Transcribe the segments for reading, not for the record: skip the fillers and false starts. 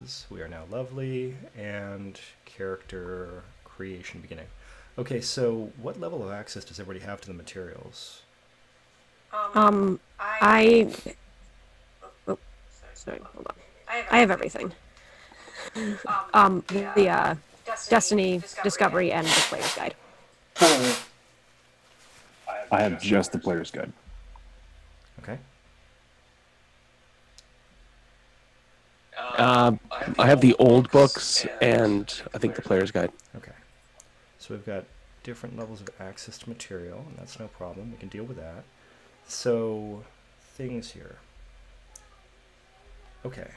is. We are now lovely, and character creation beginning. Okay, so what level of access does everybody have to the materials? Um, I. Oh, sorry, hold on. I have everything. The Destiny, Discovery, and the Player's Guide. I have just the player's guide. Okay. I have the old books and I think the player's guide. Okay. So we've got different levels of access to material, and that's no problem. We can deal with that. So, things here. Okay.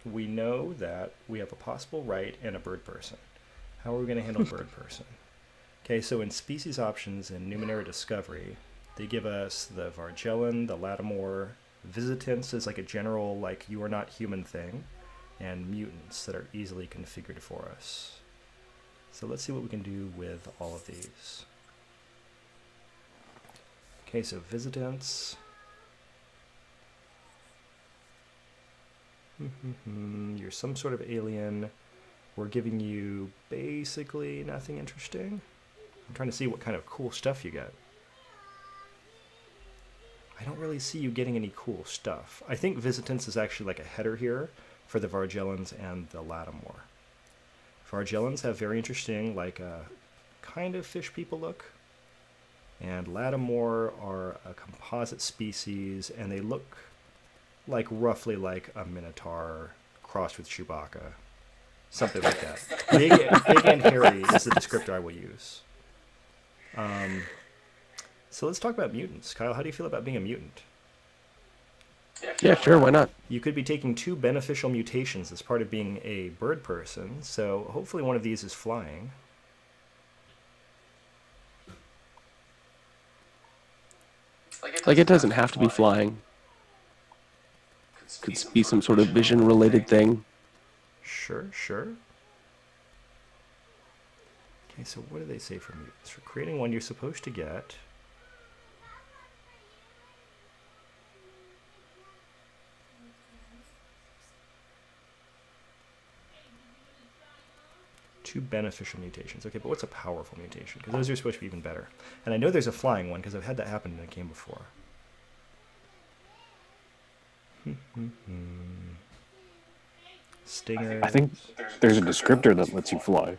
We know that we have a possible right and a bird person. How are we going to handle bird person? Okay, so in species options in Numenera Discovery, they give us the Vargellan, the Lattimore, visitants is like a general, like, you are not human thing, and mutants that are easily configured for us. So let's see what we can do with all of these. Okay, so visitants. You're some sort of alien. We're giving you basically nothing interesting. I'm trying to see what kind of cool stuff you get. I don't really see you getting any cool stuff. I think visitants is actually like a header here for the Vargellans and the Lattimore. Vargellans have very interesting, like a kind of fish people look. And Lattimore are a composite species, and they look like roughly like a Minotaur crossed with Chewbacca. Something like that. Big and hairy is the descriptor I will use. So let's talk about mutants. Kyle, how do you feel about being a mutant? Yeah, sure, why not? You could be taking 2 beneficial mutations as part of being a bird person, so hopefully one of these is flying. Like, it doesn't have to be flying. Could be some sort of vision-related thing. Sure, sure. Okay, so what do they say for mutants? For creating one, you're supposed to get... two beneficial mutations. Okay, but what's a powerful mutation? Because those are supposed to be even better. And I know there's a flying one because I've had that happen in a game before. Stinger. I think there's a descriptor that lets you fly.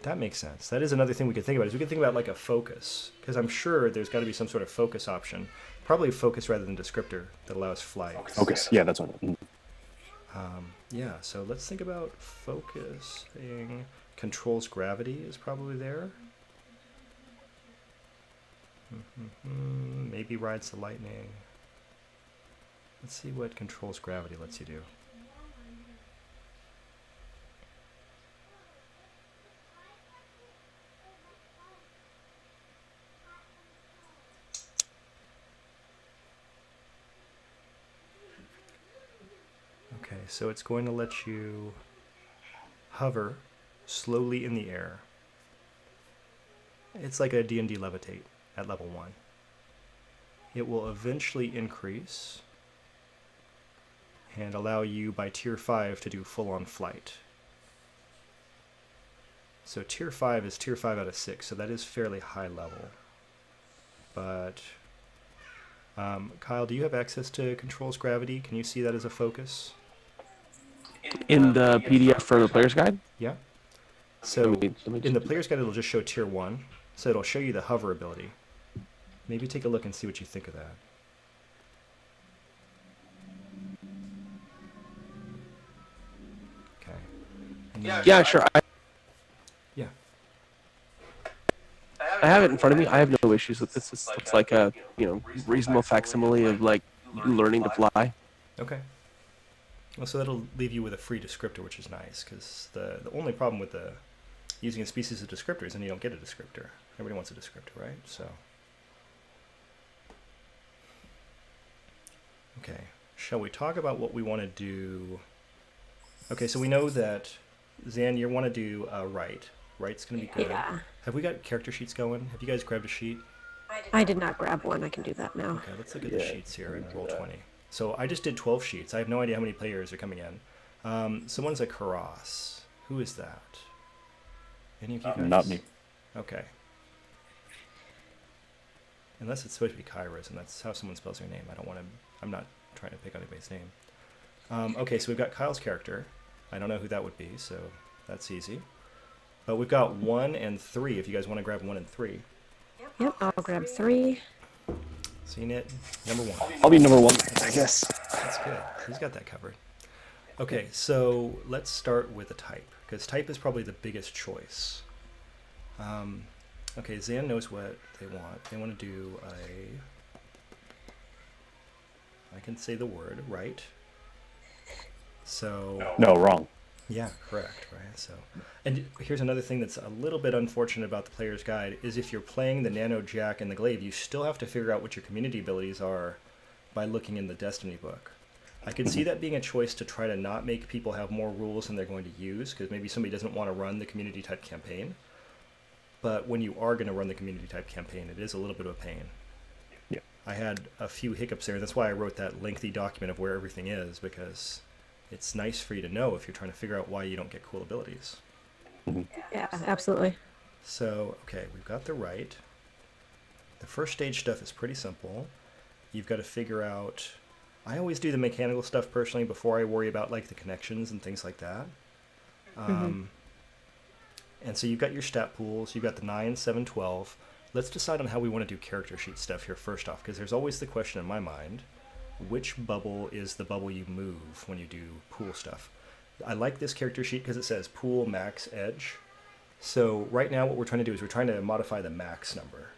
That makes sense. That is another thing we could think about. Is we could think about like a focus, because I'm sure there's got to be some sort of focus option. Probably focus rather than descriptor that allows flight. Focus, yeah, that's what. Yeah, so let's think about focusing. Controls gravity is probably there. Maybe rides the lightning. Let's see what controls gravity lets you do. Okay, so it's going to let you hover slowly in the air. It's like a D&D levitate at level 1. It will eventually increase and allow you by tier 5 to do full-on flight. So tier 5 is tier 5 out of 6, so that is fairly high level. But Kyle, do you have access to controls gravity? Can you see that as a focus? In the PDF for the player's guide? Yeah. So Let me in the player's guide, it'll just show tier 1. So it'll show you the hover ability. Maybe take a look and see what you think of that. Okay. And then- Yeah, sure. Yeah. I have it in front of me. I have no issues with this. This looks like a, reasonable facsimile of, like, learning to fly. Okay. Well, so that'll leave you with a free descriptor, which is nice, because the only problem with using a species of descriptors, and you don't get a descriptor. Everybody wants a descriptor, right? So, okay. Shall we talk about what we want to do? Okay, so we know that, Zan, you want to do right. Right's going to be good. Yeah. Have we got character sheets going? Have you guys grabbed a sheet? I did not grab one. I can do that now. Okay, let's look at the sheets here and roll 20. So I just did 12 sheets. I have no idea how many players are coming in. Someone's a Karas. Who is that? Any of you guys? Not me. Okay. Unless it's supposed to be Kairos, and that's how someone spells their name. I don't want to. I'm not trying to pick on anybody's name. Okay, so we've got Kyle's character. I don't know who that would be, so that's easy. But we've got 1 and 3. If you guys want to grab 1 and 3. Yep, I'll grab 3. Seen it. Number 1. I'll be number 1, I guess. That's good. He's got that covered. Okay, so let's start with a type, because type is probably the biggest choice. Okay, Zan knows what they want. They want to do I can say the word, right? So... No, wrong. Yeah, correct, right? So, and here's another thing that's a little bit unfortunate about the player's guide, is if you're playing the Nano Jack and the Glaive, you still have to figure out what your community abilities are by looking in the Destiny book. I could see that being a choice to try to not make people have more rules than they're going to use, because maybe somebody doesn't want to run the community type campaign. But when you are going to run the community type campaign, it is a little bit of a pain. Yeah. I had a few hiccups there. That's why I wrote that lengthy document of where everything is, because it's nice for you to know if you're trying to figure out why you don't get cool abilities. Yeah, absolutely. So, okay, we've got the right. The first stage stuff is pretty simple. You've got to figure out... I always do the mechanical stuff personally before I worry about like the connections and things like that. And so you've got your stat pools, you've got the 9, 7, 12. Let's decide on how we want to do character sheet stuff here first off, because there's always the question in my mind, which bubble is the bubble you move when you do pool stuff? I like this character sheet because it says pool max edge. So right now what we're trying to do is we're trying to modify the max number.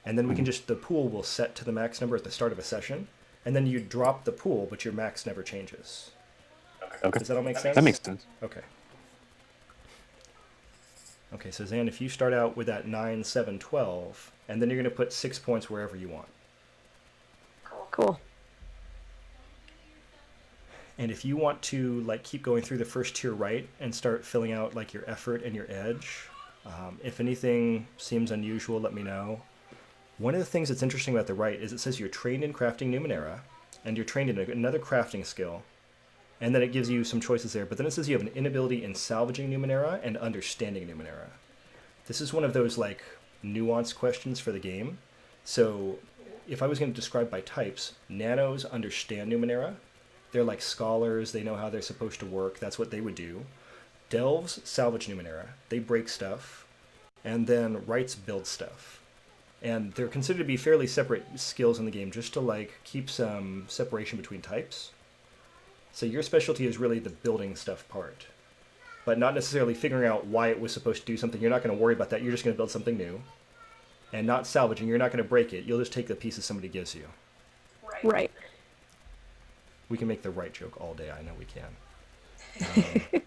And then we can just, the pool will set to the max number at the start of a session, and then you drop the pool, but your max never changes. Okay. Does that all make sense? That makes sense. Okay. Okay, so Zan, if you start out with that 9, 7, 12, and then you're going to put 6 points wherever you want. Cool. And if you want to like keep going through the first tier right and start filling out like your effort and your edge, if anything seems unusual, let me know. One of the things that's interesting about the right is it says you're trained in crafting Numenera, and you're trained in another crafting skill, and then it gives you some choices there. But then it says you have an inability in salvaging Numenera and understanding Numenera. This is one of those like nuanced questions for the game. So if I was going to describe by types, nanos understand Numenera. They're like scholars. They know how they're supposed to work. That's what they would do. Delves salvage Numenera. They break stuff. And then rights build stuff. And they're considered to be fairly separate skills in the game just to like keep some separation between types. So your specialty is really the building stuff part, but not necessarily figuring out why it was supposed to do something. You're not going to worry about that. You're just going to build something new. And not salvaging. You're not going to break it. You'll just take the pieces somebody gives you. Right. We can make the right joke all day. I know we can.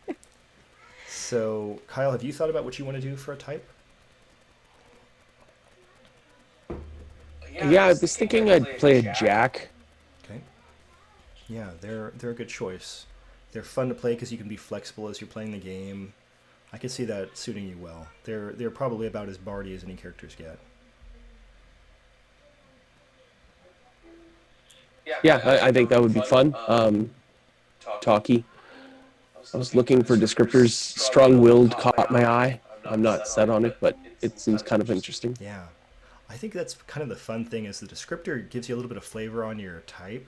So, Kyle, have you thought about what you want to do for a type? Yeah, I was thinking I'd play a Jack. Okay. Yeah, they're a good choice. They're fun to play because you can be flexible as you're playing the game. I can see that suiting you well. They're probably about as bardy as any characters get. Yeah, I think that would be fun. Talkie. I was looking for descriptors. Strong-willed caught my eye. I'm not set on it, but it seems kind of interesting. Yeah. I think that's kind of the fun thing is the descriptor gives you a little bit of flavor on your type,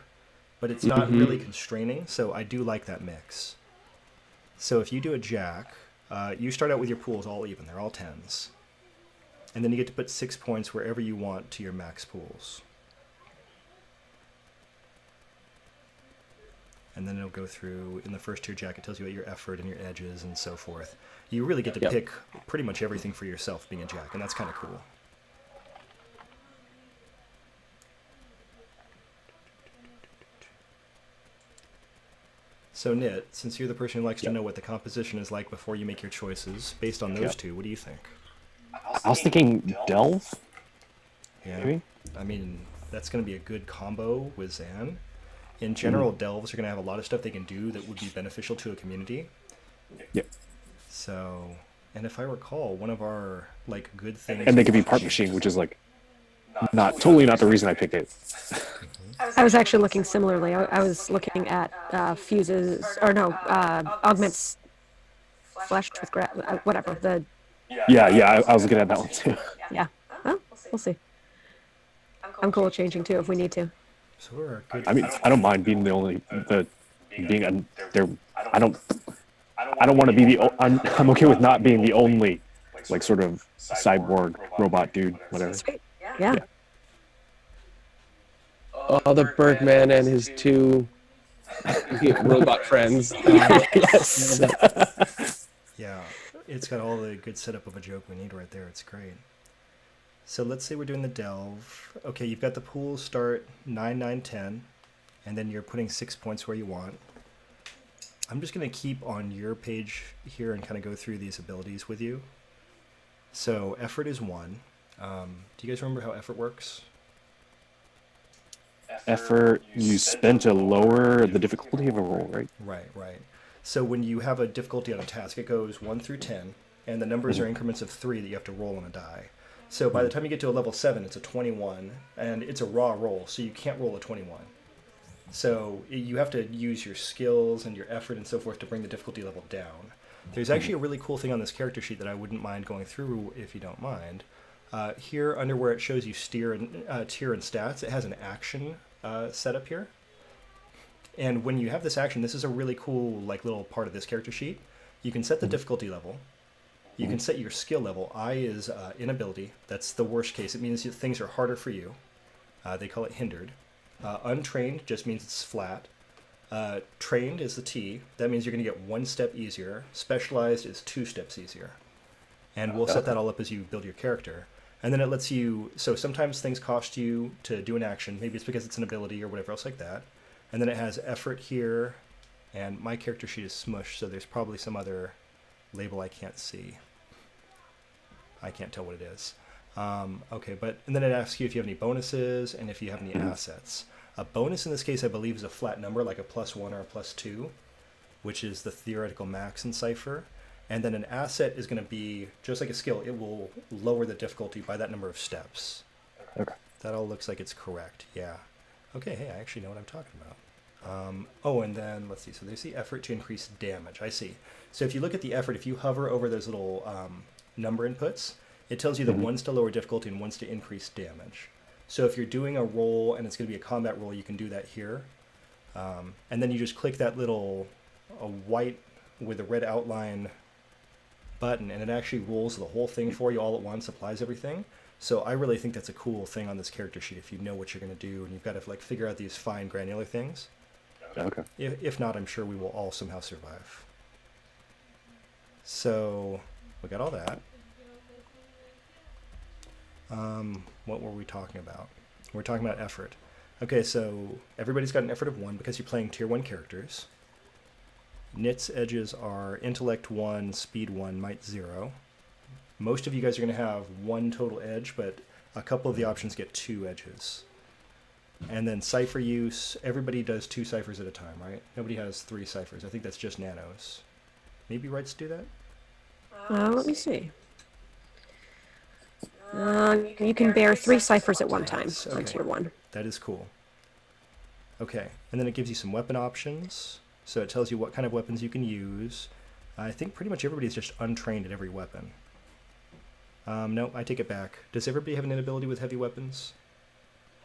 but it's not really constraining, so I do like that mix. So if you do a Jack, you start out with your pools all even. They're all 10s. And then you get to put 6 points wherever you want to your max pools. And then it'll go through, in the first tier Jack, it tells you what your effort and your edges and so forth. You really get to pick pretty much everything for yourself being a Jack, and that's kind of cool. So Nit, since you're the person who likes to know what the composition is like before you make your choices, based on those two, what do you think? I was thinking Delve. Yeah, Maybe? I mean, that's going to be a good combo with Zan. In general, Delves are going to have a lot of stuff they can do that would be beneficial to a community. Yep. So, and if I recall, one of our like good things... And they could be part machine, which is like totally not the reason I picked it. I was actually looking similarly. I was looking at fuses, or no, augments flesh with whatever. Yeah, I was looking at that one too. Yeah. Well, we'll see. I'm cool with changing too if we need to. So we're a good. I mean, I don't mind being being there. I don't want to be I'm okay with not being the only, like, sort of cyborg robot dude, whatever. Sweet. Yeah. Oh, the Bergman and his two robot friends. Yes. Yeah, it's got all the good setup of a joke we need right there. It's great. So let's say we're doing the delve. Okay, you've got the pool start 9, 9, 10, and then you're putting 6 points where you want. I'm just going to keep on your page here and kind of go through these abilities with you. So effort is 1. Do you guys remember how effort works? Effort, you spend to lower the difficulty of a roll, right? Right. So when you have a difficulty on a task, it goes 1 through 10, and the numbers are increments of 3 that you have to roll on a die. So by the time you get to a level 7, it's a 21, and it's a raw roll, so you can't roll a 21. So you have to use your skills and your effort and so forth to bring the difficulty level down. There's actually a really cool thing on this character sheet that I wouldn't mind going through if you don't mind. Here, under where it shows you tier and stats, it has an action set up here. And when you have this action, this is a really cool little part of this character sheet. You can set the difficulty level. You can set your skill level. I is inability. That's the worst case. It means things are harder for you. They call it hindered. Untrained just means it's flat. Trained is the T. That means you're going to get 1 step easier. Specialized is 2 steps easier. And we'll set that all up as you build your character. And then it lets you, so sometimes things cost you to do an action. Maybe it's because it's an ability or whatever else like that. And then it has effort here. And my character sheet is smushed, so there's probably some other label I can't see. I can't tell what it is. Okay, and then it asks you if you have any bonuses and if you have any assets. A bonus in this case, I believe, is a flat number, like a +1 or a +2, which is the theoretical max in Cypher. And then an asset is going to be, just like a skill, it will lower the difficulty by that number of steps. Okay. That all looks like it's correct, yeah. Okay, hey, I actually know what I'm talking about. And then, let's see, so there's the effort to increase damage, I see. So if you look at the effort, if you hover over those little number inputs, it tells you that one's to lower difficulty and one's to increase damage. So if you're doing a roll and it's going to be a combat roll, you can do that here. And then you just click that little white with a red outline button, and it actually rolls the whole thing for you all at once, applies everything. So I really think that's a cool thing on this character sheet if you know what you're going to do and you've got to figure out these fine granular things. Okay. If not, I'm sure we will all somehow survive. So we got all that. What were we talking about? We're talking about effort. Okay, so everybody's got an effort of 1 because you're playing tier 1 characters. Nit's edges are intellect 1, speed 1, might 0. Most of you guys are going to have 1 total edge, but a couple of the options get 2 edges. And then cipher use, everybody does 2 ciphers at a time, right? Nobody has 3 ciphers. I think that's just nanos. Maybe rights do that? Let me see. You can bear 3 ciphers at one time on tier 1. That is cool. Okay, and then it gives you some weapon options. So it tells you what kind of weapons you can use. I think pretty much everybody's just untrained at every weapon. No, I take it back. Does everybody have an inability with heavy weapons?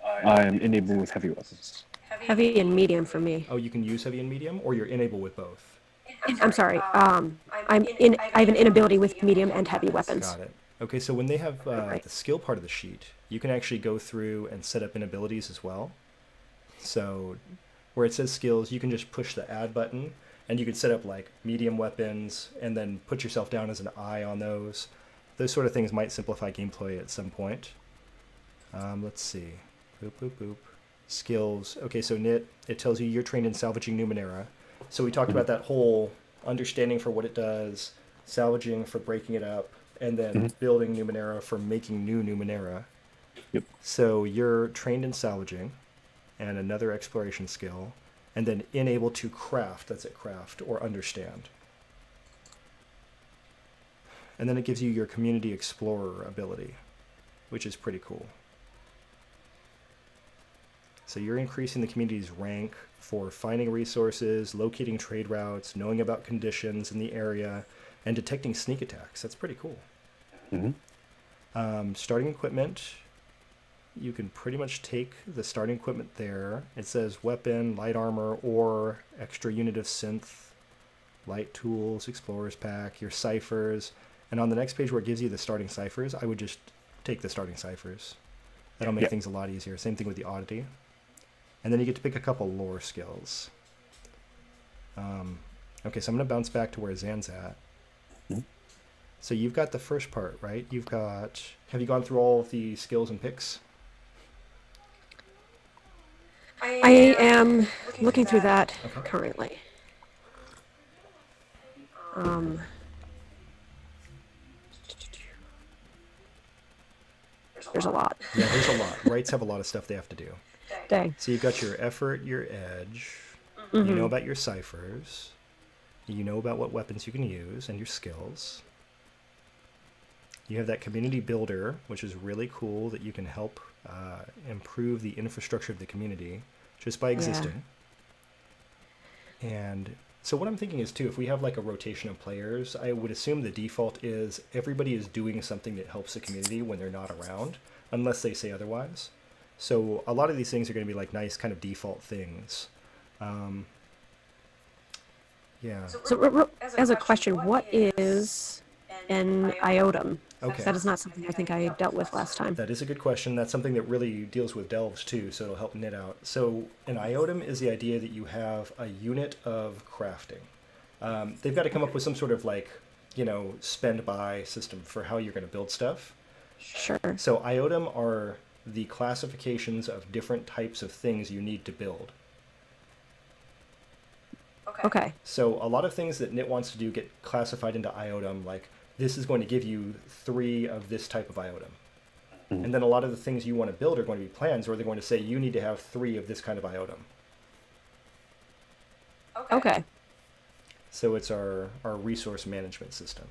I am enabled with heavy weapons. Heavy and medium for me. Oh, you can use heavy and medium, or you're enable with both? I'm sorry. I have an inability with medium and heavy weapons. Got it. Okay, so when they have the skill part of the sheet, you can actually go through and set up inabilities as well. So where it says skills, you can just push the add button, and you can set up medium weapons, and then put yourself down as an I on those. Those sort of things might simplify gameplay at some point. Let's see. Boop, boop, boop. Skills. Okay, so Nit, it tells you you're trained in salvaging Numenera. So we talked about that whole understanding for what it does, salvaging for breaking it up, and then building Numenera for making new Numenera. Yep. So you're trained in salvaging, and another exploration skill, and then enable to craft, that's it, craft, or understand. And then it gives you your community explorer ability, which is pretty cool. So you're increasing the community's rank for finding resources, locating trade routes, knowing about conditions in the area, and detecting sneak attacks. That's pretty cool. Starting equipment, you can pretty much take the starting equipment there. It says weapon, light armor, or extra unit of synth, light tools, explorer's pack, your ciphers. And on the next page where it gives you the starting ciphers, I would just take the starting ciphers. That'll make things a lot easier. Same thing with the oddity. And then you get to pick a couple lore skills. Okay, so I'm going to bounce back to where Zan's at. So you've got the first part, right? Have you gone through all of the skills and picks? I am looking through that currently. There's a lot. Yeah, there's a lot. Rights have a lot of stuff they have to do. Dang. So you've got your effort, your edge. You know about your ciphers. You know about what weapons you can use and your skills. You have that community builder, which is really cool that you can help improve the infrastructure of the community just by existing. And so what I'm thinking is, too, if we have like a rotation of players, I would assume the default is everybody is doing something that helps the community when they're not around, unless they say otherwise. So a lot of these things are going to be like nice kind of default things. So as a question, what is an iotum? Okay. That is not something I think I dealt with last time. That is a good question. That's something that really deals with delves too, so it'll help knit out. So an iotum is the idea that you have a unit of crafting. They've got to come up with some sort of like, spend by system for how you're going to build stuff. Sure. So iotum are the classifications of different types of things you need to build. Okay. So a lot of things that Knit wants to do get classified into iotum, like this is going to give you 3 of this type of iotum. And then a lot of the things you want to build are going to be plans where they're going to say you need to have 3 of this kind of iotum. Okay. So it's our resource management system.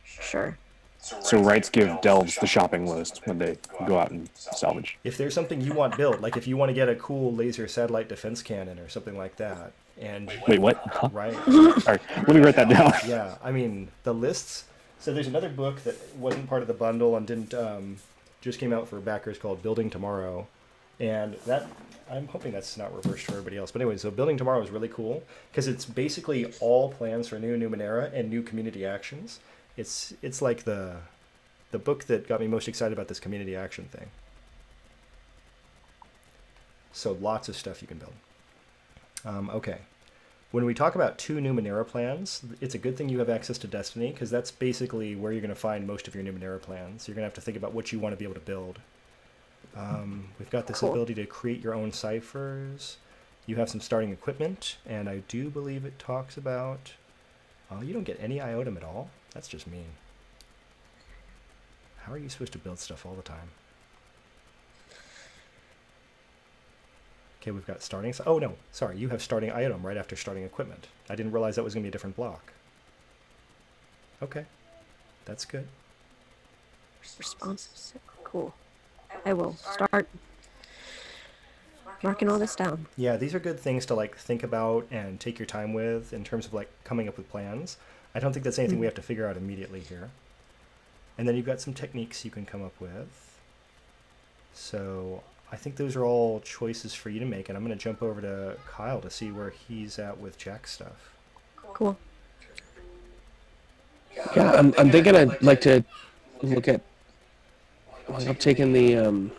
Sure. So rights give delves the shopping list when they go out and salvage. If there's something you want built, like if you want to get a cool laser satellite defense cannon or something like that, and Wait, what? Huh? right, All right, let me write that down. yeah, I mean the lists. So there's another book that wasn't part of the bundle and didn't just came out for backers called Building Tomorrow, and that I'm hoping that's not reversed for everybody else. But anyway, so Building Tomorrow is really cool because it's basically all plans for new Numenera and new community actions. It's like the book that got me most excited about this community action thing. So lots of stuff you can build. Okay. When we talk about 2 Numenera plans, it's a good thing you have access to Destiny because that's basically where you're going to find most of your Numenera plans. You're going to have to think about what you want to be able to build. We've got this ability to create your own ciphers. You have some starting equipment, and I do believe it talks about... you don't get any iotum at all. That's just mean. How are you supposed to build stuff all the time? Okay, we've got starting... Oh, no. Sorry, you have starting item right after starting equipment. I didn't realize that was going to be a different block. Okay. That's good. Responsive. Cool. I will start marking all this down. Yeah, these are good things to like think about and take your time with in terms of like coming up with plans. I don't think that's anything we have to figure out immediately here. And then you've got some techniques you can come up with. So I think those are all choices for you to make, and I'm going to jump over to Kyle to see where he's at with Jack's stuff. Cool. Yeah, I'm thinking I'd like to look at. I'm taking the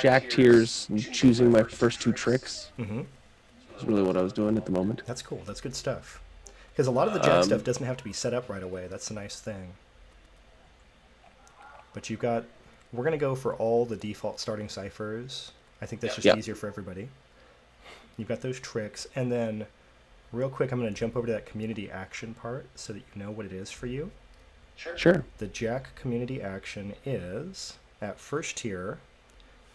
Jack tiers and choosing my first 2 tricks. Mm-hmm. That's really what I was doing at the moment. That's cool. That's good stuff. Because a lot of the Jack stuff doesn't have to be set up right away. That's the nice thing. But you've got... We're going to go for all the default starting ciphers. I think that's just easier for everybody. You've got those tricks. And then, real quick, I'm going to jump over to that community action part so that you know what it is for you. Sure. The Jack community action is, at first tier,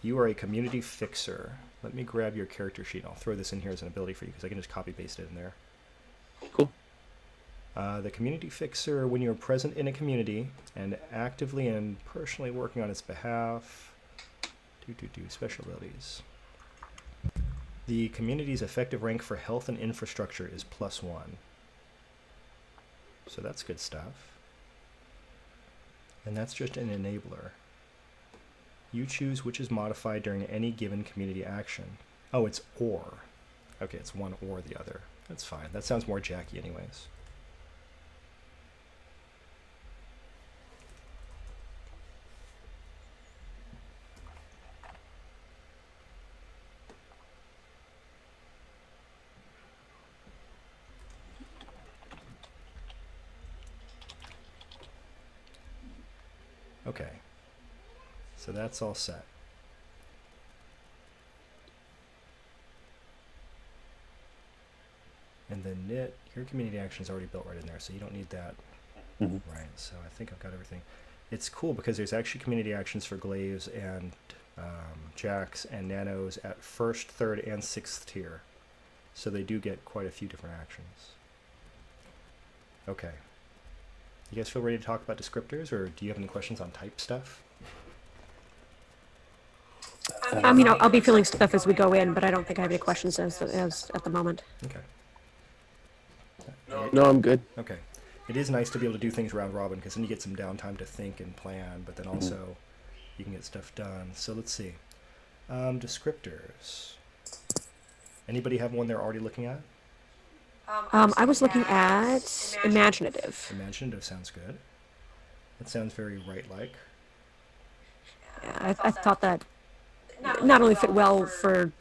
you are a community fixer. Let me grab your character sheet. I'll throw this in here as an ability for you because I can just copy paste it in there. Cool. The community fixer, when you're present in a community and actively and personally working on its behalf, special abilities. The community's effective rank for health and infrastructure is +1. So that's good stuff. And that's just an enabler. You choose which is modified during any given community action. Oh, it's or. Okay, it's one or the other. That's fine. That sounds more Jackie anyways. Okay. So that's all set. And then knit, your community action is already built right in there, so you don't need that. Mhm. Right, so I think I've got everything. It's cool because there's actually community actions for glaives and jacks and nanos at 1st, 3rd, and 6th tier. So they do get quite a few different actions. Okay. You guys feel ready to talk about descriptors, or do you have any questions on type stuff? I mean, I'll be filling stuff as we go in, but I don't think I have any questions as at the moment. Okay. No, I'm good. Okay. It is nice to be able to do things round robin because then you get some downtime to think and plan, but then also you can get stuff done. So let's see. Descriptors. Anybody have one they're already looking at? I was looking at imaginative. Imaginative sounds good. That sounds very right-like. Yeah, I thought that not only fit well for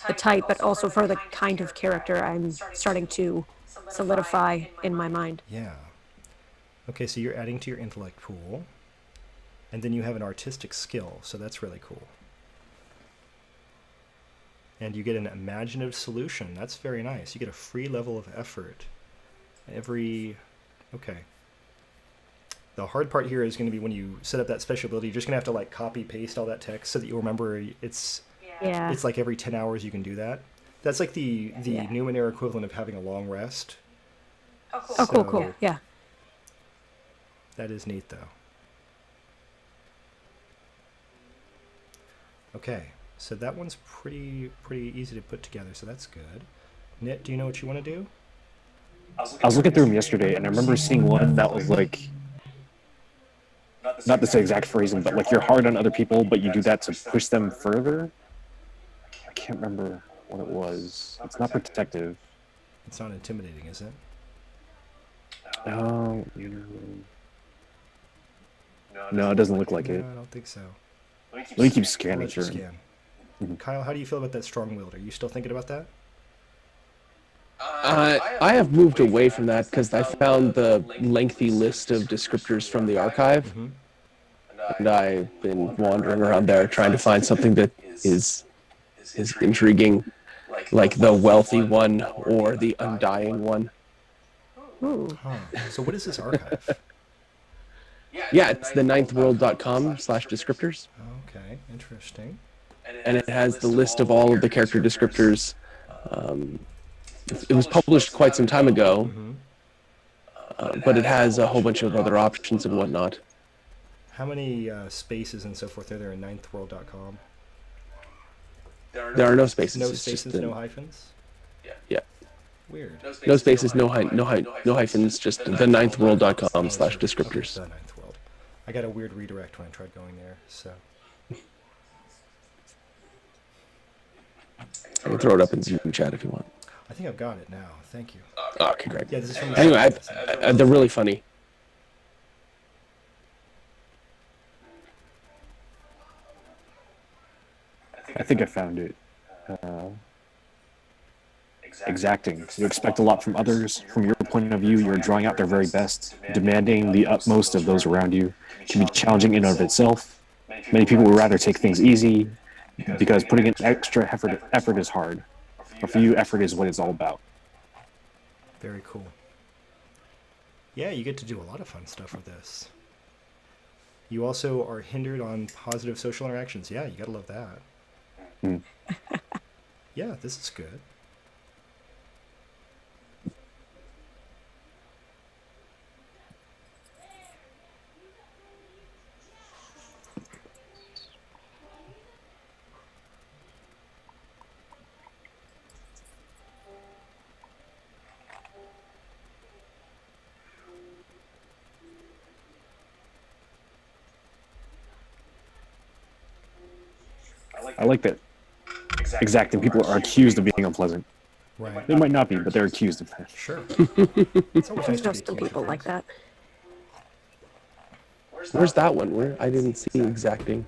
the type, but also for the kind of character I'm starting to solidify in my mind. Yeah. Okay, so you're adding to your intellect pool, and then you have an artistic skill, so that's really cool. And you get an imaginative solution. That's very nice. You get a free level of effort. Okay. The hard part here is going to be when you set up that special ability, you're just going to have to like copy paste all that text so that you'll remember it's like every 10 hours you can do that. That's like the Numenera equivalent of having a long rest. Oh, cool. Yeah. That is neat though. Okay. So that one's pretty easy to put together, so that's good. Knit, do you know what you want to do? I was looking through them yesterday, and I remember seeing one that was like, not this exact phrasing, but like you're hard on other people, but you do that to push them further. I can't remember what it was. It's not protective. It's not intimidating, is it? No, no, it doesn't look like No, it. I don't think so. Let me keep I'll scanning let you through. scan. Kyle, how do you feel about that strong-willed? Are you still thinking about that? I have moved away from that because I found the lengthy list of descriptors from the archive, Mm-hmm. and I've been wandering around there trying to find something that is intriguing, like the wealthy one or the undying one. Ooh. Huh. So what is this archive? Yeah, it's the ninthworld.com/descriptors, Okay, interesting. and it has the list of all of the character descriptors. It was published quite some time ago, Mm-hmm. but it has a whole bunch of other options and whatnot. How many spaces and so forth are there in ninthworld.com? There are no spaces. No it's just spaces, no hyphens? Yeah. Weird. No spaces, no hyphens, just the ninthworld.com/descriptors. The Ninth World. I got a weird redirect when I tried going there, so. I can throw it up in Zoom chat if you want. I think I've got it now. Thank you. Okay, great. Yeah, this is from the Anyway, they're really funny. I think I found it. Exacting. So you expect a lot from others. From your point of view, you're drawing out their very best, demanding the utmost of those around you. It can be challenging in and of itself. Many people would rather take things easy because putting in extra effort is hard. But for you, effort is what it's all about. Very cool. Yeah, you get to do a lot of fun stuff with this. You also are hindered on positive social interactions. Yeah, you gotta love that. Mm. Yeah, this is good. I like that exacting people are accused of being unpleasant. Right. They might not be, but they're accused of that. Sure. It's always I nice to know be some accused of people like things. that. Where's that one? Where I didn't see exacting.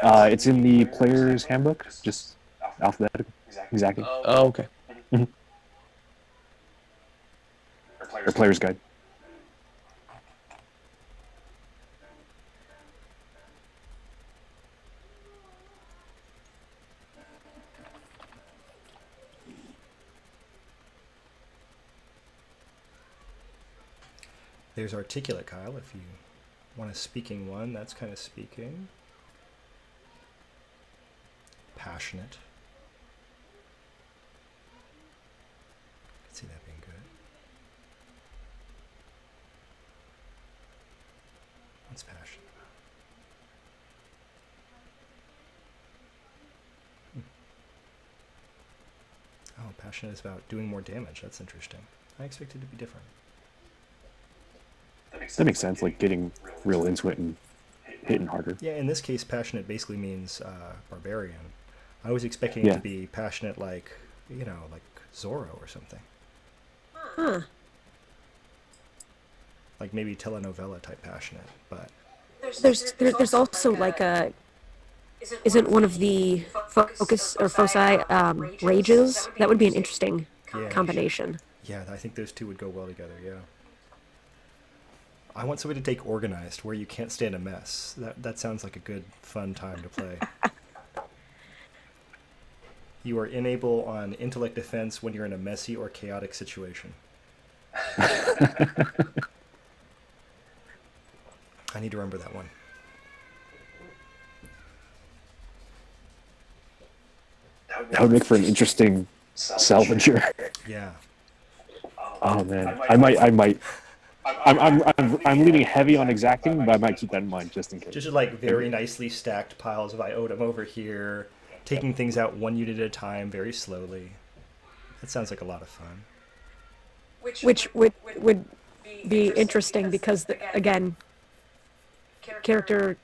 It's in the player's handbook, just alphabetical. Exactly. Oh, okay. Or player's guide. There's articulate, Kyle, if you want a speaking one. That's kind of speaking. Passionate. I can see that being good. What's passionate about? Oh, passionate is about doing more damage. That's interesting. I expected it to be different. That makes sense, like getting real into it and hitting harder. Yeah, in this case, passionate basically means barbarian. I was expecting it Yeah. to be passionate like, like Zorro or something. Huh. Like maybe telenovela type passionate, but There's also like a isn't one of the focus or foci rages? That would be an interesting yeah. combination. Yeah, I think those two would go well together, yeah. I want somebody to take organized where you can't stand a mess. That sounds like a good, fun time to play. You are unable on intellect defense when you're in a messy or chaotic situation. I need to remember that one. That would make for an interesting salvager. Yeah. Oh man, I might. I'm leaning heavy on exacting, but I might keep that in mind just in case. Just like very nicely stacked piles of iodum over here, taking things out one unit at a time, very slowly. That sounds like a lot of fun. Which would be interesting because, again, character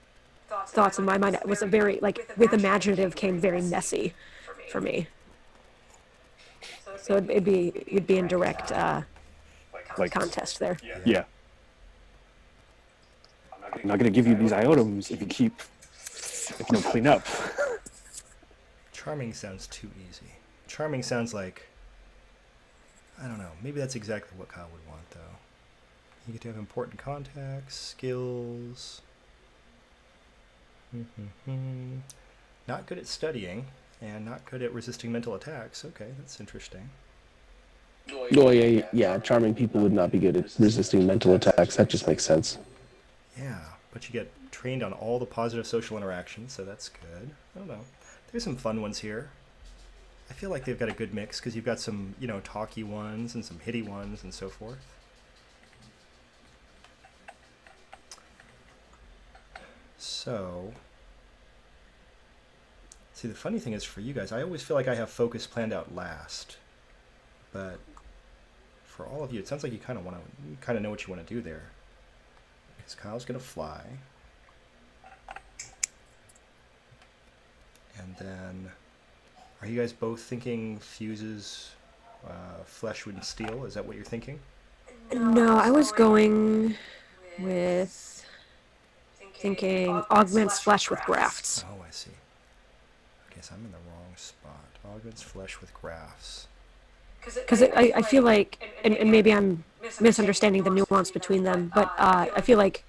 thoughts in my mind was a very, like, with imaginative came very messy for me. So it'd be in direct Like contest there. Yeah. I'm not gonna give you these items if you don't clean up. Charming sounds too easy. Charming sounds like, I don't know, maybe that's exactly what Kyle would want, though. You get to have important contacts, skills. Not good at studying, and not good at resisting mental attacks. Okay, that's interesting. Oh, yeah. Charming people would not be good at resisting mental attacks. That just makes sense. Yeah, but you get trained on all the positive social interactions, so that's good. I don't know. There's some fun ones here. I feel like they've got a good mix because you've got some, talky ones and some hitty ones and so forth. So, see, the funny thing is for you guys, I always feel like I have focus planned out last, but for all of you, it sounds like you kind of know what you want to do there. Because Kyle's gonna fly, and then, are you guys both thinking fuses, flesh and steel? Is that what you're thinking? No, I was going with thinking augments flesh with grafts. Oh, I see. I guess I'm in the wrong spot. Augments flesh with grafts. Because I feel like, and maybe I'm misunderstanding the nuance between them, but I feel like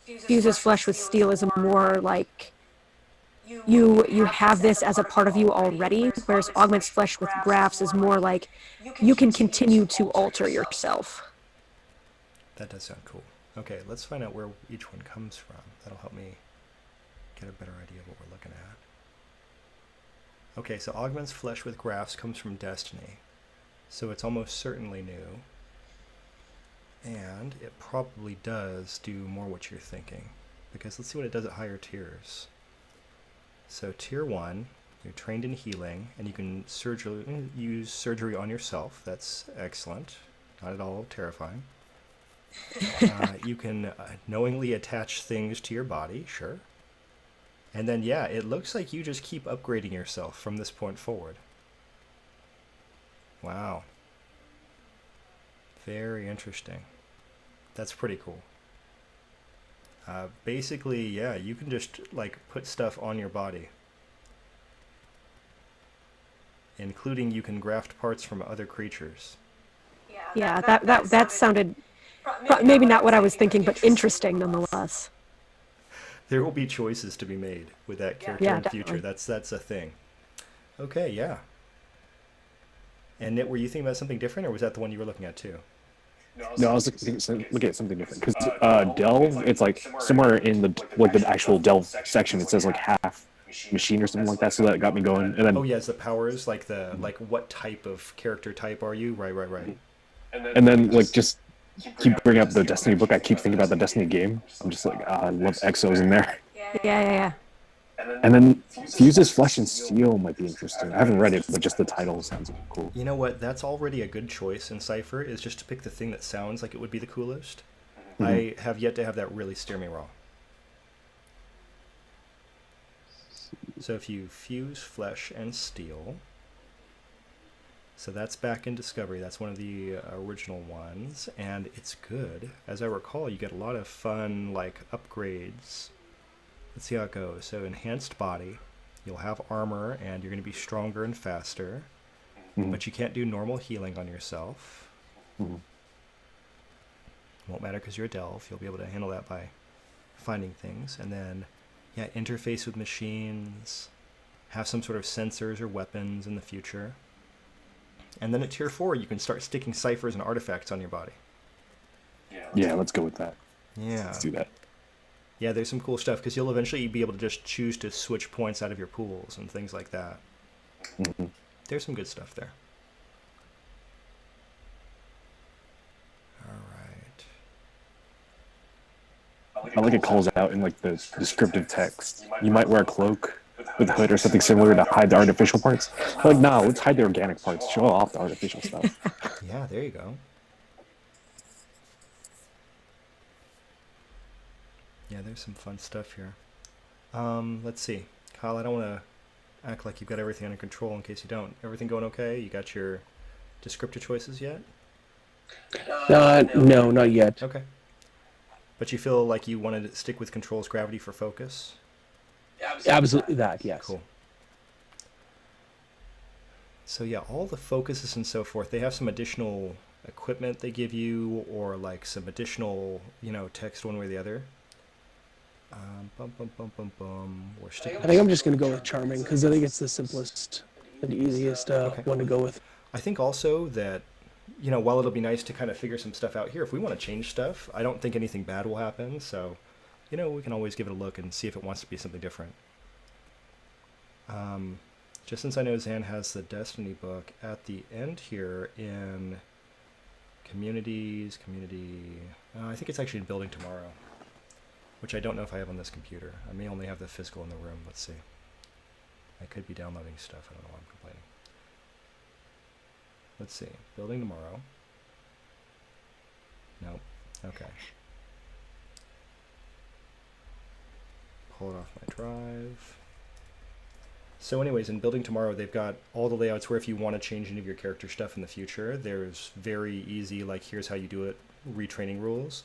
fuses flesh with steel is a more like you have this as a part of you already, whereas augments flesh with grafts is more like you can continue to alter yourself. That does sound cool. Okay, let's find out where each one comes from. That'll help me get a better idea of what we're looking at. Okay, so augments flesh with grafts comes from Destiny. So it's almost certainly new. And it probably does do more what you're thinking. Because let's see what it does at higher tiers. So tier 1, you're trained in healing, and you can use surgery on yourself. That's excellent. Not at all terrifying. You can knowingly attach things to your body, sure. And then, yeah, it looks like you just keep upgrading yourself from this point forward. Wow. Very interesting. That's pretty cool. Basically, yeah, you can just like put stuff on your body. Including you can graft parts from other creatures. Yeah, that sounded maybe not what I was thinking, but interesting nonetheless. There will be choices to be made with that character Yeah, in the future. definitely. That's a thing. Okay, yeah. And Nit, were you thinking about something different, or was that the one you were looking at too? No, I was looking at something different because delve, it's like somewhere in the actual delve section, it says like half machine or something like that. So that got me going. And Oh then yeah, it's the powers, like the like what type of character type are you? Right, right, right. like just keep bringing up the Destiny book. I keep thinking about the Destiny game. I'm just like, I love Exos in there. Yeah. And then Fuse's Flesh and Steel might be interesting. I haven't read it, but just the title sounds cool. You know what? That's already a good choice in Cypher, is just to pick the thing that sounds like it would be the coolest. I have yet to have that really steer me wrong. So if you fuse Flesh and Steel, so that's back in Discovery. That's one of the original ones, and it's good. As I recall, you get a lot of fun like upgrades. Let's see how it goes. So enhanced body, you'll have armor, and you're going to be stronger and faster, but you can't do normal healing on yourself. Won't matter because you're a delve. You'll be able to handle that by finding things. And then, yeah, interface with machines, have some sort of sensors or weapons in the future. And then at tier 4, you can start sticking ciphers and artifacts on your body. Yeah, let's go with that. Yeah. Let's do that. Yeah, there's some cool stuff because you'll eventually be able to just choose to switch points out of your pools and things like that. There's some good stuff there. All right. I like it calls out in like the descriptive text. You might wear a cloak with a hood or something similar to hide the artificial parts. Like, no, let's hide the organic parts. Show off the artificial stuff. Yeah, there you go. Yeah, there's some fun stuff here. Let's see. Kyle, I don't want to act like you've got everything under control in case you don't. Everything going okay? You got your descriptor choices yet? No, not yet. Okay. But you feel like you wanted to stick with controls gravity for focus? Absolutely that, yes. Cool. So yeah, all the focuses and so forth, they have some additional equipment they give you, or like some additional, text one way or the other. We're sticking. I think I'm just going to go with Charming because I think it's the simplest and easiest one to go with. I think also that, while it'll be nice to kind of figure some stuff out here, if we want to change stuff, I don't think anything bad will happen. So, we can always give it a look and see if it wants to be something different. Just since I know Zan has the Destiny book, at the end here in communities, I think it's actually in Building Tomorrow, which I don't know if I have on this computer. I may only have the physical in the room. Let's see. I could be downloading stuff. I don't know why I'm complaining. Let's see. Building Tomorrow. Nope. Okay. Pull it off my drive. So anyways, in Building Tomorrow, they've got all the layouts where if you want to change any of your character stuff in the future, there's very easy, like, here's how you do it, retraining rules,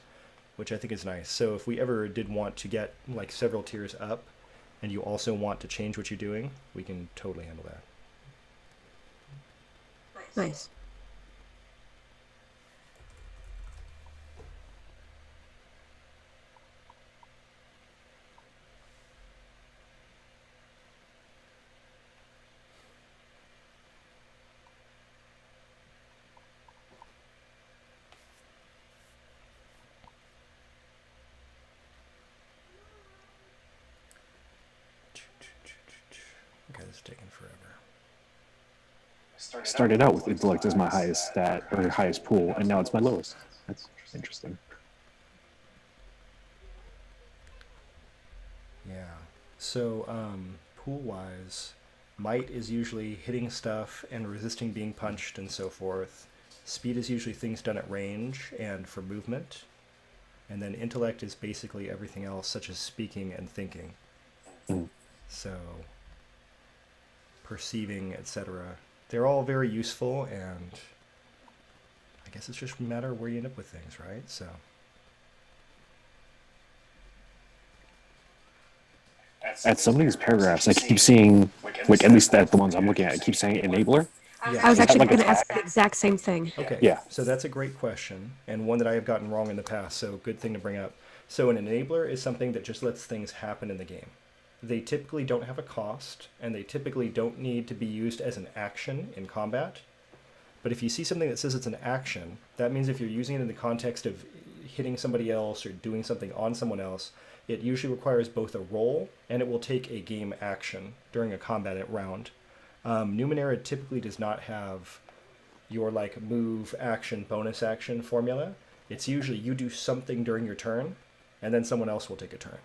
which I think is nice. So if we ever did want to get, like, several tiers up, and you also want to change what you're doing, we can totally handle that. Nice. Okay, this is taking forever. Started out with intellect as my highest stat or highest pool, and now it's my lowest. That's interesting. Yeah. So, pool-wise, might is usually hitting stuff and resisting being punched and so forth. Speed is usually things done at range and for movement. And then intellect is basically everything else, such as speaking and thinking. So perceiving, etc. They're all very useful, and I guess it's just a matter of where you end up with things, right? So At some of these paragraphs, I keep seeing, like at least at the ones I'm looking at, I keep saying enabler. I was Is that actually like going a to ask the exact same thing. okay, Yeah. so that's a great question, and one that I have gotten wrong in the past, so good thing to bring up. So an enabler is something that just lets things happen in the game. They typically don't have a cost, and they typically don't need to be used as an action in combat. But if you see something that says it's an action, that means if you're using it in the context of hitting somebody else or doing something on someone else, it usually requires both a roll and it will take a game action during a combat round. Numenera typically does not have your like move, action, bonus action formula. It's usually you do something during your turn, and then someone else will take a turn.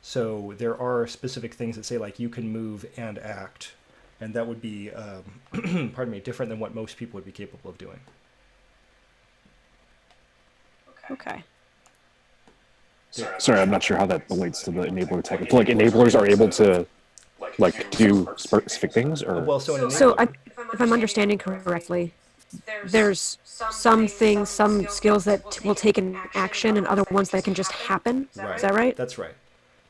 So there are specific things that say like you can move and act, and that would be, pardon me, different than what most people would be capable of doing. Okay. Sorry, I'm not sure how that relates to the enabler tech. I feel like enablers are able to like do specific things, or Well, so an So enabler, if I'm understanding correctly, there's some things, some skills that will take an action and other ones that can just happen. right? Is that right? That's right.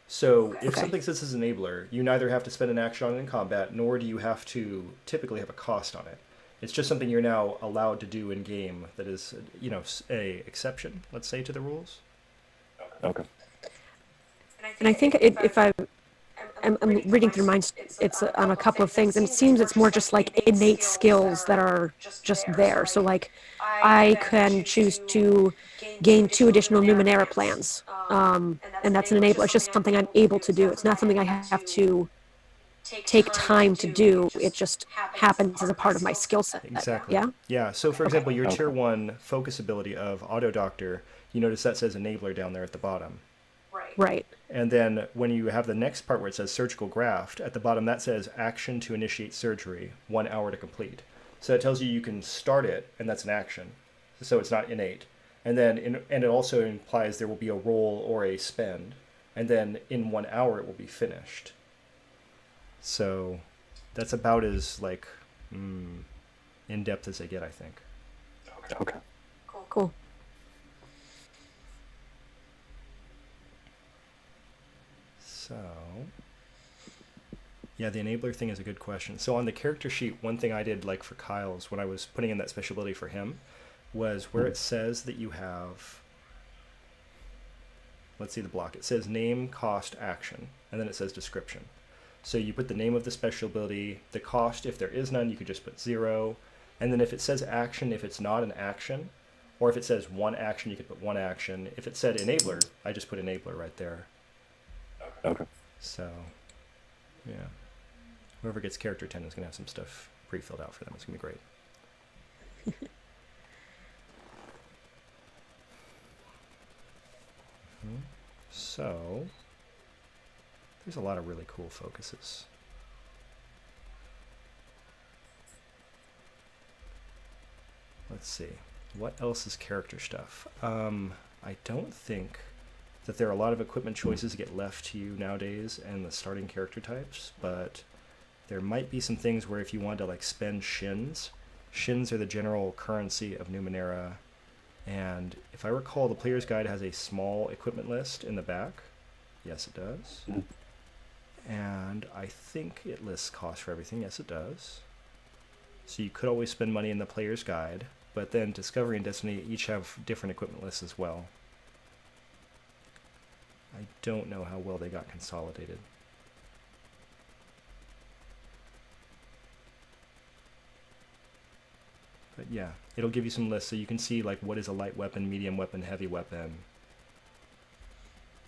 So if Okay. something says it's an enabler, you neither have to spend an action on it in combat, nor do you have to typically have a cost on it. It's just something you're now allowed to do in game that is, a exception, let's say, to the rules. okay. And I think I'm reading through mine, it's on a couple of things, and it seems it's more just like innate skills that are just there. So like, I can choose to gain 2 additional Numenera plans, and that's an enabler. It's just something I'm able to do. It's not something I have to take time to do. It just happens as a part of my skill set. Exactly. Yeah? Yeah. So, for example, your Okay. tier 1 focus ability of Auto Doctor, you notice that says enabler down there at the bottom. Right. And then when you have the next part where it says surgical graft, at the bottom that says action to initiate surgery, 1 hour to complete. So it tells you you can start it, and that's an action. So it's not innate. And then and it also implies there will be a roll or a spend. And then in 1 hour it will be finished. So that's about as like in depth as they get, I think. Okay. Cool. So, yeah, the enabler thing is a good question. So on the character sheet, one thing I did like for Kyle's when I was putting in that special ability for him was where it says that you have, let's see the block. It says name, cost, action, and then it says description. So you put the name of the special ability, the cost, if there is none, you could just put 0. And then if it says action, if it's not an action, or if it says 1 action, you could put 1 action. If it said enabler, I just put enabler right there. Okay. So, yeah. Whoever gets character 10 is going to have some stuff pre-filled out for them. It's going to be great. So, there's a lot of really cool focuses. Let's see. What else is character stuff? I don't think that there are a lot of equipment choices that get left to you nowadays and the starting character types, but there might be some things where if you want to like spend shins are the general currency of Numenera, and if I recall, the player's guide has a small equipment list in the back. Yes, it does. And I think it lists costs for everything. Yes, it does. So you could always spend money in the player's guide, but then Discovery and Destiny each have different equipment lists as well. I don't know how well they got consolidated. But yeah, it'll give you some lists so you can see like what is a light weapon, medium weapon, heavy weapon.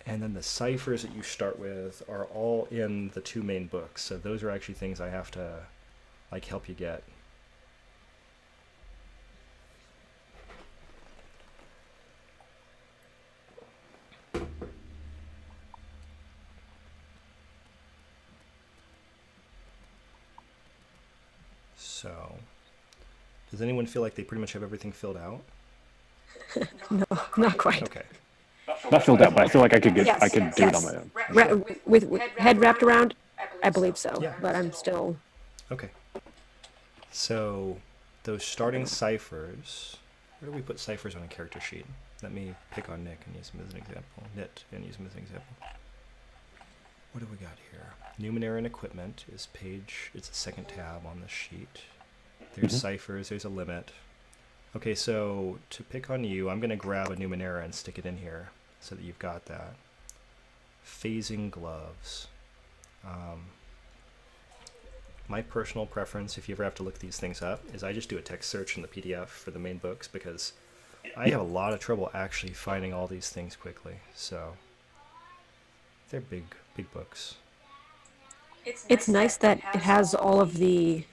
And then the ciphers that you start with are all in the 2 main books. So those are actually things I have to like help you get. So, does anyone feel like they pretty much have everything filled out? No, not quite. Okay. Not filled out, but I feel like I could Yes, I could do it on my own. With head wrapped around, I believe so, Yeah. but I'm still. Okay. So those starting ciphers, where do we put ciphers on a character sheet? Let me pick on Nick and use him as an example. Knit and use him as an example. What do we got here? Numenera and equipment is page, it's a second tab on the sheet. There's ciphers, there's a limit. Okay, so to pick on you, I'm going to grab a Numenera and stick it in here so that you've got that. Phasing gloves. My personal preference, if you ever have to look these things up, is I just do a text search in the PDF for the main books because I have a lot of trouble actually finding all these things quickly. So they're big books. It's nice that it has all of the,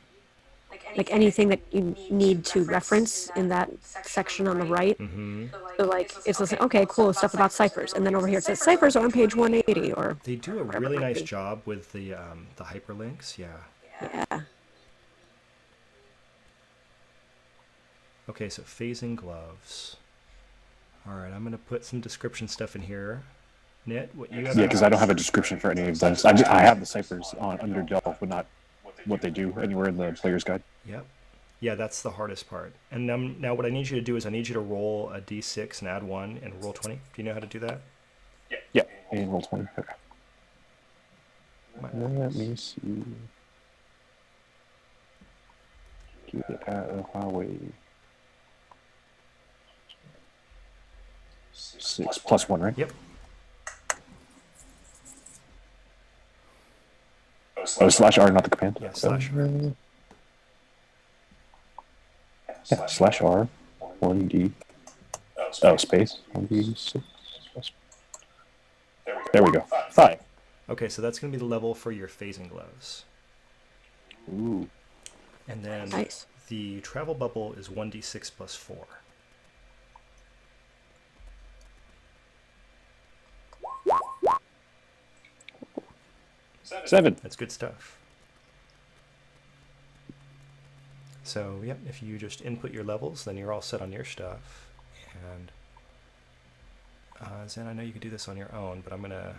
like anything that you need to reference in that section on the right. Mm-hmm. So like it's just like, okay, cool stuff about ciphers, and then over here it says ciphers are on page 180 or. They do a really nice job with the hyperlinks. Yeah. Yeah. Okay, so phasing gloves. All right, I'm gonna put some description stuff in here. Knit, what you have? Yeah, because I don't have a description for any of those. I have the ciphers on under Delph, but not what they do anywhere in the player's guide. Yep. Yeah, that's the hardest part. And now what I need you to do is I need you to roll a d6 and add 1 and roll 20. Do you know how to do that? Yeah, and roll 20. Okay. Let me see. Keep it out of highway. 6 plus 1, right? Yep. Oh, slash R, not the command. Yeah, slash R. Yeah, slash R, 1D. Oh, space. 1D6. There we go. 5. Okay, so that's going to be the level for your phasing gloves. Ooh. And then Nice. the travel bubble is 1d6 plus 4. Seven. That's good stuff. So, yep, if you just input your levels, then you're all set on your stuff. And Zen, I know you can do this on your own, but I'm going to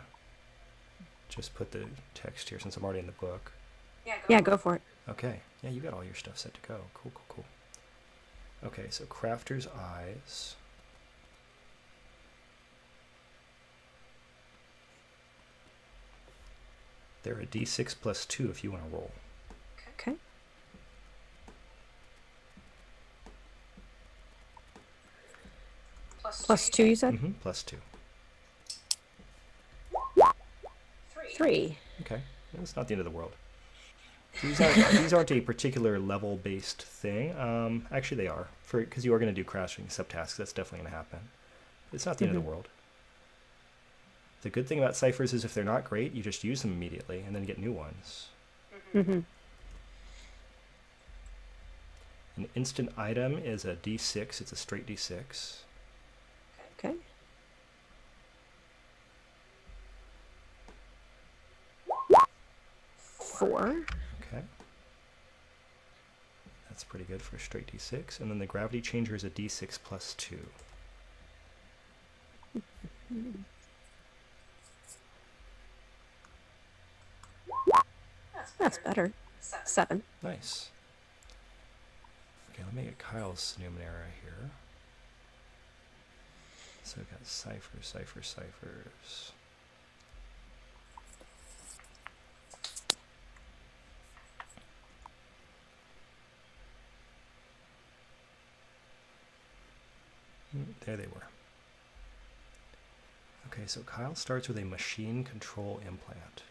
just put the text here since I'm already in the book. Yeah, go for it. Okay. Yeah, you got all your stuff set to go. Cool, cool, cool. Okay, so crafter's eyes. They're a d6 plus 2 if you want to roll. Okay. Plus 2, you said? Mm-hmm, plus 2. 3. Okay, it's not the end of the world. These aren't a particular level-based thing. Actually, they are, because you are going to do crafting subtasks. That's definitely going to happen. It's not the end of the world. The good thing about ciphers is if they're not great, you just use them immediately and then get new ones. Mm-hmm. An instant item is a d6. It's a straight d6. Okay. Four. Okay. That's pretty good for a straight d6. And then the gravity changer is a d6 plus 2. That's better. 7. Nice. Okay, let me get Kyle's Numenera here. So I've got ciphers. There they were. Okay, so Kyle starts with a machine control implant.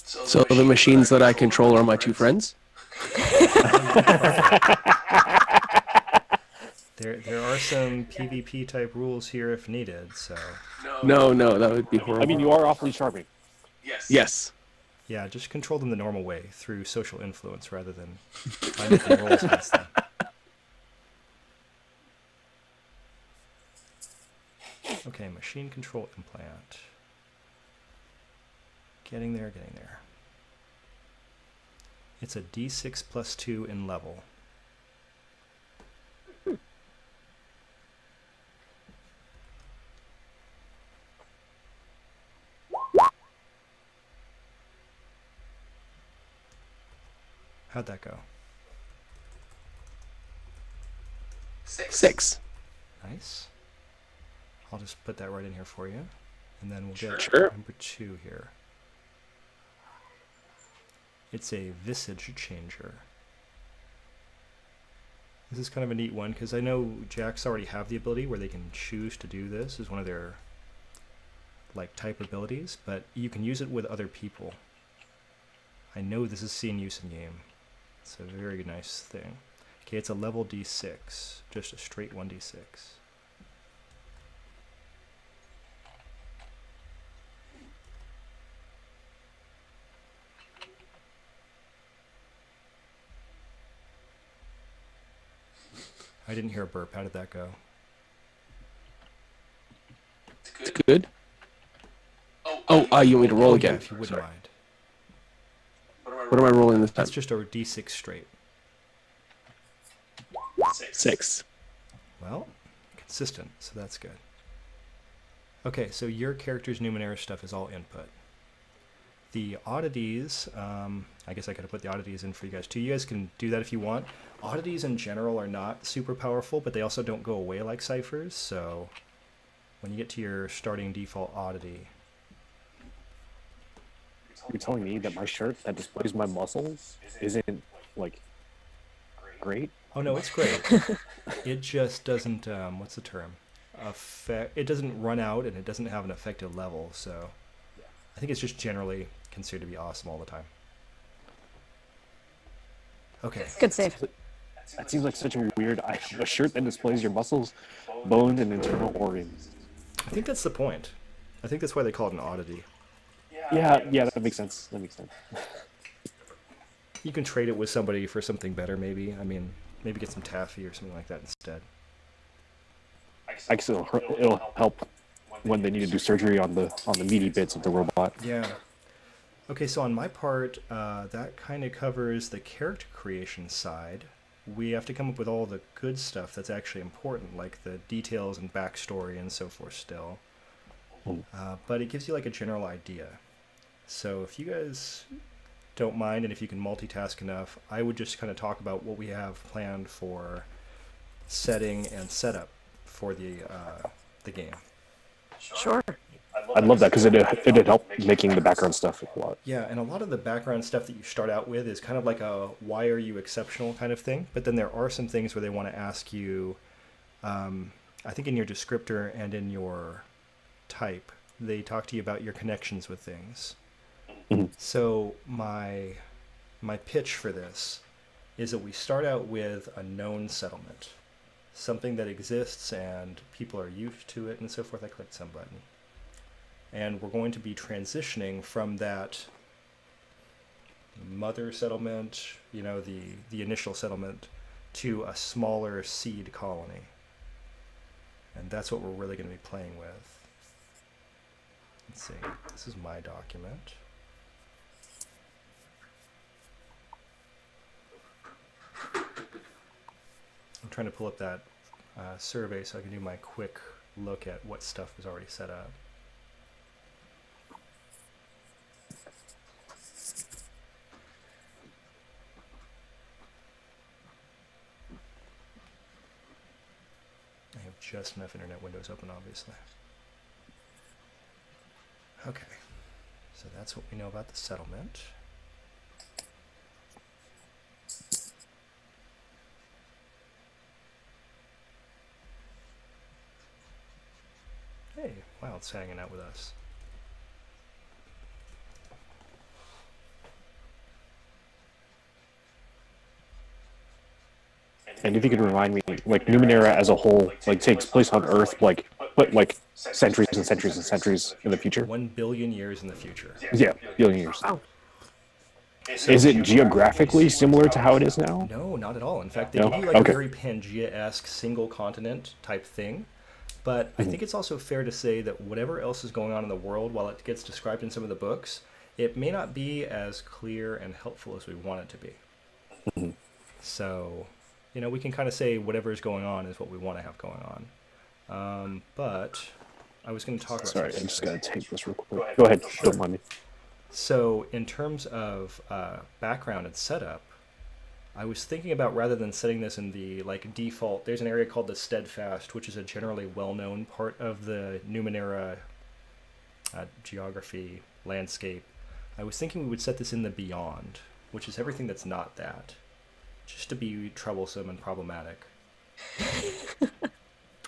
So the machines that I control are my 2 friends? There are some PvP type rules here if needed, so No, that would be horrible. I mean, you are awfully charming. Yes. yeah, just control them the normal way through social influence rather than by making rules against them. Okay, machine control implant. Getting there. It's a d6 plus 2 in level. How'd that go? 6. Nice. I'll just put that right in here for you. And then we'll get Sure. number 2 here. It's a visage changer. This is kind of a neat one because I know Jacks already have the ability where they can choose to do this as one of their like type abilities, but you can use it with other people. I know this is seen use in game. It's a very nice thing. Okay, it's a level D6, just a straight 1d6. I didn't hear a burp. How did that go? It's good. Oh, you want me to roll again? Yeah, if you wouldn't mind. What am I rolling this time? That's just a D6 straight. 6. Well, consistent, so that's good. Okay, so your character's Numenera stuff is all input. The oddities, I guess I could have put the oddities in for you guys too. You guys can do that if you want. Oddities in general are not super powerful, but they also don't go away like ciphers, so when you get to your starting default oddity... You're telling me that my shirt that displays my muscles isn't, like, great? Oh no, it's great. It just doesn't, what's the term? It doesn't run out and it doesn't have an effective level, so I think it's just generally considered to be awesome all the time. Okay. Good save. That seems like such a weird item. A shirt that displays your muscles, bones, and internal organs. I think that's the point. I think that's why they call it an oddity. Yeah, that makes sense. That makes sense. You can trade it with somebody for something better, maybe. I mean, maybe get some taffy or something like that instead. I guess it'll help when they need to do surgery on the meaty bits of the robot. Yeah. Okay, so on my part, that kind of covers the character creation side. We have to come up with all the good stuff that's actually important, like the details and backstory and so forth still. But it gives you like a general idea. So if you guys don't mind and if you can multitask enough, I would just kind of talk about what we have planned for setting and setup for the game. Sure. I'd love that because it'd help making the background stuff a lot. Yeah, and a lot of the background stuff that you start out with is kind of like a why are you exceptional kind of thing. But then there are some things where they want to ask you, I think in your descriptor and in your type, they talk to you about your connections with things. Mm-hmm. So my pitch for this is that we start out with a known settlement, something that exists and people are used to it and so forth. I clicked some button. And we're going to be transitioning from that mother settlement, you know, the initial settlement, to a smaller seed colony. And that's what we're really going to be playing with. Let's see. This is my document. I'm trying to pull up that survey so I can do my quick look at what stuff was already set up. I have just enough internet windows open, obviously. Okay, so that's what we know about the settlement. Hey, wow, it's hanging out with us. And if you could remind me, like Numenera as a whole, like takes place on Earth, but like centuries and centuries and centuries in the future. 1 billion years in the future. Yeah, billion years. Wow. Is it geographically similar to how it is now? No, not at all. In fact, they No? give you like Okay. a very Pangea-esque single continent type thing. But I think it's also fair to say that whatever else is going on in the world, while it gets described in some of the books, it may not be as clear and helpful as we want it to be. So, you know, we can kind of say whatever is going on is what we want to have going on. But I was going to talk about Sorry, something. I'm just gonna take this real quick. Go ahead, don't mind me. So in terms of background and setup, I was thinking about, rather than setting this in the like default, there's an area called the Steadfast, which is a generally well-known part of the Numenera geography landscape. I was thinking we would set this in the Beyond, which is everything that's not that, just to be troublesome and problematic.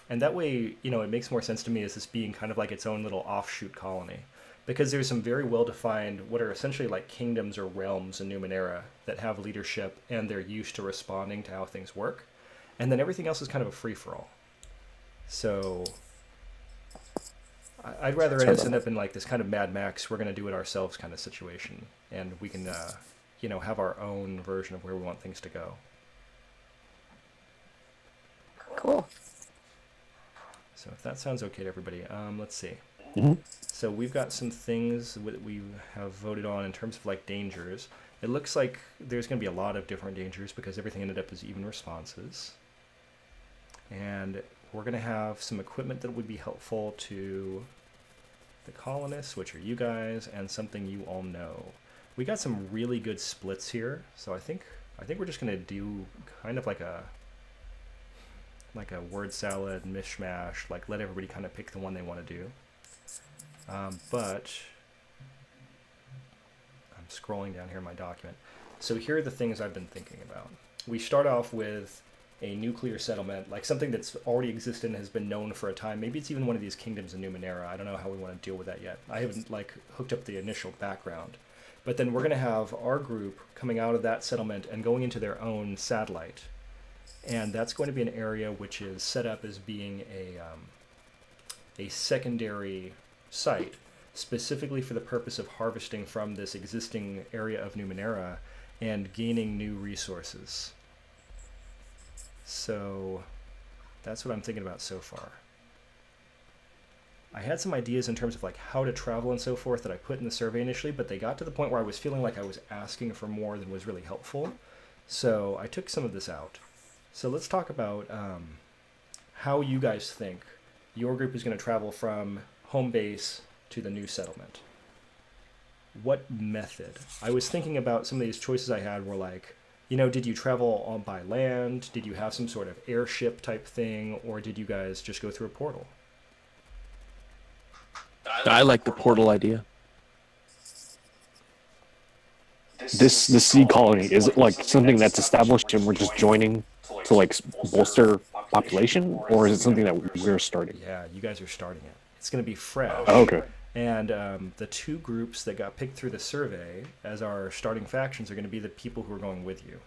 And that way, you know, it makes more sense to me as this being kind of like its own little offshoot colony. Because there's some very well-defined, what are essentially like kingdoms or realms in Numenera that have leadership and they're used to responding to how things work. And then everything else is kind of a free-for-all. So I'd rather us end up in like this kind of Mad Max, we're going to do it ourselves kind of situation. And we can, you know, have our own version of where we want things to go. Cool. So if that sounds okay to everybody, let's see. Mm-hmm. So we've got some things that we have voted on in terms of like dangers. It looks like there's going to be a lot of different dangers because everything ended up as even responses. And we're going to have some equipment that would be helpful to the colonists, which are you guys, and something you all know. We got some really good splits here, so I think we're just going to do kind of like a word salad mishmash, like let everybody kind of pick the one they want to do. But I'm scrolling down here in my document. So here are the things I've been thinking about. We start off with a nuclear settlement, like something that's already existed and has been known for a time. Maybe it's even one of these kingdoms in Numenera. I don't know how we want to deal with that yet. I haven't like hooked up the initial background. But then we're going to have our group coming out of that settlement and going into their own satellite. And that's going to be an area which is set up as being a secondary site, specifically for the purpose of harvesting from this existing area of Numenera and gaining new resources. So that's what I'm thinking about so far. I had some ideas in terms of like how to travel and so forth that I put in the survey initially, but they got to the point where I was feeling like I was asking for more than was really helpful. So I took some of this out. So let's talk about how you guys think your group is going to travel from home base to the new settlement. What method? I was thinking about some of these choices I had were like, you know, did you travel on by land? Did you have some sort of airship type thing? Or did you guys just go through a portal? I like the portal idea. This seed colony, is it like something that's established and we're just joining to like bolster population, or is it something that we're starting? Yeah, you guys are starting it. It's going to be fresh. Oh, okay. And the two groups that got picked through the survey as our starting factions are going to be the people who are going with you.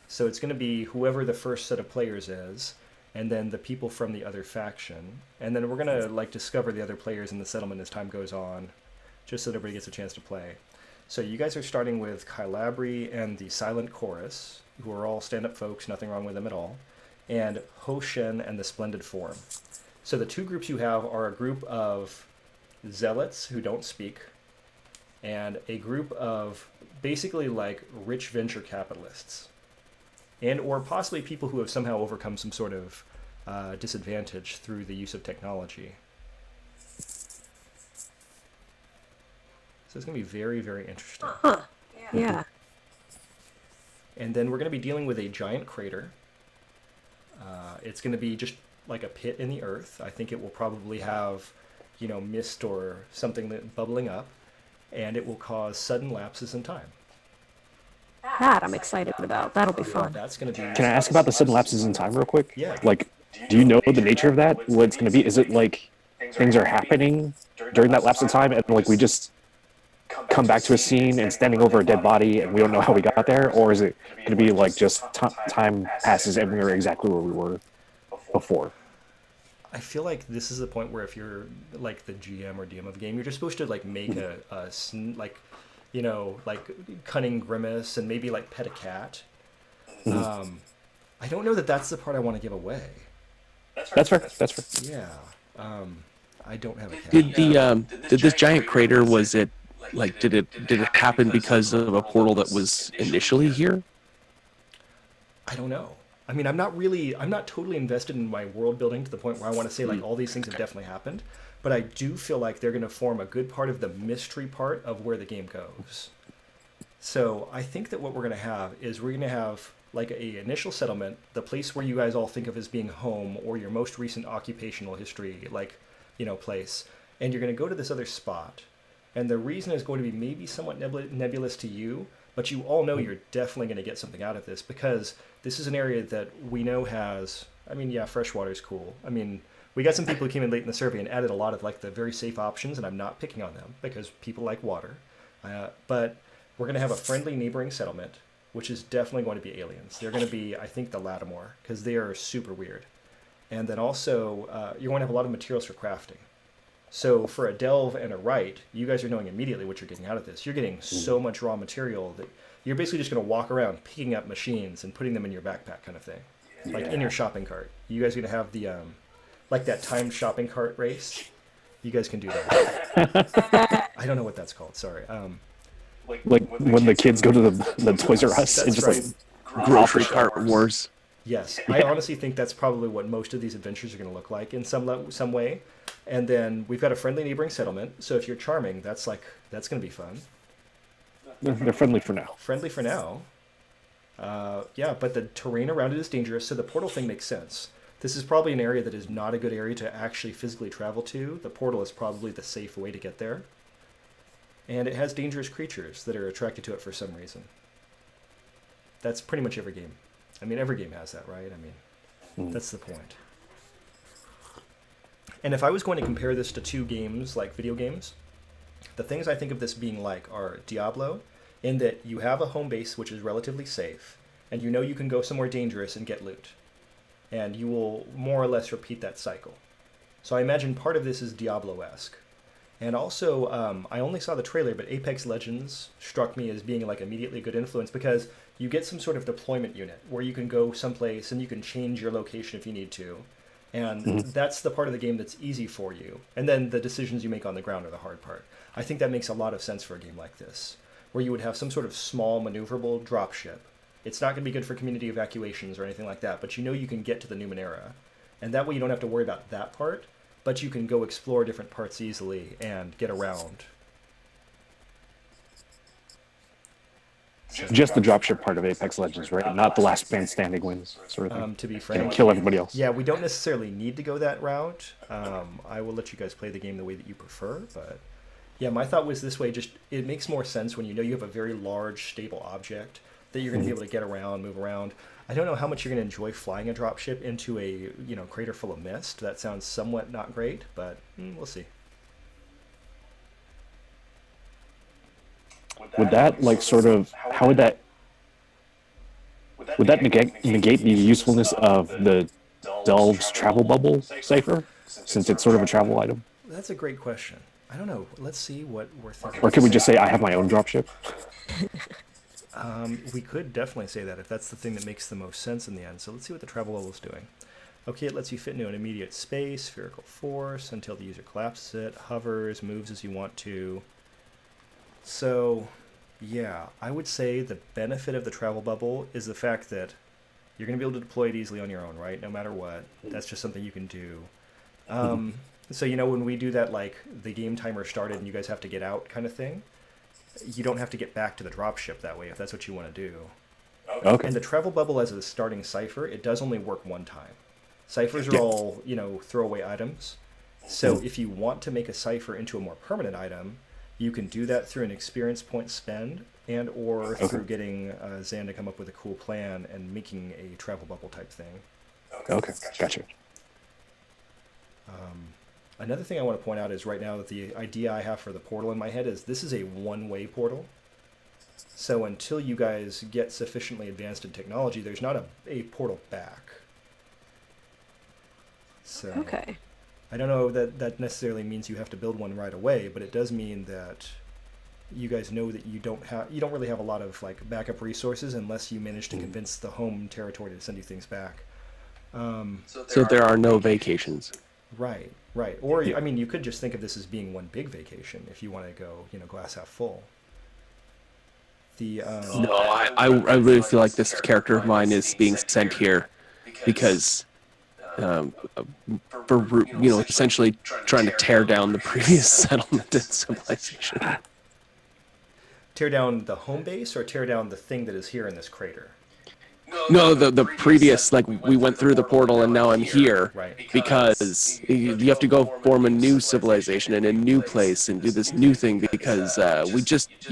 So it's going to be whoever the first set of players is, and then the people from the other faction. And then we're going to like discover the other players in the settlement as time goes on, just so that everybody gets a chance to play. So you guys are starting with Kylabri and the Silent Chorus, who are all stand-up folks, nothing wrong with them at all, and Hoshen and the Splendid Form. So the two groups you have are a group of zealots who don't speak, and a group of basically like rich venture capitalists, and or possibly people who have somehow overcome some sort of disadvantage through the use of technology. So it's going to be very, very interesting. Huh. Yeah. And then we're going to be dealing with a giant crater. It's going to be just like a pit in the earth. I think it will probably have, you know, mist or something that bubbling up, and it will cause sudden lapses in time. That I'm excited about. That'll be fun. That's going to be... Can I ask about the sudden lapses in time real quick? Yeah. Like, do you know the nature of that? What it's going to be? Is it like things are happening during that lapse of time, and like we just come back to a scene and standing over a dead body and we don't know how we got there? Or is it going to be like just time passes and we're exactly where we were before? I feel like this is the point where if you're like the GM or DM of the game, you're just supposed to like make like, you know, like cunning grimace and maybe like pet a cat. Mm-hmm. I don't know that that's the part I want to give away. That's fair. That's fair. Yeah. I don't have a cat. Did this giant crater, was it like did it happen because of a portal that was initially here? I don't know. I mean, I'm not totally invested in my world building to the point where I want to say like all these things have definitely happened, but I do feel like they're going to form a good part of the mystery part of where the game goes. So I think that what we're going to have is we're going to have like a initial settlement, the place where you guys all think of as being home or your most recent occupational history, like, place. And you're going to go to this other spot. And the reason is going to be maybe somewhat nebulous to you, but you all know you're definitely going to get something out of this because this is an area that we know has, I mean, yeah, freshwater is cool. I mean, we got some people who came in late in the survey and added a lot of like the very safe options, and I'm not picking on them because people like water. But we're going to have a friendly neighboring settlement, which is definitely going to be aliens. They're going to be, I think, the Lattimore, because they are super weird. And then also, you're going to have a lot of materials for crafting. So for a delve and a write, you guys are knowing immediately what you're getting out of this. You're getting so much raw material that you're basically just going to walk around picking up machines and putting them in your backpack kind of thing. Like in your shopping cart. You guys are going to have the, like that timed shopping cart race. You guys can do that. I don't know what that's called, sorry. Like when the kids go to the Toys R Us and That's just right. like Grocery cart wars. Yes, I honestly think that's probably what most of these adventures are going to look like in some way. And then we've got a friendly neighboring settlement. So if you're charming, that's going to be fun. they're friendly for now. Friendly for now. Yeah, but the terrain around it is dangerous, so the portal thing makes sense. This is probably an area that is not a good area to actually physically travel to. The portal is probably the safe way to get there. And it has dangerous creatures that are attracted to it for some reason. That's pretty much every game. I mean, every game has that, right? I mean, that's the point. And if I was going to compare this to two games, like video games, the things I think of this being like are Diablo, in that you have a home base which is relatively safe, and you know you can go somewhere dangerous and get loot. And you will more or less repeat that cycle. So I imagine part of this is Diablo-esque. And also, I only saw the trailer, but Apex Legends struck me as being like immediately a good influence because you get some sort of deployment unit where you can go someplace and you can change your location if you need to. And that's the part of the game that's easy for you. And then the decisions you make on the ground are the hard part. I think that makes a lot of sense for a game like this, where you would have some sort of small maneuverable dropship. It's not going to be good for community evacuations or anything like that, but you know you can get to the Numenera. And that way you don't have to worry about that part, but you can go explore different parts easily and get around. Just the dropship part of Apex Legends, right? Not the last man standing wins sort of thing. To be You frank, know, kill everybody else. yeah, we don't necessarily need to go that route. I will let you guys play the game the way that you prefer, but yeah, my thought was this way. Just it makes more sense when you know you have a very large, stable object that you're going to be able to get around, move around. I don't know how much you're going to enjoy flying a dropship into a crater full of mist. That sounds somewhat not great, but we'll see. Would that like sort of how would that negate the usefulness of the Delve's travel bubble cipher, since it's sort of a travel item? That's a great question. I don't know. Let's see what we're thinking. Or could we just say I have my own dropship? We could definitely say that if that's the thing that makes the most sense in the end. So let's see what the travel bubble is doing. Okay, it lets you fit into an immediate space, spherical force, until the user collapses it, hovers, moves as you want to. So, yeah, I would say the benefit of the travel bubble is the fact that you're going to be able to deploy it easily on your own, right? No matter what. That's just something you can do. So, when we do that, like, the game timer started and you guys have to get out kind of thing, you don't have to get back to the dropship that way if that's what you want to do. Okay. And the travel bubble as a starting cipher, it does only work one time. Ciphers are all, throwaway items. So if you want to make a cipher into a more permanent item, you can do that through an experience point spend and or through getting Zan to come up with a cool plan and making a travel bubble type thing. Okay, gotcha. Another thing I want to point out is right now that the idea I have for the portal in my head is this is a one-way portal. So until you guys get sufficiently advanced in technology, there's not a portal back. So Okay. I don't know that necessarily means you have to build one right away, but it does mean that you guys know that you don't really have a lot of like backup resources unless you manage to convince the home territory to send you things back. So there are no vacations. Right. Or I mean, you could just think of this as being one big vacation if you want to go, glass half full. No, I really feel like this character of mine is being sent here because for essentially trying to tear down the previous settlement and civilization. Tear down the home base or tear down the thing that is here in this crater? No, the previous, like, we went through the portal and now I'm here. Right. Because you have to go form a new civilization in a new place and do this new thing because you're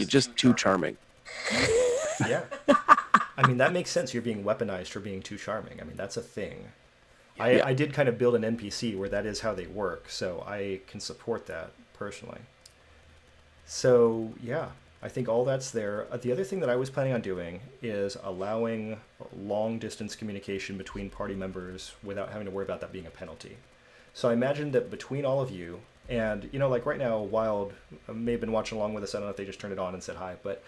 just too charming. Yeah. I mean, that makes sense. You're being weaponized for being too charming. I mean, that's a thing. Yeah. I did kind of build an NPC where that is how they work, so I can support that personally. So, yeah, I think all that's there. The other thing that I was planning on doing is allowing long distance communication between party members without having to worry about that being a penalty. So I imagine that between all of you, and like right now, Wild may have been watching along with us. I don't know if they just turned it on and said hi, but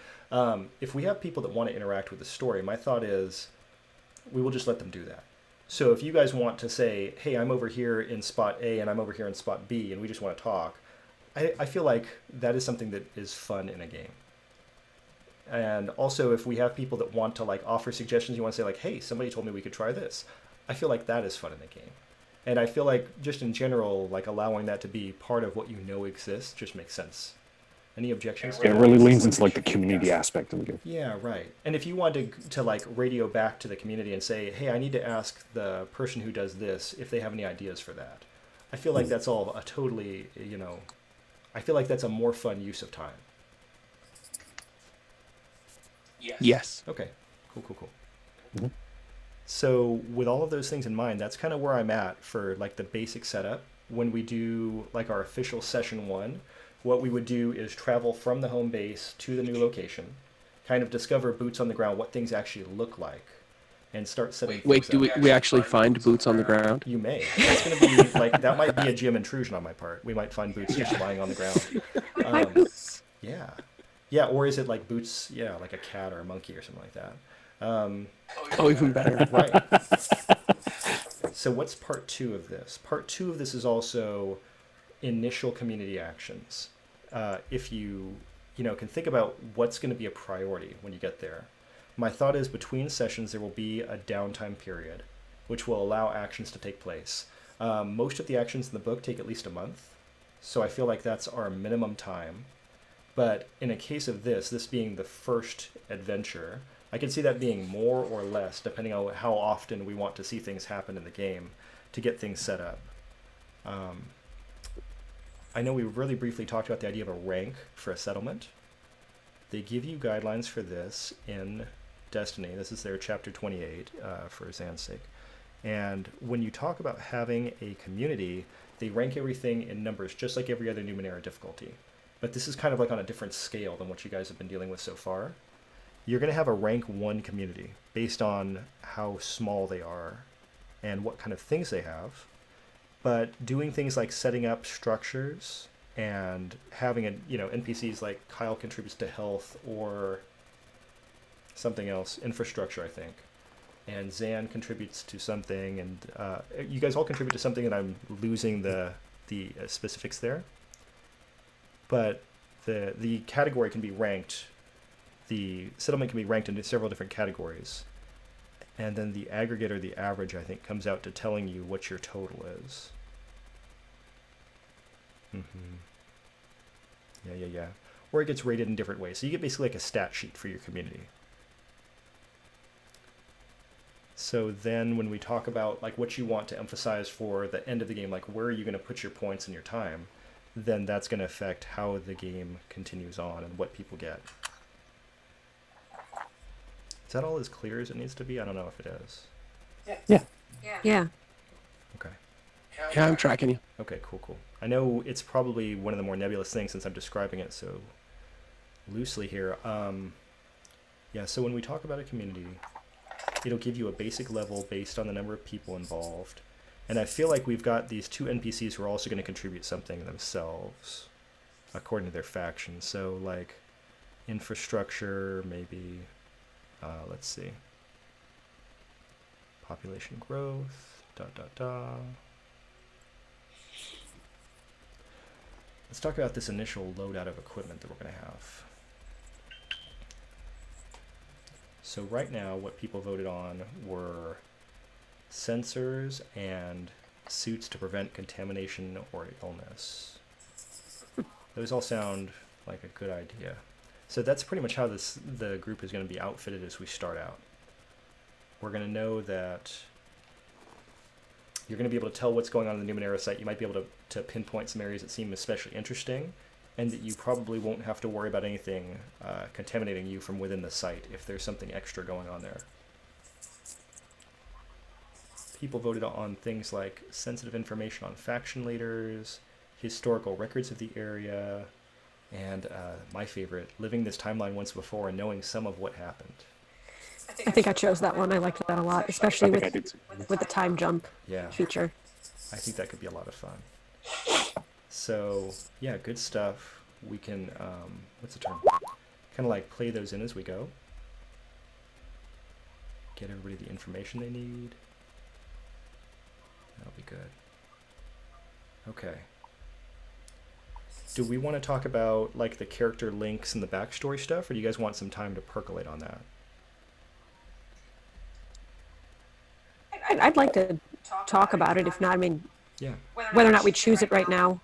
if we have people that want to interact with the story, my thought is we will just let them do that. So if you guys want to say, hey, I'm over here in spot A and I'm over here in spot B, and we just want to talk, I feel like that is something that is fun in a game. And also, if we have people that want to like offer suggestions, you want to say like, hey, somebody told me we could try this. I feel like that is fun in the game. And I feel like just in general, like allowing that to be part of what exists just makes sense. Any objections? It really leans into like the community aspect of the game. Yeah, right. And if you wanted to like radio back to the community and say, hey, I need to ask the person who does this if they have any ideas for that. I feel like that's all a totally, I feel like that's a more fun use of time. Yes. Okay, cool. Mhm. So with all of those things in mind, that's kind of where I'm at for like the basic setup. When we do like our official session 1, what we would do is travel from the home base to the new location, kind of discover boots on the ground, what things actually look like, and start setting Wait, things do up. we actually find boots on the ground? You may. That's going to be like, that might be a GM intrusion on my part. We might find boots just lying on the ground. My boots. Yeah. Yeah, or is it like boots, like a cat or a monkey or something like that? Oh, even better. Right. So what's part 2 of this? Part 2 of this is also initial community actions. If you can think about what's going to be a priority when you get there. My thought is between sessions there will be a downtime period, which will allow actions to take place. Most of the actions in the book take at least a month, so I feel like that's our minimum time. But in a case of this being the first adventure, I can see that being more or less depending on how often we want to see things happen in the game to get things set up. I know we really briefly talked about the idea of a rank for a settlement. They give you guidelines for this in Destiny. This is their chapter 28 for Zan's sake. And when you talk about having a community, they rank everything in numbers just like every other Numenera difficulty. But this is kind of like on a different scale than what you guys have been dealing with so far. You're going to have a rank 1 community based on how small they are and what kind of things they have. But doing things like setting up structures and having NPCs like Kyle contributes to health or something else, infrastructure, I think. And Zan contributes to something, and you guys all contribute to something, and I'm losing the specifics there. But the category can be ranked, the settlement can be ranked into several different categories. And then the aggregate or the average, I think, comes out to telling you what your total is. Yeah. Or it gets rated in different ways. So you get basically like a stat sheet for your community. So then when we talk about like what you want to emphasize for the end of the game, like where are you going to put your points and your time, then that's going to affect how the game continues on and what people get. Is that all as clear as it needs to be? I don't know if it is. Yeah. Okay. Yeah, I'm tracking you. Okay, cool. I know it's probably one of the more nebulous things since I'm describing it so loosely here. So when we talk about a community, it'll give you a basic level based on the number of people involved. And I feel like we've got these 2 NPCs who are also going to contribute something themselves, according to their faction. So, like, infrastructure, maybe, let's see, population growth, ... Let's talk about this initial loadout of equipment that we're going to have. So right now, what people voted on were sensors and suits to prevent contamination or illness. Those all sound like a good idea. So that's pretty much how the group is going to be outfitted as we start out. We're going to know that you're going to be able to tell what's going on in the Numenera site. You might be able to pinpoint some areas that seem especially interesting, and that you probably won't have to worry about anything contaminating you from within the site if there's something extra going on there. People voted on things like sensitive information on faction leaders, historical records of the area, and my favorite, living this timeline once before and knowing some of what happened. I think I chose that one. I liked that a lot, especially I think I did too. with the time jump Yeah, feature. I think that could be a lot of fun. So, yeah, good stuff. We can, what's the term? Kind of like play those in as we go. Get everybody the information they need. That'll be good. Okay. Do we want to talk about like the character links and the backstory stuff, or do you guys want some time to percolate on that? I'd like to talk about it. If not, I mean, Yeah. whether or not we choose it right now,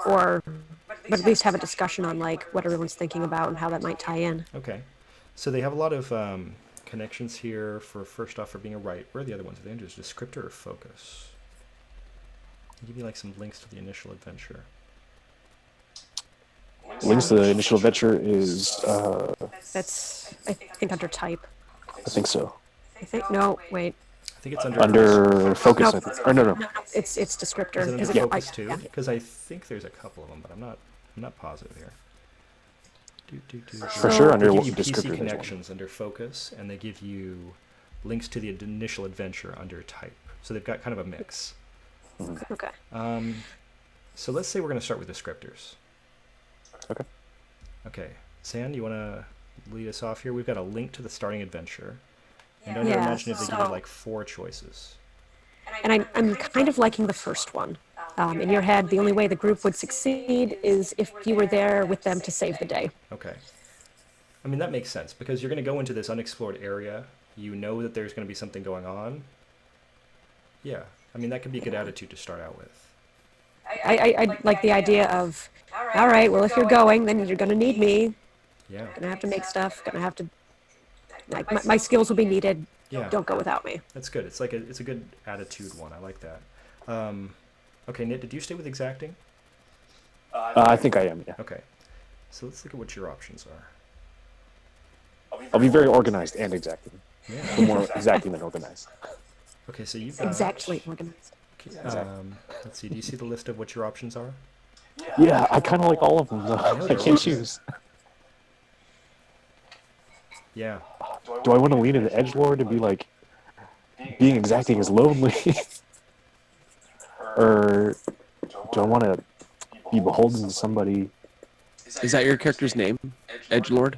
or but at least have a discussion on like what everyone's thinking about and how that might tie in. Okay. So they have a lot of connections here for first off for being a right. Where are the other ones? Are they just descriptor or focus? I'll give you like some links to the initial adventure. Links to the initial adventure is, That's I think under type. I think so. I think no, wait. I think it's under Under focus, No. I think. Or no. It's descriptor. Is it under Is it- focus I- too? yeah. Because I think there's a couple of them, but I'm not positive here. For sure, under They give you descriptor, PC there's one. connections under focus, and they give you links to the initial adventure under type. So they've got kind of a mix. Okay. So let's say we're going to start with descriptors. Okay. Okay, San, you want to lead us off here? We've got a link to the starting adventure. And under Yeah, imaginative, they give you so- like 4 choices. And I'm kind of liking the first one. In your head, the only way the group would succeed is if you were there with them to save the day. Okay. I mean, that makes sense, because you're going to go into this unexplored area. You know that there's going to be something going on. Yeah, I mean, that could be a good attitude to start out with. I like the idea of, all right, well, if you're going, then you're going to need me. Yeah, Going to have to make stuff. Going to have to, like, my skills will be needed. yeah, Don't go without me. that's good. It's like it's a good attitude one. I like that. Okay, Nit, did you stay with exacting? I think I am, yeah. Okay, so let's look at what your options are. I'll be very organized and exacting. Yeah. The more exacting than organized. Okay, so you've got... Exactly organized. Let's see, do you see the list of what your options are? Yeah, I kind of like all of them, though. know I they're can't all choose. Yeah. Do I want to lean into edgelord and be like, being exacting is lonely? Or do I want to be beholden to somebody? Is that your character's name? Edgelord?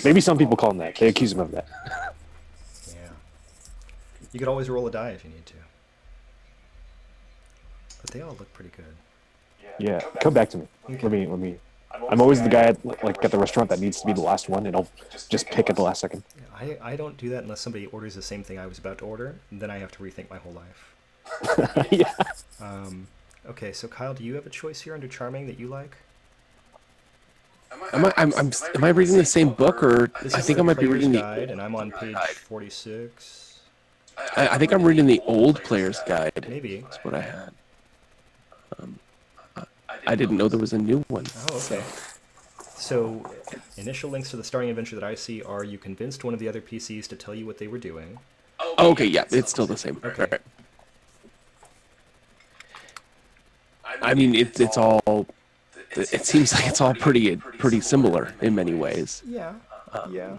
Maybe some people call him that. They accuse him of that. Yeah. You could always roll a die if you need to. But they all look pretty good. Yeah, come back to me. Let me. I'm always the guy at the restaurant that needs to be the last one, and I'll just pick at the last second. Yeah, I don't do that unless somebody orders the same thing I was about to order, and then I have to rethink my whole life. Yeah. Okay, so Kyle, do you have a choice here under charming that you like? Am I reading the same book, or This I is think the I might be Player's reading the... Guide, and I'm on page 46. I think I'm reading the old Player's Guide. Maybe. That's what I had. I didn't know there was a new one. Oh, okay. So, initial links to the starting adventure that I see are you convinced one of the other PCs to tell you what they were doing. Oh, okay, yeah, it's still the same. Okay. Alright. I mean, it's all... It seems like it's all pretty similar in many ways. Yeah. Yeah.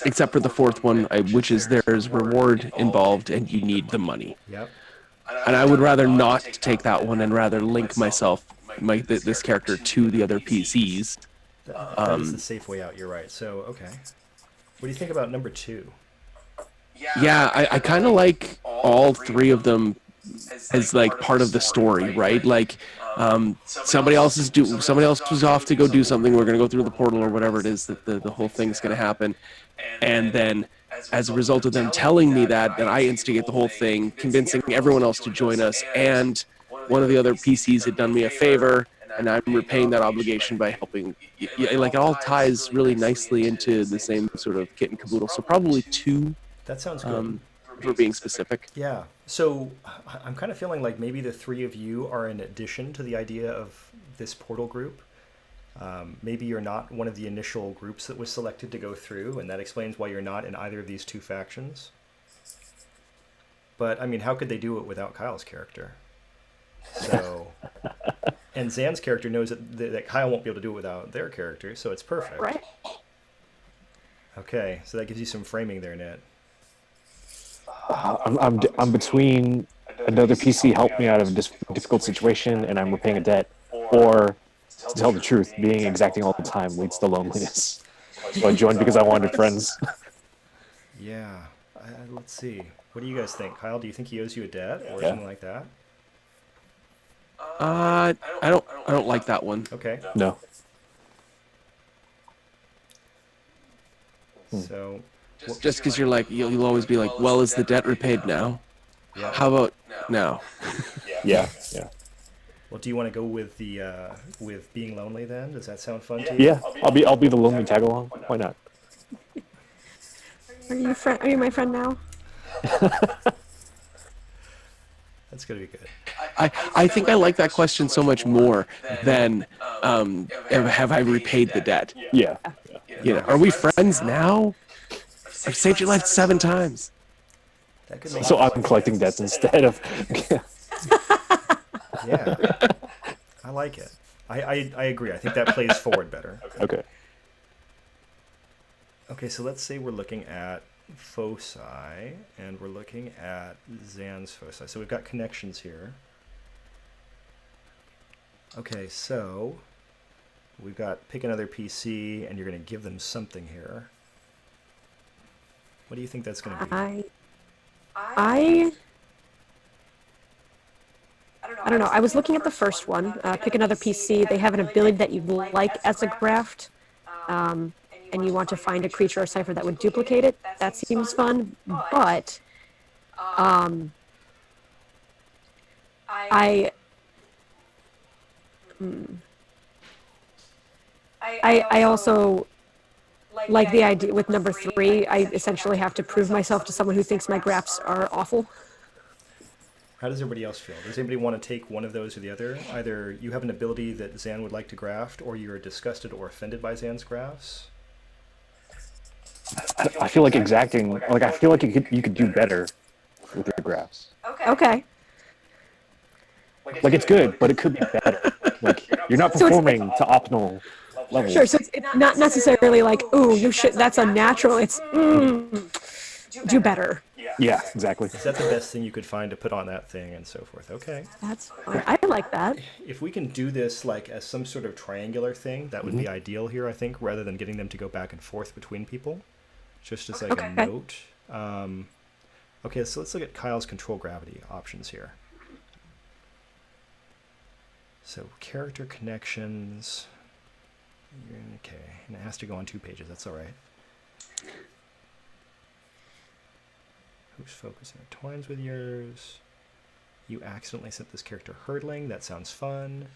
Except for the fourth one, which is there's reward involved and you need the money. Yep. And I would rather not take that one and rather link this character to the other PCs. That is the safe way out, you're right. So, okay. What do you think about number 2? Yeah, I kind of like all 3 of them as like part of the story, right? Like somebody else was off to go do something. We're gonna go through the portal or whatever it is that the whole thing's gonna happen, and then as a result of them telling me that, then I instigate the whole thing, convincing everyone else to join us. And one of the other PCs had done me a favor, and I'm repaying that obligation by helping. Like it all ties really nicely into the same sort of kit and caboodle. So probably 2, That sounds good. for being specific. Yeah. So I'm kind of feeling like maybe the 3 of you are an addition to the idea of this portal group. Maybe you're not one of the initial groups that was selected to go through, and that explains why you're not in either of these 2 factions. But I mean, how could they do it without Kyle's character? So, and Zan's character knows that Kyle won't be able to do it without their character, so it's perfect. Right. Okay, so that gives you some framing there, Nat. I'm between another PC helped me out of a difficult situation, and I'm repaying a debt, or to tell the truth, being exacting all the time leads to loneliness. So I joined because I wanted friends. Yeah. Let's see. What do you guys think? Kyle, do you think he owes you a debt or Yeah. something like that? I don't like that one. Okay. No. So, Just because you're like, you'll always be like, well, is the debt repaid now? yeah. How about now? Yeah. Well, do you want to go with the with being lonely then? Does that sound fun to you? Yeah. I'll be the lonely tag along. Why not? Are you my friend now? That's gonna be good. I think I like that question so much more than have I repaid the debt? Yeah. Are we friends now? I've saved your life 7 times. That could make So I'm collecting debts instead of. Yeah. I like it. I agree. I think that plays forward better. Okay. Okay, so let's say we're looking at foci, and we're looking at Zan's foci. So we've got connections here. Okay, so we've got pick another PC, and you're going to give them something here. What do you think that's going to be? I don't know. I was looking at the first one. Pick another PC. They have an ability that you like as a graft, and you want to find a creature or cipher that would duplicate it. That seems fun, but I also like the idea with number 3. I essentially have to prove myself to someone who thinks my grafts are awful. How does everybody else feel? Does anybody want to take one of those or the other? Either you have an ability that Zan would like to graft, or you're disgusted or offended by Zan's grafts? I feel like exacting. Like I feel like you could do better with your graphs. Okay. Like it's good, but it could be better. Like you're not So it's- performing to optimal levels. Sure, so it's not necessarily like, ooh, you should, that's unnatural. It's, do better. Yeah, exactly. Is that the best thing you could find to put on that thing and so forth? Okay. That's fine. I like that. If we can do this like as some sort of triangular thing, that would be ideal here, I think, rather than getting them to go back and forth between people. Just as like a note. Okay, so let's look at Kyle's control gravity options here. So character connections. Okay, and it has to go on 2 pages. That's all right. Whose focus intertwines with yours? You accidentally sent this character hurdling. That sounds fun.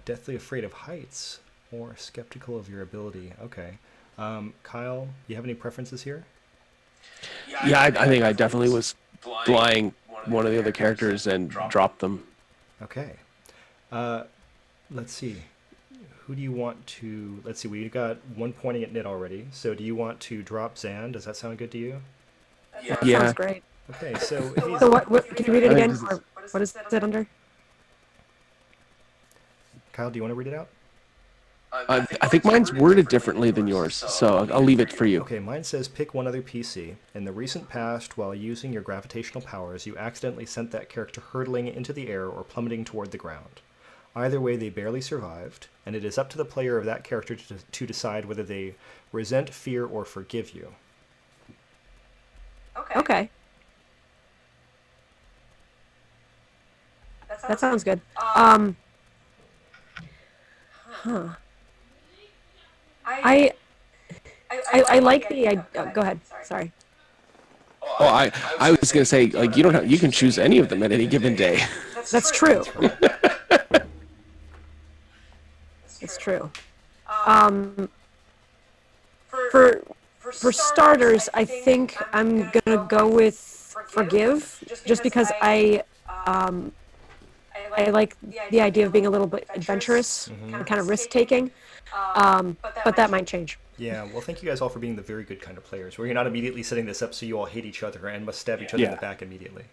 Deathly afraid of heights or skeptical of your ability. Okay. Kyle, you have any preferences here? Yeah, I think I definitely was flying one of the other characters and dropped them. Okay. Let's see. Who do you want to... Let's see, we got one pointing at Nit already. So do you want to drop Zan? Does that sound good to you? That Yeah. sounds great. Okay, so he's... So what can you read it I think again? this is- Or what is it under? Kyle, do you want to read it out? I think mine's worded differently than yours, so I'll leave it for you. Okay, mine says pick one other PC. In the recent past, while using your gravitational powers, you accidentally sent that character hurtling into the air or plummeting toward the ground. Either way, they barely survived, and it is up to the player of that character to decide whether they resent, fear, or forgive you. Okay. That sounds good. Huh. I like the idea. Go ahead. Sorry. Oh, I was gonna say, like, you can choose any of them at any given day. That's true. It's true. Um, for for starters, I think I'm gonna go with forgive, just because um, I like the idea of being a little bit adventurous and kind of risk taking. But that might change. Yeah, well, thank you guys all for being the very good kind of players, where you're not immediately setting this up so you all hate each other and must stab each other in the back immediately.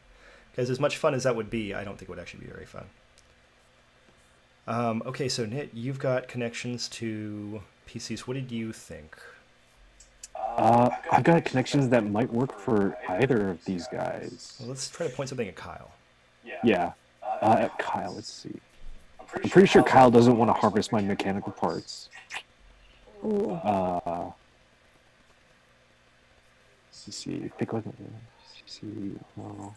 Because as much fun as that would be, I don't think it would actually be very fun. Okay, so Nit, you've got connections to PCs. What did you think? I've got connections that might work for either of these guys. Well, let's try to point something at Kyle. Yeah. At Kyle, let's see. I'm pretty sure Kyle doesn't want to harvest my mechanical parts. Ooh. Let's see. Pick one. Let's see. Well,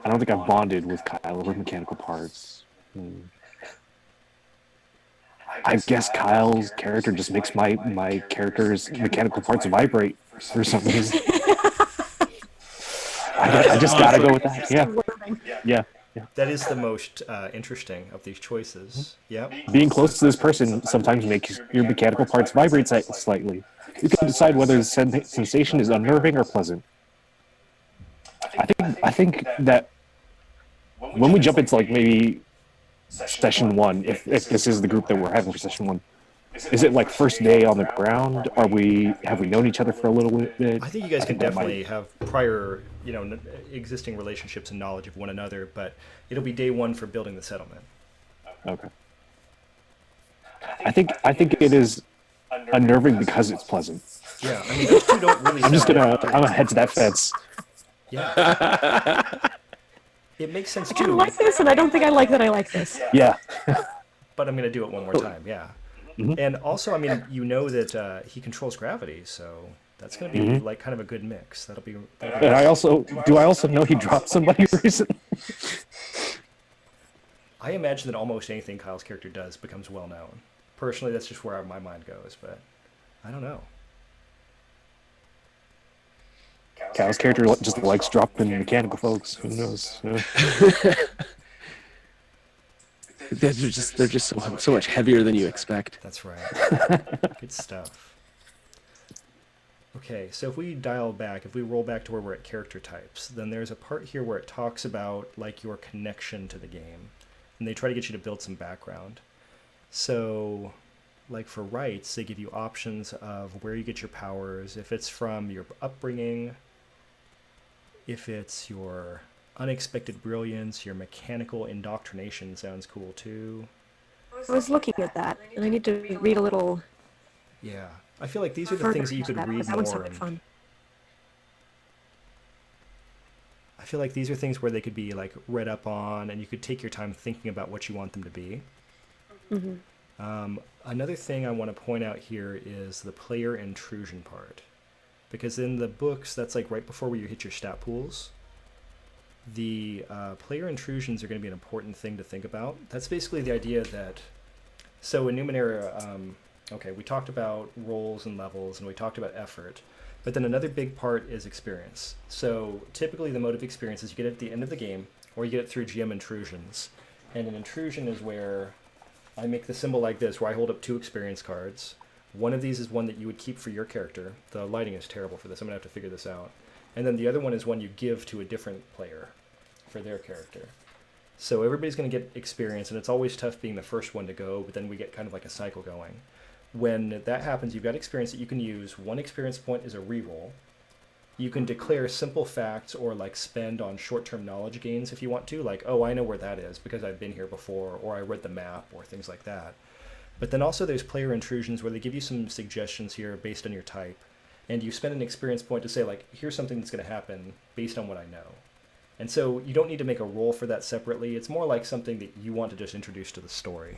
I don't think I've bonded with Kyle over mechanical parts. I guess Kyle's character just makes my character's mechanical parts vibrate for some reason. I just gotta go with that. Yeah. That is the most interesting of these choices. Yep. Being close to this person sometimes makes your mechanical parts vibrate slightly. You can decide whether the sensation is unnerving or pleasant. I think that when we jump into like maybe session 1, if this is the group that we're having for session 1, is it like first day on the ground? Have we known each other for a little bit? I think you guys can definitely have prior, existing relationships and knowledge of one another, but it'll be day 1 for building the settlement. Okay. I think it is unnerving because it's pleasant. Yeah, I mean, those two don't really. I'm gonna head to that fence. Yeah. It makes sense I kind too. of like this, and I don't think I like that I like this. Yeah. But I'm going to do it one more time, yeah. Mm-hmm. And also, I mean, that he controls gravity, so that's going to be like kind of a good mix. That'll be and I also know he dropped somebody recently. I imagine that almost anything Kyle's character does becomes well known. Personally, that's just where my mind goes, but I don't know. Kyle's character just likes dropping mechanical folks. Who knows? Yeah. They're just so much heavier than you expect. That's right. Good stuff. Okay, so if we roll back to where we're at character types, then there's a part here where it talks about like your connection to the game, and they try to get you to build some background. So, like for rights, they give you options of where you get your powers, if it's from your upbringing, if it's your unexpected brilliance, your mechanical indoctrination sounds cool too. I was looking at that, and I need to read a little. Yeah, I feel like these are the things that you could read that one more. sounded fun. I feel like these are things where they could be like read up on, and you could take your time thinking about what you want them to be. Mm-hmm. Another thing I want to point out here is the player intrusion part, because in the books, that's like right before where you hit your stat pools. The player intrusions are going to be an important thing to think about. That's basically the idea that, so in Numenera, we talked about roles and levels, and we talked about effort, but then another big part is experience. So typically the mode of experience is you get it at the end of the game, or you get it through GM intrusions. And an intrusion is where I make the symbol like this, where I hold up 2 experience cards. One of these is one that you would keep for your character. The lighting is terrible for this. I'm going to have to figure this out. And then the other one is one you give to a different player for their character. So everybody's going to get experience, and it's always tough being the first one to go, but then we get kind of like a cycle going. When that happens, you've got experience that you can use. 1 experience point is a reroll. You can declare simple facts or like spend on short-term knowledge gains if you want to, like, oh, I know where that is because I've been here before, or I read the map, or things like that. But then also there's player intrusions where they give you some suggestions here based on your type, and you spend an experience point to say, like, here's something that's going to happen based on what I know. And so you don't need to make a roll for that separately. It's more like something that you want to just introduce to the story.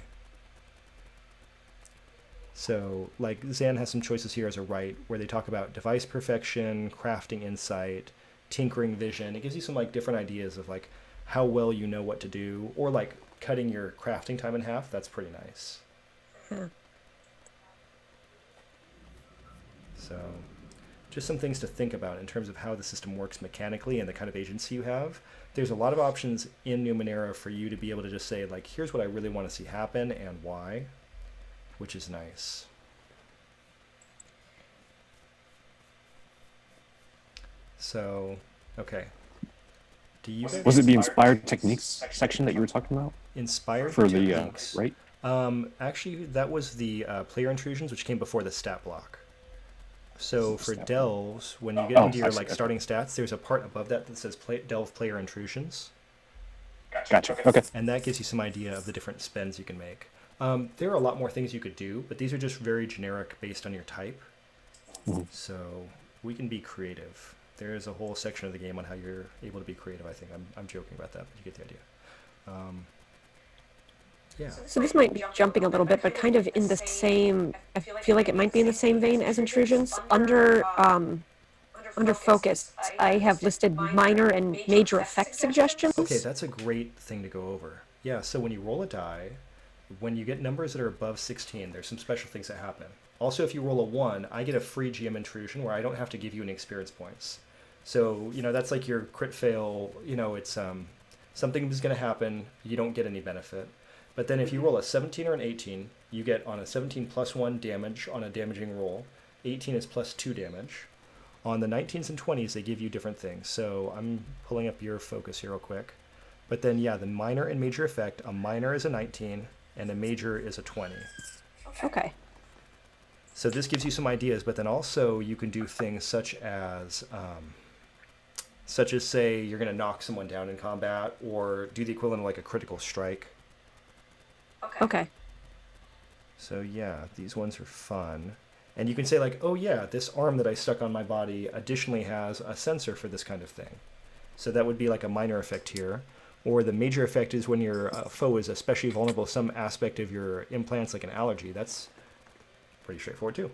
So, like, Zan has some choices here as a right, where they talk about device perfection, crafting insight, tinkering vision. It gives you some, like, different ideas of, like, how well you know what to do, or, like, cutting your crafting time in half. That's pretty nice. Yeah. So, just some things to think about in terms of how the system works mechanically and the kind of agency you have. There's a lot of options in Numenera for you to be able to just say, like, here's what I really want to see happen and why, which is nice. So, okay. Do you guys Was it the inspired techniques section that you were talking about inspired for the techniques? right? Actually, that was the player intrusions, which came before the stat block. So for delves, when you get into your like starting stats, there's a part above that that says delve player intrusions, Gotcha. Okay. and that gives you some idea of the different spends you can make. There are a lot more things you could do, but these are just very generic based on your type. So we can be creative. There is a whole section of the game on how you're able to be creative. I think I'm joking about that, but you get the idea. Yeah. So this might be jumping a little bit, but kind of in the same, I feel like it might be in the same vein as intrusions. Under focus, I have listed minor and major effect suggestions. Okay, that's a great thing to go over. Yeah, so when you roll a die, when you get numbers that are above 16, there's some special things that happen. Also, if you roll a 1, I get a free GM intrusion where I don't have to give you any experience points. So, that's like your crit fail, it's something is going to happen, you don't get any benefit. But then if you roll a 17 or an 18, you get on a 17 plus 1 damage on a damaging roll. 18 is plus 2 damage. On the 19s and 20s, they give you different things. So I'm pulling up your focus here real quick. But then, yeah, the minor and major effect, a minor is a 19 and a major is a 20. Okay. So this gives you some ideas, but then also you can do things such as say you're going to knock someone down in combat or do the equivalent of like a critical strike. Okay. So yeah, these ones are fun. And you can say like, oh yeah, this arm that I stuck on my body additionally has a sensor for this kind of thing. So that would be like a minor effect here. Or the major effect is when your foe is especially vulnerable to some aspect of your implants, like an allergy. That's pretty straightforward too.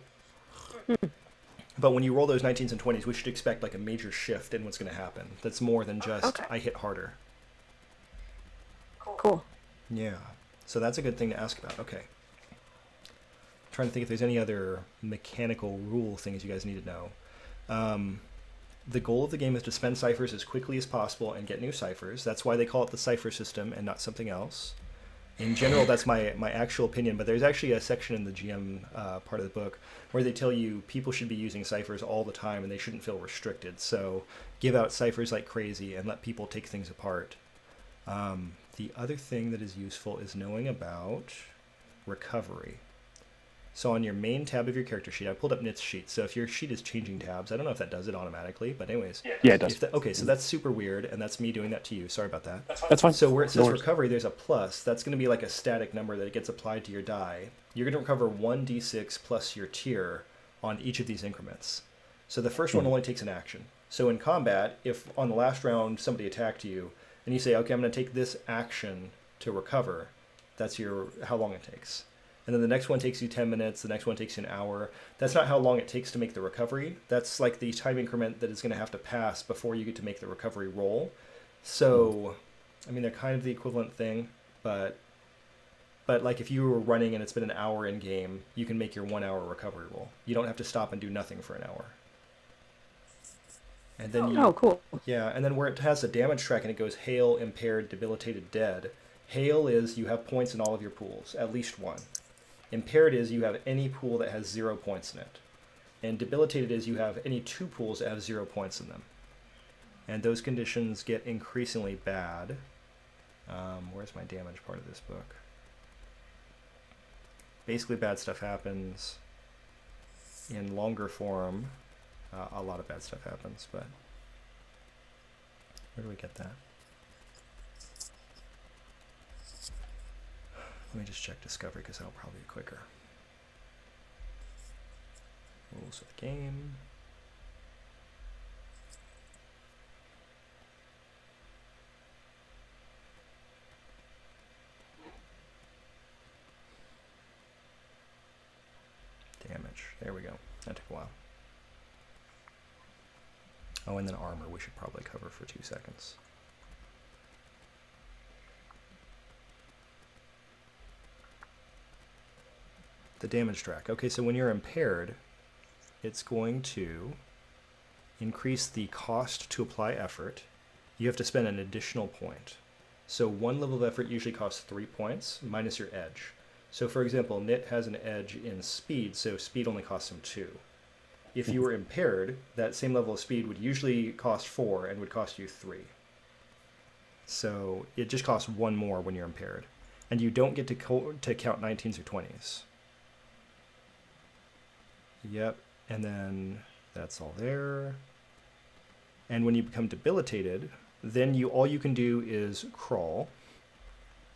But when you roll those 19s and 20s, we should expect like a major shift in what's going to happen. That's more than just, I hit harder. Cool. Yeah. So that's a good thing to ask about. Okay. Trying to think if there's any other mechanical rule things you guys need to know. The goal of the game is to spend ciphers as quickly as possible and get new ciphers. That's why they call it the cipher system and not something else. In general, that's my actual opinion, but there's actually a section in the GM part of the book where they tell you people should be using ciphers all the time and they shouldn't feel restricted. So give out ciphers like crazy and let people take things apart. The other thing that is useful is knowing about recovery. So on your main tab of your character sheet, I pulled up Nit's sheet. So if your sheet is changing tabs, I don't know if that does it automatically, but anyways. Yeah, it does. Okay, so that's super weird, and that's me doing that to you. Sorry about that. That's fine. So where it says No worries. recovery, there's a plus. That's going to be like a static number that gets applied to your die. You're going to recover 1d6 plus your tier on each of these increments. So the first one only takes an action. So in combat, if on the last round somebody attacked you, and you say, okay, I'm going to take this action to recover, that's how long it takes. And then the next one takes you 10 minutes, the next one takes you an hour. That's not how long it takes to make the recovery. That's like the time increment that is going to have to pass before you get to make the recovery roll. So, I mean, they're kind of the equivalent thing, but like if you were running and it's been an hour in game, you can make your 1 hour recovery roll. You don't have to stop and do nothing for an hour. And then Cool. Yeah, and then where it has a damage track and it goes hail, impaired, debilitated, dead. Hail is you have points in all of your pools, at least one. Impaired is you have any pool that has 0 points in it. And debilitated is you have any 2 pools that have 0 points in them. And those conditions get increasingly bad. Where's my damage part of this book? Basically bad stuff happens. In longer form, a lot of bad stuff happens, but where do we get that? Let me just check Discovery because that'll probably be quicker. Rules of the game. Damage. There we go. That took a while. Oh, and then armor we should probably cover for 2 seconds. The damage track. Okay, so when you're impaired, it's going to increase the cost to apply effort, you have to spend an additional point. So one level of effort usually costs 3 points minus your edge. So for example, Knit has an edge in speed, so speed only costs him 2. If you were impaired, that same level of speed would usually cost 4 and would cost you 3. So it just costs 1 more when you're impaired. And you don't get to count 19s or 20s. Yep, and then that's all there. And when you become debilitated, then all you can do is crawl.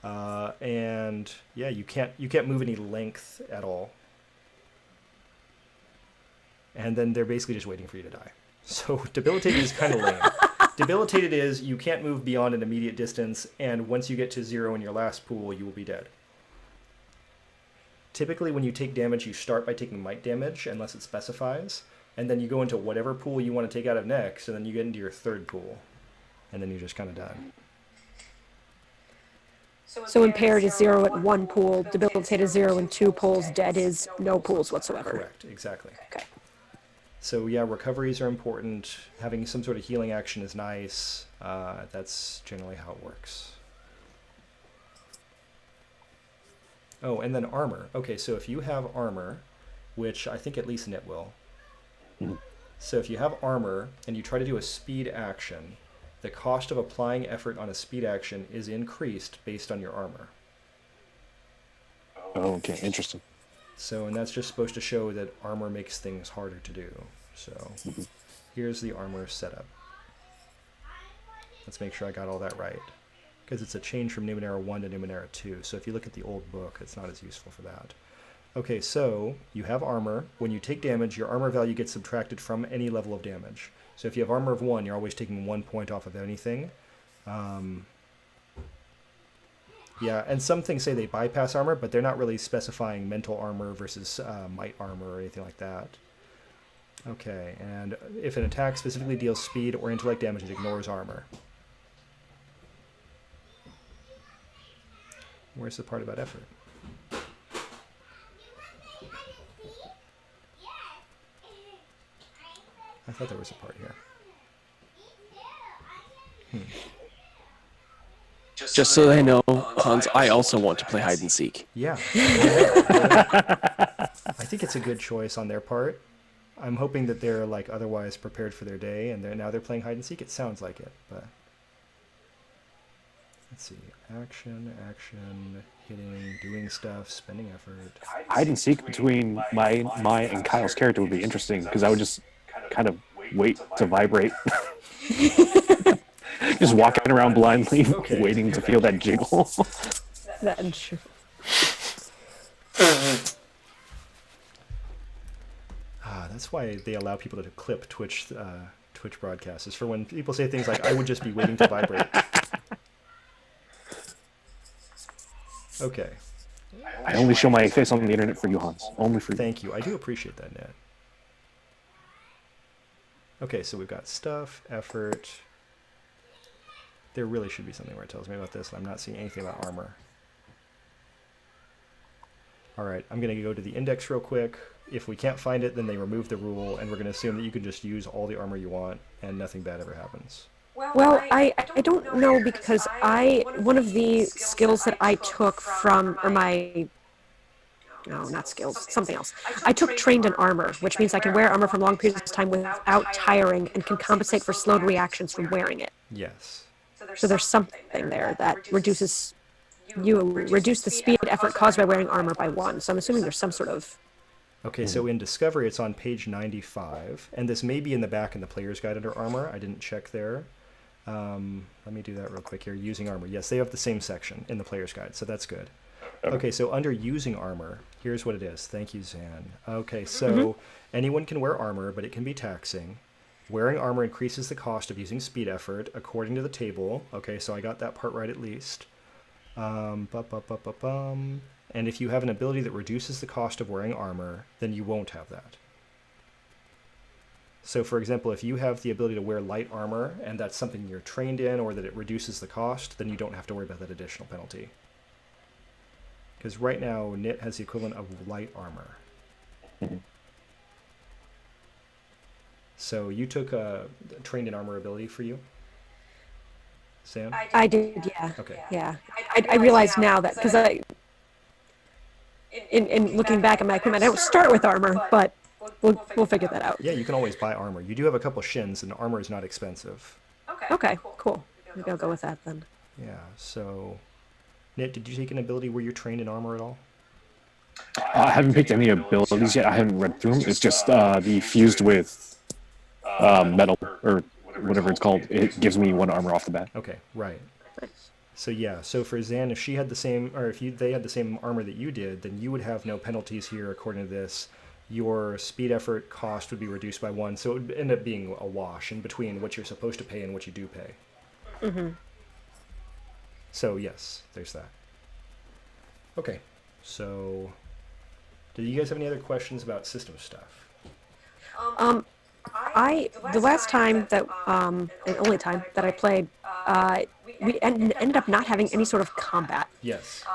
And yeah, you can't move any length at all. And then they're basically just waiting for you to die. So debilitated is kind of lame. Debilitated is you can't move beyond an immediate distance, and once you get to 0 in your last pool, you will be dead. Typically, when you take damage, you start by taking might damage, unless it specifies, and then you go into whatever pool you want to take out of next, and then you get into your third pool, and then you're just kind of done. So impaired is 0 at 1 pool, debilitated is 0 in 2 pools, dead is no pools whatsoever. Correct, exactly. Okay. So yeah, recoveries are important. Having some sort of healing action is nice. That's generally how it works. Oh, and then armor. Okay, so if you have armor, which I think at least Knit will. So if you have armor and you try to do a speed action, the cost of applying effort on a speed action is increased based on your armor. Oh, okay, interesting. So, and that's just supposed to show that armor makes things harder to do. So, here's the armor setup. Let's make sure I got all that right. Because it's a change from Numenera 1 to Numenera 2. So if you look at the old book, it's not as useful for that. Okay, so you have armor. When you take damage, your armor value gets subtracted from any level of damage. So if you have armor of 1, you're always taking 1 point off of anything. Yeah, and some things say they bypass armor, but they're not really specifying mental armor versus might armor or anything like that. Okay, and if an attack specifically deals speed or intellect damage, it ignores armor. Where's the part about effort? I thought there was a part here. Just so they know, Hans, I also want to play hide and seek. Yeah. I think it's a good choice on their part. I'm hoping that they're like otherwise prepared for their day, and now they're playing hide and seek. It sounds like it, but let's see. Action, hitting, doing stuff, spending effort. Hide and seek between my and Kyle's character would be interesting because I would just kind of wait to vibrate. Just walking around blindly, waiting to feel that jiggle. That's true. That's why they allow people to clip Twitch broadcasts. Is for when people say things like, "I would just be waiting to vibrate." Okay. I only show my face on the internet for you, Hans. Only for you. Thank you. I do appreciate that, Ned. Okay, so we've got stuff, effort. There really should be something where it tells me about this, and I'm not seeing anything about armor. All right, I'm going to go to the index real quick. If we can't find it, then they remove the rule, and we're going to assume that you can just use all the armor you want, and nothing bad ever happens. Well, I don't know because one of the skills that I took from, or my, no, not skills, something else. I took trained in armor, which means I can wear armor for long periods of time without tiring and can compensate for slowed reactions from wearing it. Yes. So there's something there that reduce the speed effort caused by wearing armor by 1. So I'm assuming there's some sort of... Okay, so in Discovery, it's on page 95, and this may be in the back in the Player's Guide under Armor. I didn't check there. Let me do that real quick here. Using Armor. Yes, they have the same section in the Player's Guide, so that's good. Okay, so under Using Armor, here's what it is. Thank you, Zan. Okay, so anyone can wear armor, but it can be taxing. Wearing armor increases the cost of using speed effort, according to the table. Okay, so I got that part right at least. And if you have an ability that reduces the cost of wearing armor, then you won't have that. So for example, if you have the ability to wear light armor, and that's something you're trained in, or that it reduces the cost, then you don't have to worry about that additional penalty. Because right now, Knit has the equivalent of light armor. So you took a trained in armor ability for you, Sam? I did, yeah. Okay. Yeah. I realize now that, because in looking back at my equipment, I don't start with armor, but we'll figure that out. Yeah, you can always buy armor. You do have a couple shins, and armor is not expensive. Okay, cool. Maybe I'll go with that then. Yeah, so... Nit, did you take an ability where you're trained in armor at all? I haven't picked any abilities yet. I haven't read through them. It's just the fused with metal or whatever it's called. It gives me 1 armor off the bat. Okay, right. Nice. So yeah, so for Zan, if she had the same, or if they had the same armor that you did, then you would have no penalties here according to this. Your speed effort cost would be reduced by 1, so it would end up being a wash in between what you're supposed to pay and what you do pay. Mm-hmm. So yes, there's that. Okay, so do you guys have any other questions about system stuff? The last time that, and only time that I played, we ended up not having any sort of combat. Yes.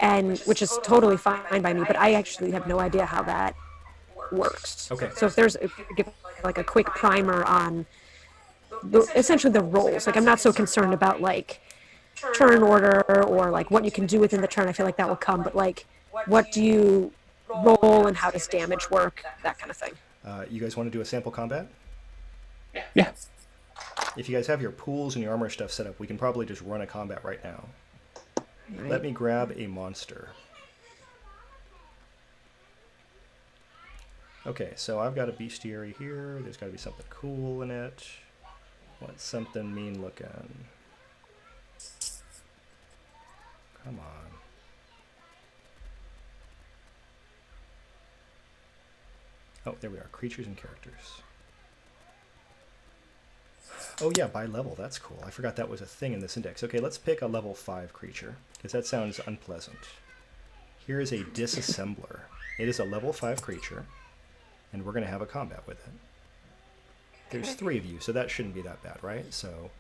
And which is totally fine by me, but I actually have no idea how that works. Okay. So if you could give like a quick primer on essentially the roles. Like I'm not so concerned about like turn order or like what you can do within the turn. I feel like that will come, but like what do you roll and how does damage work, that kind of thing. You guys want to do a sample combat? Yeah. If you guys have your pools and your armor stuff set up, we can probably just run a combat right now. Right. Let me grab a monster. Okay, so I've got a bestiary here. There's got to be something cool in it. What's something mean looking? Come on. Oh, there we are. Creatures and characters. Oh yeah, by level. That's cool. I forgot that was a thing in this index. Okay, let's pick a level 5 creature, because that sounds unpleasant. Here is a disassembler. It is a level 5 creature, and we're going to have a combat with it. There's 3 of you, so that shouldn't be that bad, right? So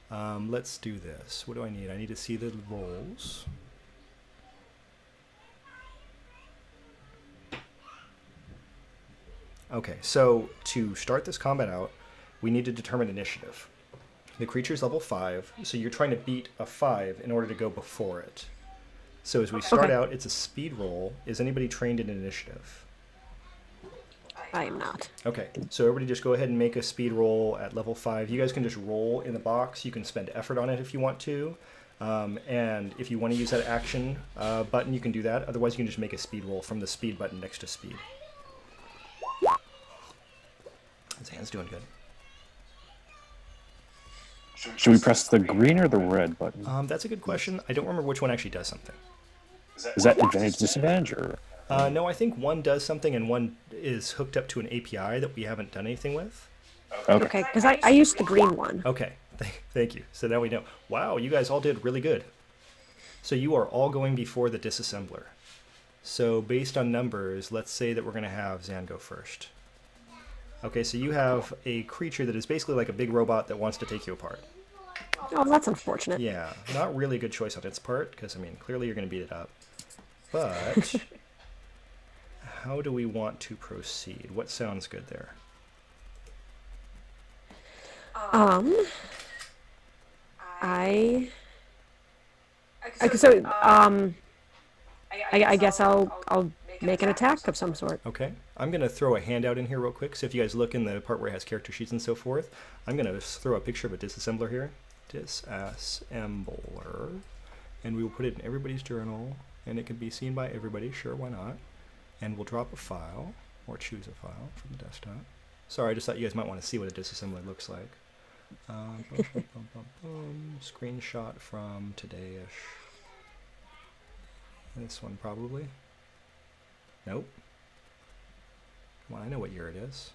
let's do this. What do I need? I need to see the rolls. Okay, so to start this combat out, we need to determine initiative. The creature's level 5, so you're trying to beat a 5 in order to go before it. So as we start out, it's a speed roll. Is anybody trained in initiative? I am not. Okay, so everybody just go ahead and make a speed roll at level 5. You guys can just roll in the box. You can spend effort on it if you want to. And if you want to use that action button, you can do that. Otherwise, you can just make a speed roll from the speed button next to speed. Zan's doing good. Should we press the green or the red button? That's a good question. I don't remember which one actually does something. Is that advantage, disadvantage, or? No, I think one does something and one is hooked up to an API that we haven't done anything with. Okay, because I used the green one. Okay, thank you. So now we know. Wow, you guys all did really good. So you are all going before the disassembler. So based on numbers, let's say that we're going to have Zan go first. Okay, so you have a creature that is basically like a big robot that wants to take you apart. Oh, that's unfortunate. Yeah, not really a good choice on its part, because, I mean, clearly you're going to beat it up. But how do we want to proceed? What sounds good there? I guess I'll make an attack of some sort. Okay, I'm going to throw a handout in here real quick. So if you guys look in the part where it has character sheets and so forth, I'm going to throw a picture of a disassembler here. Disassembler. And we will put it in everybody's journal, and it can be seen by everybody. Sure, why not? And we'll drop a file, or choose a file from the desktop. Sorry, I just thought you guys might want to see what a disassembler looks like. Screenshot from today-ish. This one probably. Nope. Come on, I know what year it is.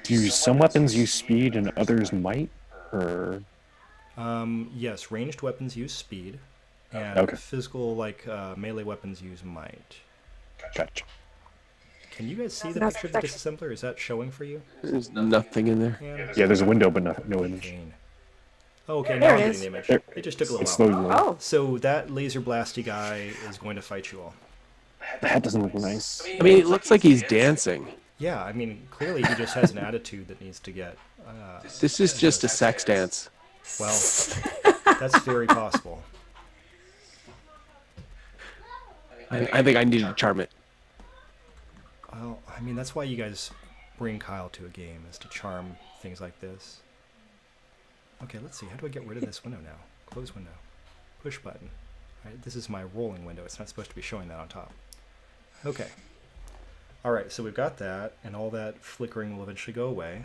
Do some weapons use speed and others might? Or Yes, ranged weapons use speed, and okay. physical, like melee weapons, use might. Gotcha. Can you guys see the That's picture of the disassembler? Is that showing for you? There's nothing in there. Yeah, there's a window, but no image. Pain. Oh, okay, now There I'm it getting is. the image. There. It just took a It's little slowly while. loading. Oh, So that laser blasty guy is going to fight you all. The hat doesn't look nice. I mean, it looks like he's dancing. Yeah, I mean, clearly he just has an attitude that needs to get. This is just a sex dance. Well, that's very possible. I think I need to charm it. Well, I mean, that's why you guys bring Kyle to a game, is to charm things like this. Okay, let's see. How do I get rid of this window now? Close window. Push button. Right, this is my rolling window. It's not supposed to be showing that on top. Okay. All right, so we've got that, and all that flickering will eventually go away.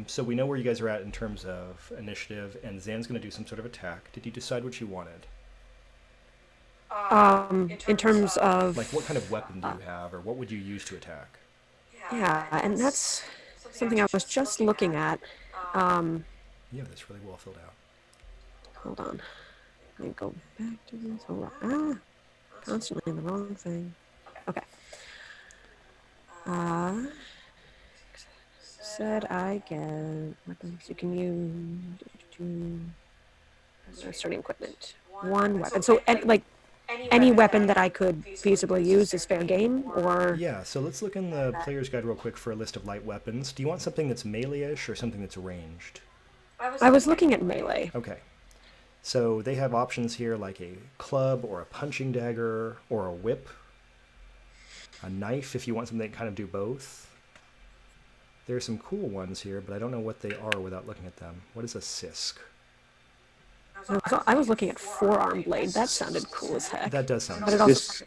So we know where you guys are at in terms of initiative, and Zan's going to do some sort of attack. Did you decide what you wanted? In terms of, Like, what kind of weapon do you have, or what would you use to attack? yeah, and that's something I was just looking at. You have this really well filled out. Hold on. Let me go back to this. Hold on. Constantly in the wrong thing. Okay. Said I get weapons you can use. Starting equipment. One weapon. So, any weapon that I could feasibly use is fair game, or? Yeah, so let's look in the player's guide real quick for a list of light weapons. Do you want something that's melee-ish or something that's ranged? I was looking at melee. Okay. So they have options here like a club or a punching dagger or a whip. A knife if you want something that kind of do both. There are some cool ones here, but I don't know what they are without looking at them. What is a sisk? I was looking at forearm blade. That sounded cool as heck. That does sound But it cool. also,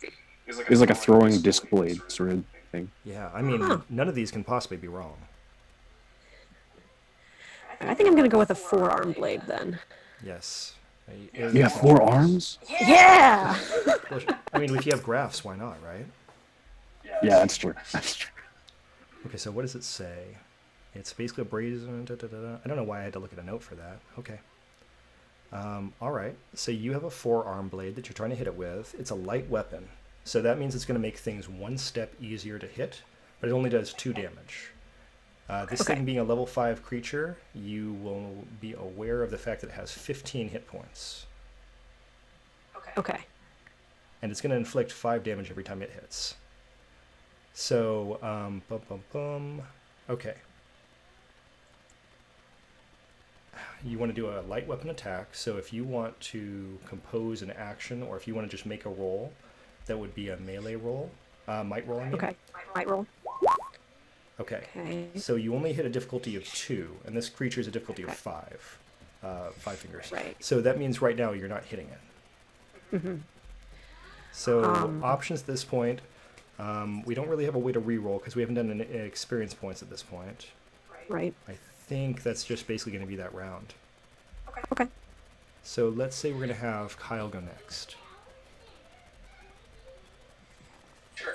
This is like a throwing disc blade sort of thing. Yeah, I mean, none of these can possibly be wrong. I think I'm gonna go with a forearm blade then. Yes. You have 4 arms? Yeah. I mean, if you have graphs, why not, right? Yeah, that's true. That's true. Okay, so what does it say? It's basically a brazen... I don't know why I had to look at a note for that. Okay. All right, so you have a forearm blade that you're trying to hit it with. It's a light weapon, so that means it's going to make things one step easier to hit, but it only does 2 damage. This thing being a level 5 creature, you will be aware of the fact that it has 15 hit points. Okay. And it's going to inflict 5 damage every time it hits. So, okay. You want to do a light weapon attack, so if you want to compose an action, or if you want to just make a roll, that would be a melee roll. Might roll, I mean. Okay. Might roll. Okay. Okay. So you only hit a difficulty of 2, and this creature is a difficulty of 5. 5 fingers. Right. So that means right now you're not hitting it. Mm-hmm. So options at this point, we don't really have a way to re-roll because we haven't done any experience points at this point. Right. I think that's just basically going to be that round. Okay. So let's say we're going to have Kyle go next.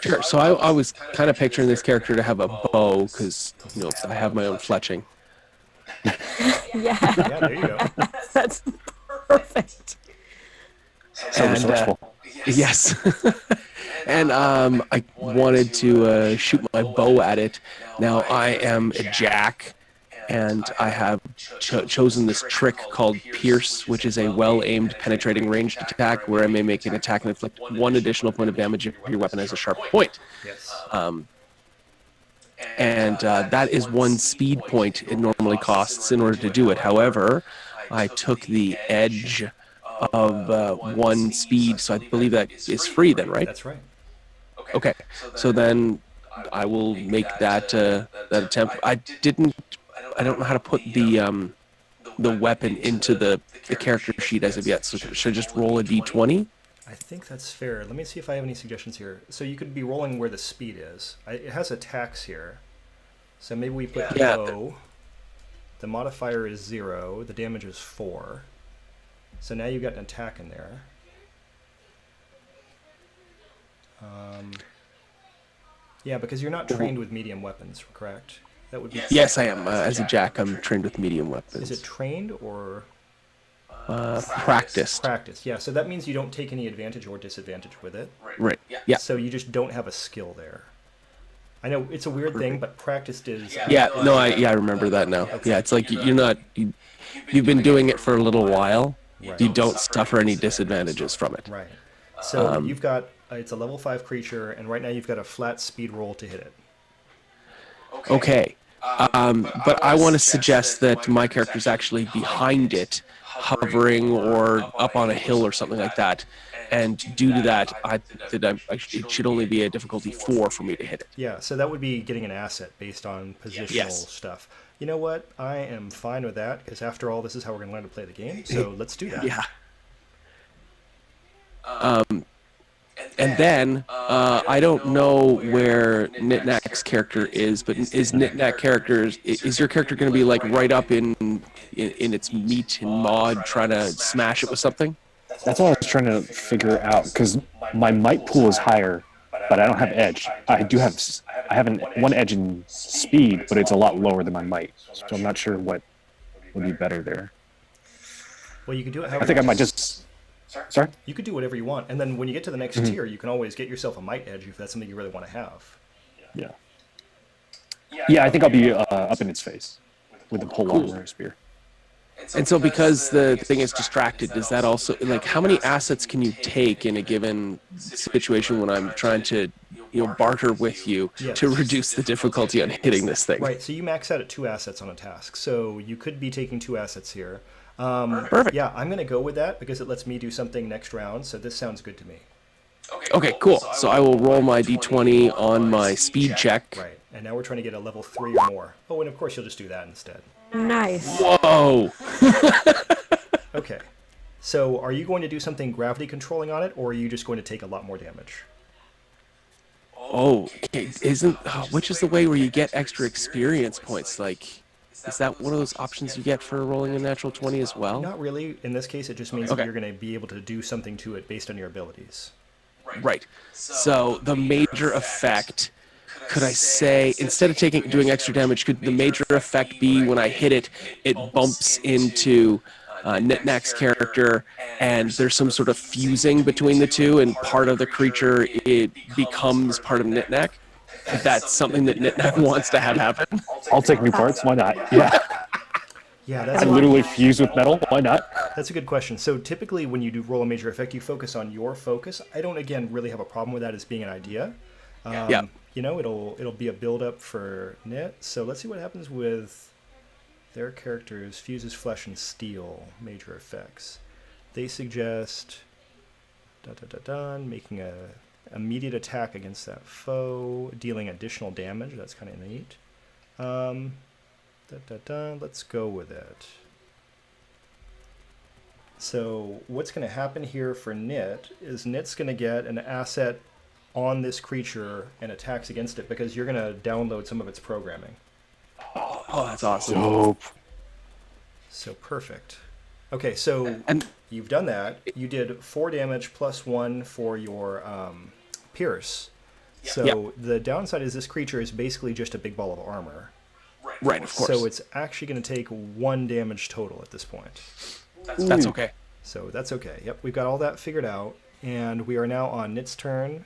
Sure. So I was kind of picturing this character to have a bow because, you know, I have my own fletching. Yeah. Yeah, there you go. That's perfect. So And, resourceful. Yes. And I wanted to shoot my bow at it. Now I am a jack, and I have chosen this trick called Pierce, which is a well-aimed, penetrating ranged attack where I may make an attack and inflict 1 additional point of damage if your weapon has a sharp point. Yes. And that is 1 speed point it normally costs in order to do it. However, I took the edge of 1 speed, so I believe that is free then, right? That's right. Okay, so then I will make that that attempt. I don't know how to put the weapon into the character sheet as of yet. So should I just roll a d20? I think that's fair. Let me see if I have any suggestions here. So you could be rolling where the speed is. It has attacks here. So maybe we put Yeah. low. The modifier is 0. The damage is 4. So now you've got an attack in there. Yeah, because you're not trained with medium weapons, correct? That would be. Yes, I am. As a jack, I'm trained with medium weapons. Is it trained or Practiced. practiced? Yeah, so that means you don't take any advantage or disadvantage with it. Right. Yeah. So you just don't have a skill there. I know it's a weird thing, but practiced is. Yeah. No. I remember that now. Yeah. It's like you're not. You've been doing it for a little while. Right. You don't suffer any disadvantages from it. Right. So you've got It's a level 5 creature, and right now you've got a flat speed roll to hit it. Okay. But I want to suggest that my character is actually behind it, hovering or up on a hill or something like that. And due to that, it should only be a difficulty 4 for me to hit it. Yeah, so that would be getting an asset based on positional stuff. You know what? I am fine with that, because after all, this is how we're going to learn to play the game, so let's do that. Yeah. And then, I don't know where Knitnack's character is, but is Knitnack character, is your character going to be like right up in its meat and mod trying to smash it with something? That's what I was trying to figure out, because my might pool is higher, but I don't have edge. I have one edge in speed, but it's a lot lower than my might. So I'm not sure what would be better there. Well, you can do it I think I might just... Sorry? You could do whatever you want, and then when you get to the next tier, you can always get yourself a might edge if that's something you really want to have. Yeah. Yeah, I think I'll be up in its face with the pole armor spear. And so because the thing is distracted, does that also, like, how many assets can you take in a given situation when I'm trying to, barter with you to reduce the difficulty on hitting this thing? Right, so you max out at 2 assets on a task, so you could be taking 2 assets here. Perfect. Yeah, I'm going to go with that because it lets me do something next round, so this sounds good to me. Okay, cool. So I will roll my d20 on my speed check. Right, and now we're trying to get a level 3 or more. Oh, and of course you'll just do that instead. Nice. Whoa! Okay, so are you going to do something gravity controlling on it, or are you just going to take a lot more damage? Oh, okay. Which is the way where you get extra experience points? Like, is that one of those options you get for rolling a natural 20 as well? Not really. In this case, it just means that you're going to be able to do something to it based on your abilities. Right. So the major effect, could I say, instead of doing extra damage, could the major effect be when I hit it, it bumps into Knitnack's character, and there's some sort of fusing between the two, and part of the creature, it becomes part of Knitnack? If that's something that Knitnack wants to have happen? I'll take new parts. Why not? Yeah. Yeah, that's I literally fuse with metal. Why not? That's a good question. So typically when you do roll a major effect, you focus on your focus. I don't, again, really have a problem with that as being an idea. Yeah. It'll be a build-up for Knit. So let's see what happens with their characters. Fuses flesh and steel, major effects. They suggest making a immediate attack against that foe, dealing additional damage. That's kind of neat. Let's go with it. So what's going to happen here for Knit is Knit's going to get an asset on this creature and attacks against it because you're going to download some of its programming. Oh, that's awesome. Dope. So perfect. Okay, so And you've done that. You did 4 damage plus 1 for your Pierce. So the downside is this creature is basically just a big ball of armor. right, of course. So it's actually going to take 1 damage total at this point. That's okay. So that's okay. Yep, we've got all that figured out. And we are now on Knit's turn.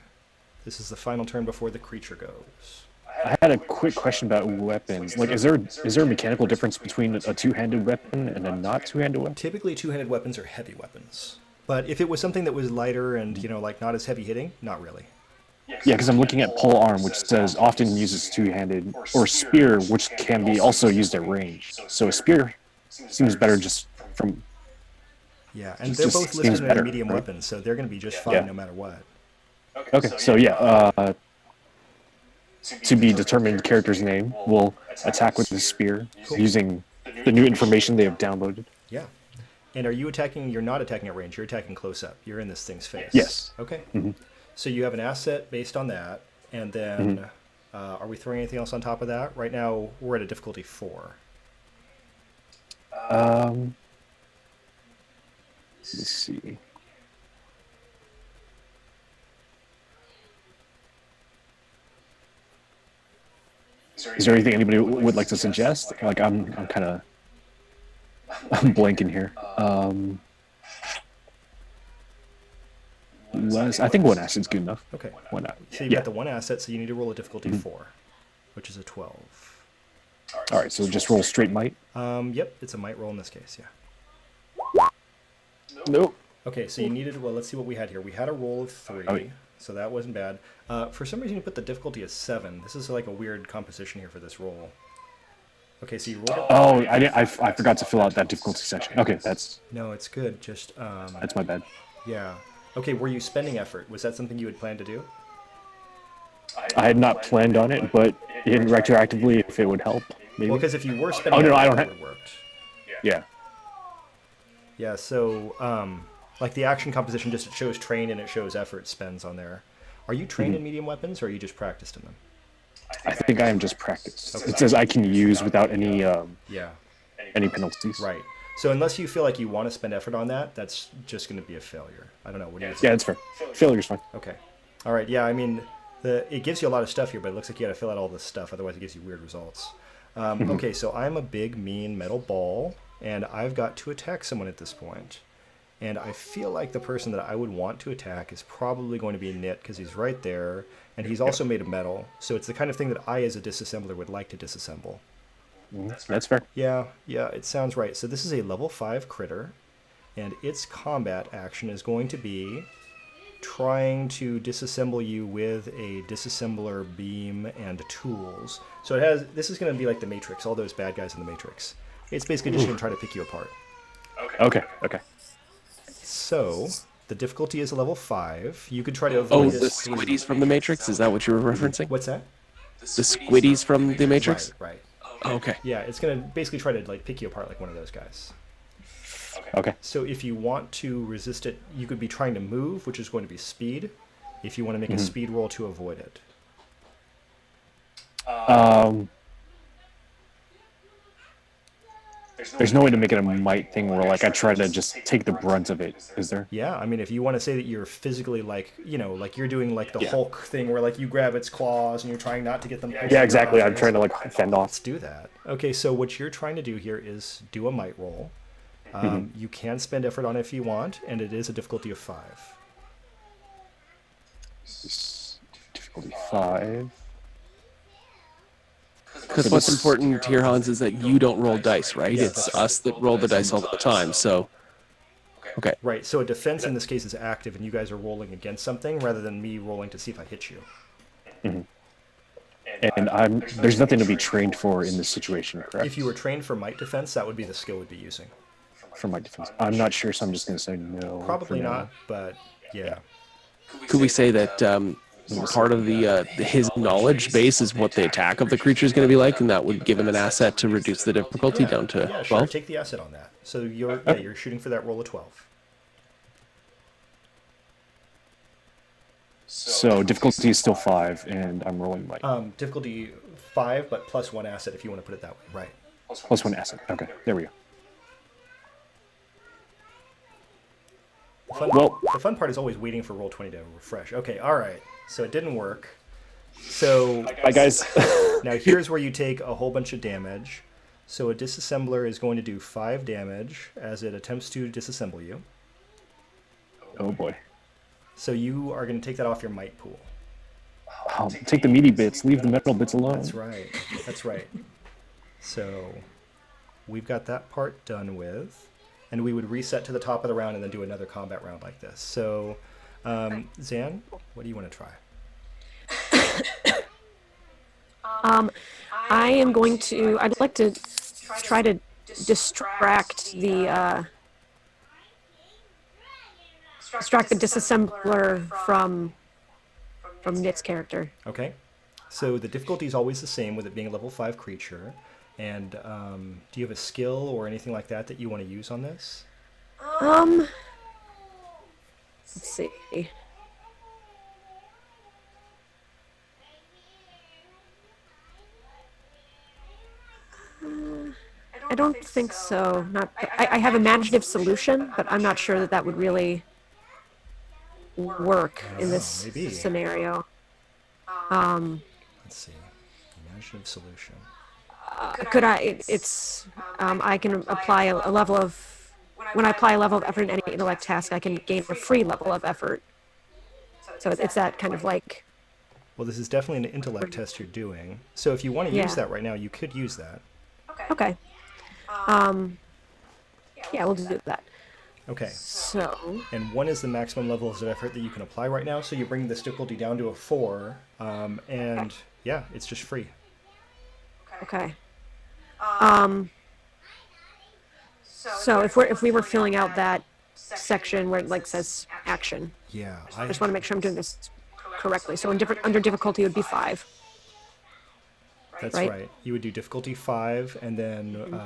This is the final turn before the creature goes. I had a quick question about weapons. Like, is there a mechanical difference between a 2-handed weapon and a not 2-handed weapon? Typically, 2-handed weapons are heavy weapons. But if it was something that was lighter and, like not as heavy hitting, not really. Yeah, because I'm looking at pole arm, which says often uses 2-handed, or spear, which can be also used at range. So a spear seems better just from... Yeah, and It they're just both seems listed as better, medium right? weapons, so they're going to be just fine Yeah. no matter what. Okay, so yeah, to be determined character's name will attack with the spear using the new information they have downloaded. Yeah. And are you attacking? You're not attacking at range. You're attacking close up. You're in this thing's face. Yes. Okay. Mm-hmm. So you have an asset based on that, and then are we throwing anything else on top of that? Right now we're at a difficulty 4. Let's see. Is there anything anybody would like to suggest? Like, I'm kind of blanking here. I think 1 asset's good enough. Okay. Why not? So you've got the 1 asset, so you need to roll a difficulty 4, which is a 12. All right, so just roll straight might. Yep, it's a might roll in this case. Yeah. Nope. Okay, so you needed. Well, let's see what we had here. We had a roll of 3. Oh, yeah. So that wasn't bad. For some reason, you put the difficulty as 7. This is like a weird composition here for this roll. Okay, so you rolled it. Oh, I forgot to fill out that difficulty section. Okay, that's No, it's good. Just, my bad. yeah. Okay, were you spending effort? Was that something you had planned to do? I had not planned on it, but in retroactively, if it would help, maybe. Well, because if you were spending Oh, no, effort, I don't it have- would have worked. Yeah. Yeah, so, like the action composition, just it shows trained and it shows effort spends on there. Are you trained in medium weapons, or are you just practiced in them? I think I am just practiced. It says I can use without any Yeah. penalties. Right. So unless you feel like you want to spend effort on that, that's just going to be a failure. I don't know. What do you think? Yeah, that's fair. Failure's fine. Okay. All right. Yeah, I mean, it gives you a lot of stuff here, but it looks like you got to fill out all this stuff. Otherwise, it gives you weird results. Okay, so I'm a big, mean metal ball, and I've got to attack someone at this point. And I feel like the person that I would want to attack is probably going to be Knit, because he's right there, and he's also made of metal. So it's the kind of thing that I, as a disassembler, would like to disassemble. That's fair. Yeah, it sounds right. So this is a level 5 critter, and its combat action is going to be trying to disassemble you with a disassembler beam and tools. So this is going to be like the Matrix, all those bad guys in the Matrix. It's basically just going to try to pick you apart. Okay. So the difficulty is a level 5. You could try to Oh, avoid the this. squiddies from the Matrix? Is that what you were referencing? What's that? The squiddies from the Matrix? Right. Okay. Yeah, it's going to basically try to like pick you apart like one of those guys. Okay. So if you want to resist it, you could be trying to move, which is going to be speed, if you want to make a speed roll to avoid it. There's no way to make it a might thing where like I try to just take the brunt of it, is there? Yeah, I mean, if you want to say that you're physically like, like you're doing like the Hulk thing where like you grab its claws and you're trying not to get them. Yeah, exactly. I'm trying to like fend off. Let's do that. Okay, so what you're trying to do here is do a might roll. You can spend effort on it if you want, and it is a difficulty of 5. Difficulty 5. Because what's important here, Hans, is that you don't roll dice, right? Yeah, It's us that roll the dice all the time. So, okay. Right, so a defense in this case is active, and you guys are rolling against something rather than me rolling to see if I hit you. And there's nothing to be trained for in this situation, correct? If you were trained for might defense, that would be the skill we'd be using. For my defense. I'm not sure, so I'm just going to say no. Probably for now. not, but yeah. Could we say that part of his knowledge base is what the attack of the creature is going to be like, and that would give him an asset to reduce the difficulty down to Yeah, sure. 12? Take the asset on that. So you're shooting for that roll of 12. So difficulty is still 5, and I'm rolling might. Difficulty 5, but plus 1 asset if you want to put it that way. Right. Plus 1 asset. Okay, there we go. The fun part is always waiting for roll 20 to refresh. Okay, all right. So it didn't work. So Bye, guys. now here's where you take a whole bunch of damage. So a disassembler is going to do 5 damage as it attempts to disassemble you. Oh boy. So you are going to take that off your might pool. Oh, take the meaty bits. Leave the metal bits alone. That's right. That's right. So we've got that part done with. And we would reset to the top of the round and then do another combat round like this. So, Zan, what do you want to try? I am going to. I'd like to try to distract the disassembler from Knit's character. Okay. So the difficulty is always the same with it being a level 5 creature. And do you have a skill or anything like that that you want to use on this? Let's see. I don't think so. I have imaginative solution, but I'm not sure that would really work in this maybe. scenario. Let's see. Imaginative solution. Could I? I can apply a level of. When I apply a level of effort in any intellect task, I can gain a free level of effort. So it's that kind of like. Well, this is definitely an intellect test you're doing. So if you want to use that right now, you could use that. Okay. Yeah, we'll do that. Okay. So, And 1 is the maximum level of effort that you can apply right now. So you bring this difficulty down to a 4, and yeah, it's just free. okay. Um, so if we were filling out that section where it like says action, Yeah, I just want to make sure I'm doing this correctly. So under difficulty it would be 5. That's right? right. You would do difficulty 5, and then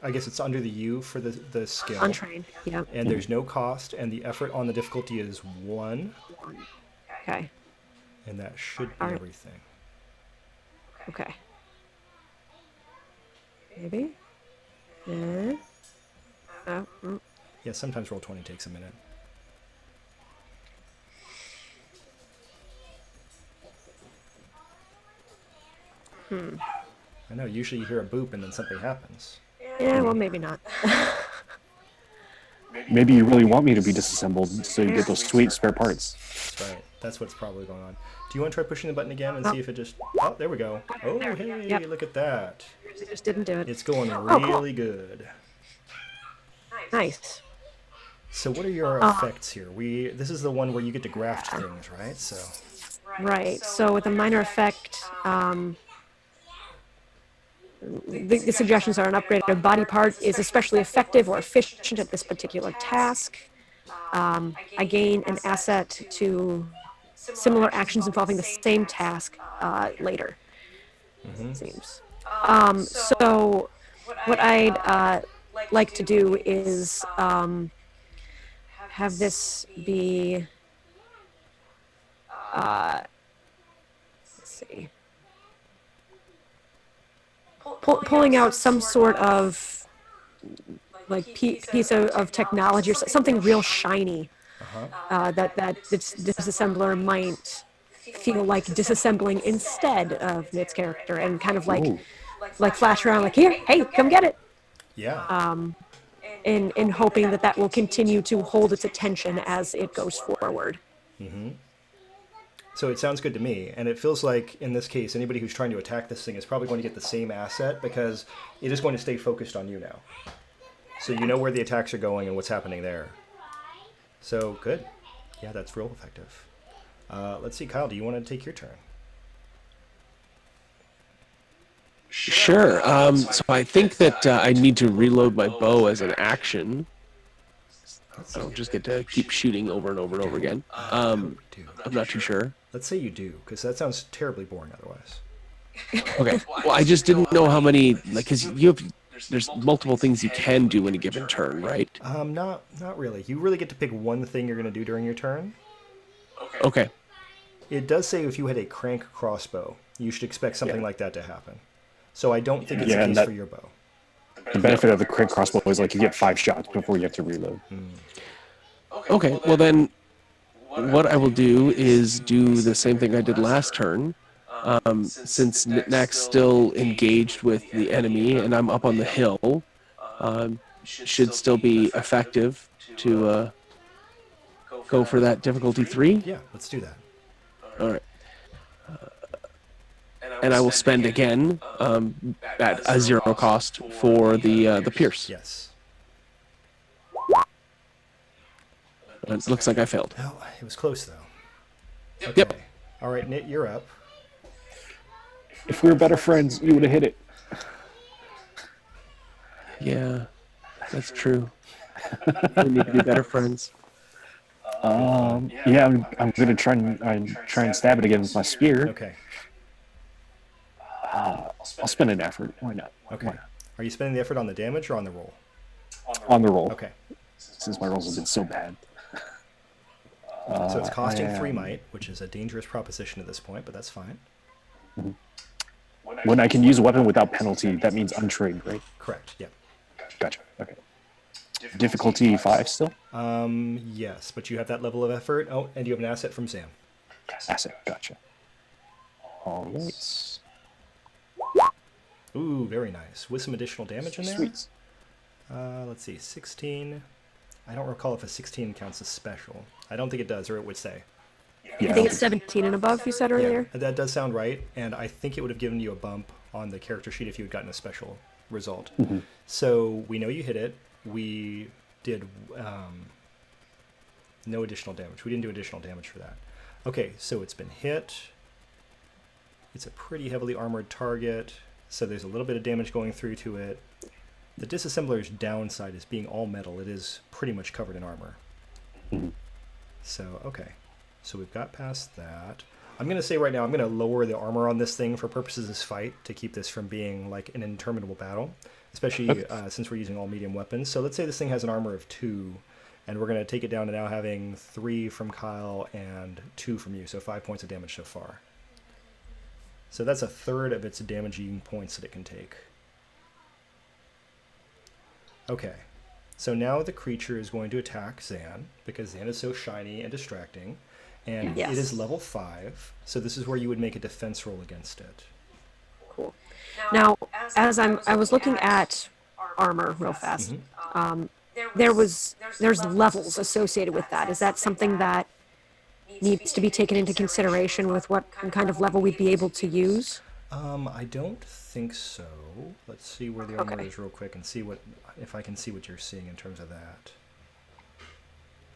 I guess it's under the U for the skill. Untrained. Yeah. And there's no cost, and the effort on the difficulty is 1, Okay. and that should be All right. everything. Okay. Maybe. Yeah. Oh, Yeah, sometimes Roll20 takes a minute. I know, usually you hear a boop and then something happens. yeah. Well, maybe not. Maybe you really want me to be disassembled so you get those sweet spare parts. That's right. That's what's probably going on. Do you want to try pushing the button again and see if it just... Oh, there we go. Oh, hey, Yep. look at that. It just didn't do it. It's going cool. really good. Nice. So what are your effects here? This is the one where you get to graft things, right? So Right. So with a minor effect, the suggestions are an upgraded body part is especially effective or efficient at this particular task. I gain an asset to similar actions involving the same task later. It seems. So what I'd like to do is have this be. Let's see. Pulling out some sort of like piece of technology or something real shiny that this disassembler might feel like disassembling instead of its character, and kind of Ooh. like flash around like, here, hey, come get it, yeah. in hoping that will continue to hold its attention as it goes forward. So it sounds good to me, and it feels like, in this case, anybody who's trying to attack this thing is probably going to get the same asset because it is going to stay focused on you now. So you know where the attacks are going and what's happening there. So, good. Yeah, that's real effective. Let's see, Kyle, do you want to take your turn? Sure. So I think that I need to reload my bow as an action. I don't just get to keep shooting over and over and over again. I'm not too sure. Let's say you do, because that sounds terribly boring otherwise. Okay. Well, I just didn't know how many, like, because there's multiple things you can do in a given turn, right? Not really. You really get to pick one thing you're going to do during your turn. Okay. It does say if you had a crank crossbow, you should expect something like that to happen. So I don't think it's the case for your bow. The benefit of the crank crossbow is like you get 5 shots before you have to reload. Okay. Well, then what I will do is do the same thing I did last turn. Since Knickknack's still engaged with the enemy and I'm up on the hill, should still be effective to go for that difficulty 3. Yeah, let's do that. All right. And I will spend again at a 0 cost for the pierce. Yes. It looks like I failed. Well, it was close, though. Okay. Yep. All right, Nit, you're up. If we were better friends, you would have hit it. Yeah, that's true. We need to be better friends. Yeah, I'm gonna try and stab it again with my spear. Okay. I'll spend an effort. Why not? Okay. Why not? Are you spending the effort on the damage or on the roll? On the roll. Okay. Since my rolls have been so bad. So it's costing I 3 am- might, which is a dangerous proposition at this point, but that's fine. When I can use a weapon without penalty, that means untrained, right? Correct. Yeah. Gotcha. Okay. Difficulty 5 still? Yes, but you have that level of effort. Oh, and you have an asset from Sam. Asset. Gotcha. All right. Ooh, very nice. With some additional damage in there. Sweet. Let's see, 16. I don't recall if a 16 counts as special. I don't think it does, or it would say. Yeah. I think it's 17 and above, you said earlier. Yeah, that does sound right, and I think it would have given you a bump on the character sheet if you had gotten a special result. So we know you hit it. We did no additional damage. We didn't do additional damage for that. Okay, so it's been hit. It's a pretty heavily armored target, so there's a little bit of damage going through to it. The disassembler's downside is being all metal. It is pretty much covered in armor. So, okay. So we've got past that. I'm going to say right now, I'm going to lower the armor on this thing for purposes of this fight to keep this from being like an interminable battle, especially since we're using all medium weapons. So let's say this thing has an armor of 2, and we're going to take it down to now having 3 from Kyle and 2 from you, so 5 points of damage so far. So that's a third of its damaging points that it can take. Okay, so now the creature is going to attack Zan, because Zan is so shiny and distracting, and Yes. it is level 5, so this is where you would make a defense roll against it. Cool. Now, as I was looking at armor real fast, there's levels associated with that. Is that something that needs to be taken into consideration with what kind of level we'd be able to use? I don't think so. Let's see where the armor Okay. is real quick and see what if I can see what you're seeing in terms of that.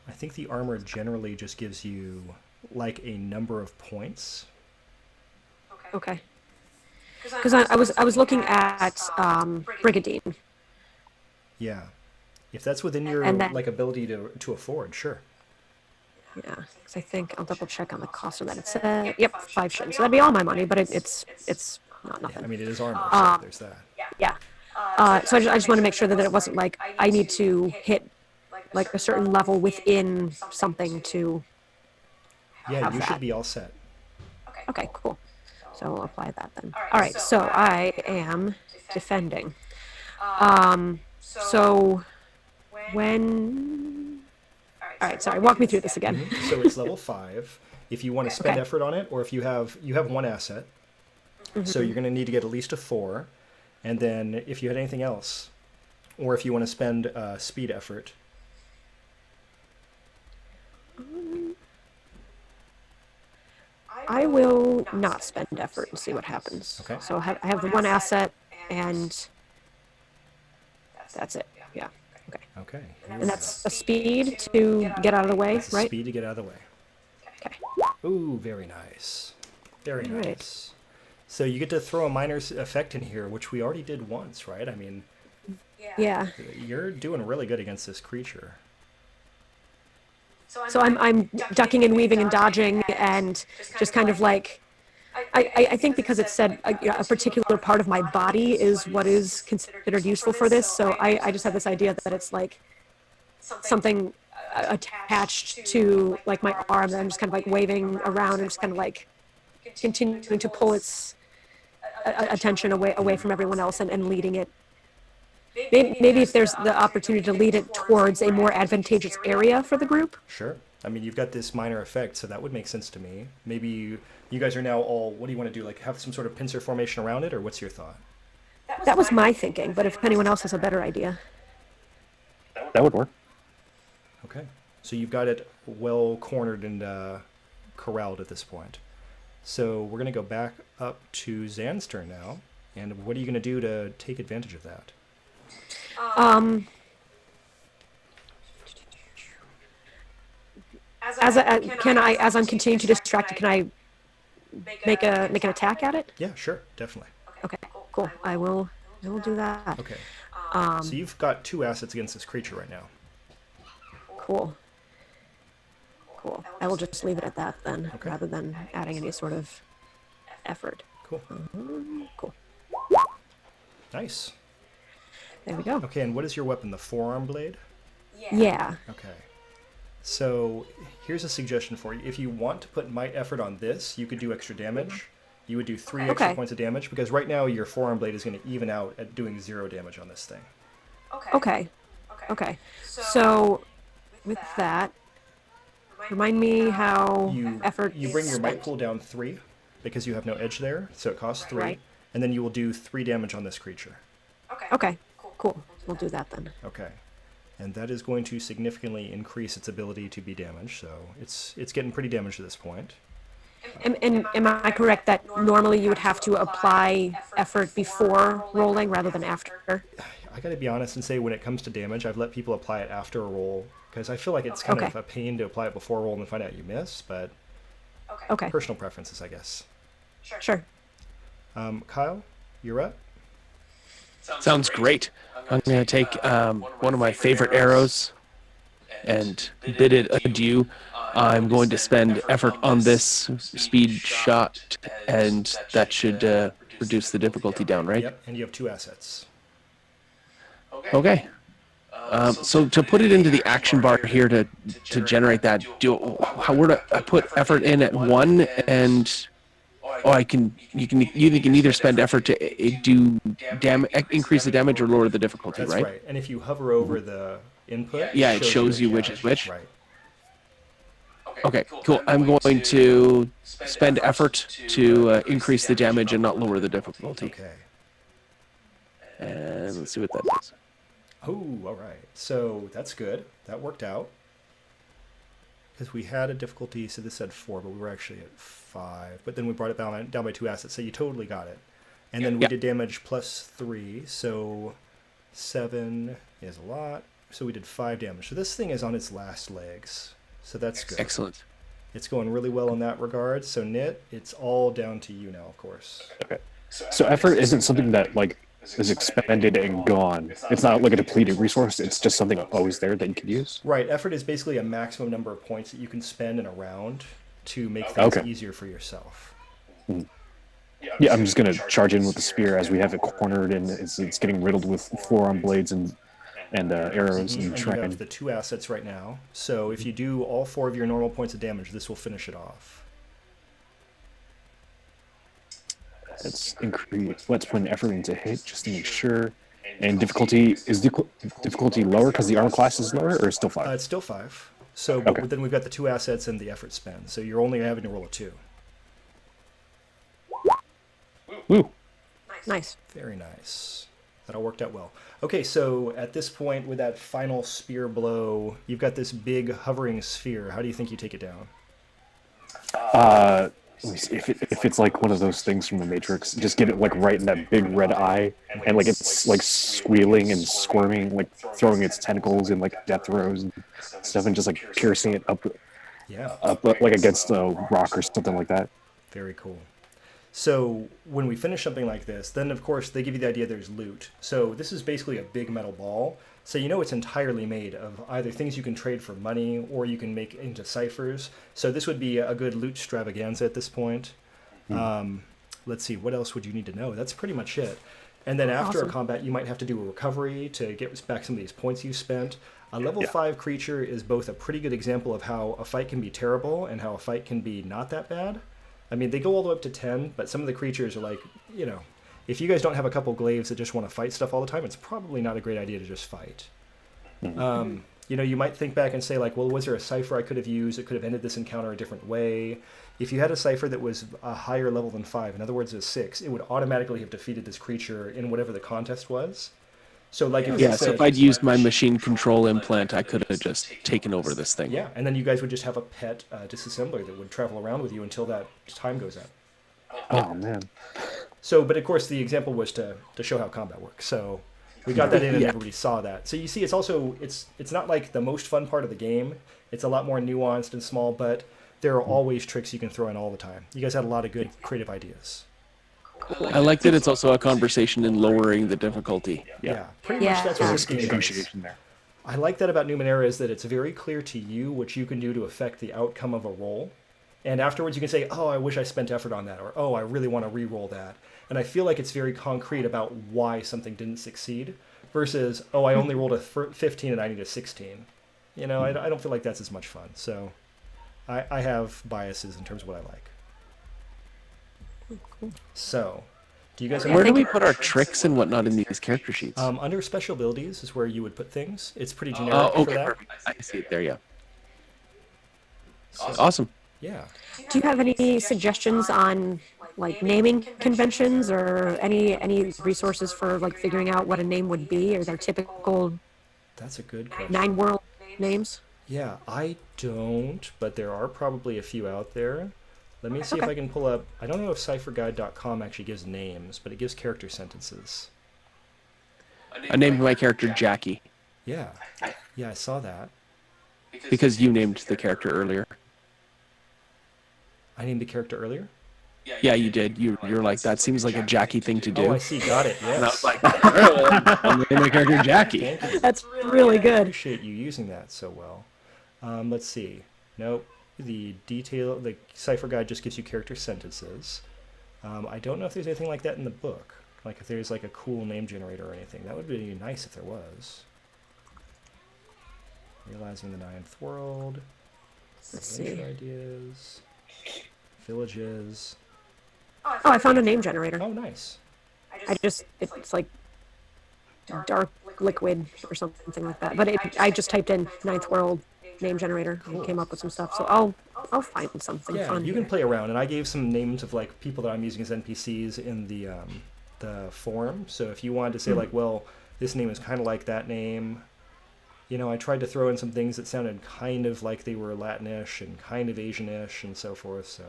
I think the armor generally just gives you like a number of points. Okay. Because I was looking at Brigadine. Yeah. If that's within your And then- like ability to afford, sure. Yeah, because I think I'll double check on the cost of that. It said, yep, 5 shins. So that'd be all my money, but it's not Yeah, nothing. I mean, it is armor, so there's that. Yeah. So I just want to make sure that it wasn't like I need to hit like a certain level within something to. Yeah, have you that. should be all set. Okay, cool. So I'll apply that then. All right, so I am defending. So when. All right, sorry. Walk me through this again. So it's level 5. If you want to spend Okay. effort on it, or if you have one asset, so you're going to need to get at least a 4, and then if you had anything else, or if you want to spend speed effort. I will not spend effort and see what happens. Okay. So I have the one asset, and that's it. Yeah. Okay. Okay. And that's a speed to get out of the way, That's right? speed to get out of the way. Okay. Ooh, very nice. Very All right. nice. So you get to throw a minor effect in here, which we already did once, right? I mean, Yeah. you're doing really good against this creature. So I'm ducking and weaving and dodging and just kind of like I think because it said a particular part of my body is what is considered useful for this. So I just have this idea that it's like something attached to like my arm that I'm just kind of like waving around and just kind of like continuing to pull its attention away from everyone else and leading it. Maybe if there's the opportunity to lead it towards a more advantageous area for the group. Sure. I mean, you've got this minor effect, so that would make sense to me. Maybe you guys are now all, what do you want to do? Like have some sort of pincer formation around it, or what's your thought? That was my thinking, but if anyone else has a better idea. That would work. Okay. So you've got it well cornered and corralled at this point. So we're going to go back up to Zan's turn now. And what are you going to do to take advantage of that? As I'm continuing to distract it, can I make an attack at it? Yeah, sure. Definitely. Okay, cool. I will do that. Okay. So you've got 2 assets against this creature right now. Cool. I will just leave it at that then, Okay. rather than adding any sort of effort. Cool. Cool. Nice. There we go. Okay, and what is your weapon? The forearm blade? Yeah. Okay. So here's a suggestion for you. If you want to put might effort on this, you could do extra damage. You would do 3 extra Okay. points of damage, because right now your forearm blade is going to even out at doing 0 damage on this thing. Okay. So with that, remind me how effort You is bring your might spent. pool down 3, because you have no edge there, so it costs 3. Right. And then you will do 3 damage on this creature. Okay. Cool. We'll do that then. Okay. And that is going to significantly increase its ability to be damaged, so it's getting pretty damaged at this point. And am I correct that normally you would have to apply effort before rolling rather than after? I got to be honest and say when it comes to damage, I've let people apply it after a roll because I feel like it's kind of a pain to apply it before a roll and then find out you miss, but Okay. personal preferences, I guess. Sure. Kyle, you're up. Sounds great. I'm going to take one of my favorite arrows and bid it adieu. I'm going to spend effort on this speed shot, and that should reduce the difficulty down, right? Yep, and you have 2 assets. Okay. So to put it into the action bar here to generate that, how would I put effort in at 1 and you can either spend effort to increase the damage or lower the difficulty, That's right. And if you hover over the input, it shows you which is which. Right. Okay, cool. I'm going to spend effort to increase the damage and not lower the difficulty. Okay. And let's see what that does. Oh, all right. So that's good. That worked out. Because we had a difficulty, so this said 4, but we were actually at 5. But then we brought it down by 2 assets, so you totally got it. And then we did damage +3, so 7 is a lot. So we did 5 damage. So this thing is on its last legs. So that's good. Excellent. It's going really well in that regard. So Knit, it's all down to you now, of course. Okay. So effort isn't something that like is expended and gone. It's not like a depleted resource. It's just something always there that you can use. Right. Effort is basically a maximum number of points that you can spend in a round to make things easier for yourself. Yeah, I'm just gonna charge in with the spear as we have it cornered and it's getting riddled with 4-on blades and arrows and And you have the 2 assets right now. So if you do all 4 of your normal points of damage, this will finish it off. Let's put an effort into hit just to make sure. And difficulty is difficulty lower because the armor class is lower, or still 5? It's still 5. So but then we've got the 2 assets and the effort spend. So you're only having to roll a 2. Woo! Nice. Very nice. That all worked out well. Okay, so at this point, with that final spear blow, you've got this big hovering sphere. How do you think you take it down? Let me see. If it's like one of those things from the Matrix, just get it like right in that big red eye, and like it's like squealing and squirming, like throwing its tentacles in like death throes and stuff, and just like piercing it up like against a rock or something like that. Very cool. So when we finish something like this, then of course they give you the idea there's loot. So this is basically a big metal ball. So you know it's entirely made of either things you can trade for money or you can make into ciphers. So this would be a good loot extravaganza at this point. Let's see, what else would you need to know? That's pretty much it. And then after a combat, you might have to do a recovery to get back some of these points you spent. A level 5 creature is both a pretty good example of how a fight can be terrible and how a fight can be not that bad. I mean, they go all the way up to 10, but some of the creatures are like, you know, if you guys don't have a couple glaives that just want to fight stuff all the time, it's probably not a great idea to just fight. You know, you might think back and say, like, well, was there a cipher I could have used? It could have ended this encounter a different way. If you had a cipher that was a higher level than 5, in other words, a 6, it would automatically have defeated this creature in whatever the contest was. So, like, if I'd used my machine control implant, I could have just taken over this thing. Yeah, and then you guys would just have a pet disassembler that would travel around with you until that time goes out. Oh, man. So, but of course, the example was to show how combat works. So we got that in and everybody saw that. So you see, it's also, it's not like the most fun part of the game. It's a lot more nuanced and small, but there are always tricks you can throw in all the time. You guys had a lot of good creative ideas. I like that it's also a conversation in lowering the difficulty. Yeah, pretty much that's what this game is. Negotiation there. I like that about Numenera is that it's very clear to you what you can do to affect the outcome of a roll. And afterwards you can say, oh, I wish I spent effort on that, or oh, I really want to re-roll that. And I feel like it's very concrete about why something didn't succeed versus, oh, I only rolled a 15 and I need a 16. You know, I don't feel like that's as much fun. So I have biases in terms of what I like. Cool. So, do you guys have Where do we put our tricks and whatnot in these character sheets? under special abilities is where you would put things. It's pretty generic for that. Perfect. I see it there, yeah. So, Awesome. yeah. Do you have any suggestions on like naming conventions or any resources for like figuring out what a name would be? Are there typical That's a good question. 9-world names? Yeah, I don't, but there are probably a few out there. Let me see if I can pull up. I don't know if cipherguide.com actually gives names, but it gives character sentences. I named my character Jackie Yeah. Yeah, I saw that. because you named the character earlier. I named the character earlier? Yeah, you did. You're like, that seems like a Jackie thing to do. Oh, I see. Got it. And I was Yes. like, all right, well, I'm naming my character Jackie. Thank you. That's really good. Appreciate you using that so well. Let's see. Nope. The cipher guide just gives you character sentences. I don't know if there's anything like that in the book. Like if there's like a cool name generator or anything. That would be nice if there was. Realizing the ninth world. Let's see. Adventure ideas. Villages. Oh, I found a name generator. Oh, nice. It's like dark liquid or something like that. But I just typed in ninth world name generator and came up with some stuff. So I'll find something Yeah, fun you here. can play around, and I gave some names of like people that I'm using as NPCs in the forum. So if you wanted to say like, well, this name is kind of like that name, you know, I tried to throw in some things that sounded kind of like they were Latinish and kind of Asianish and so forth. So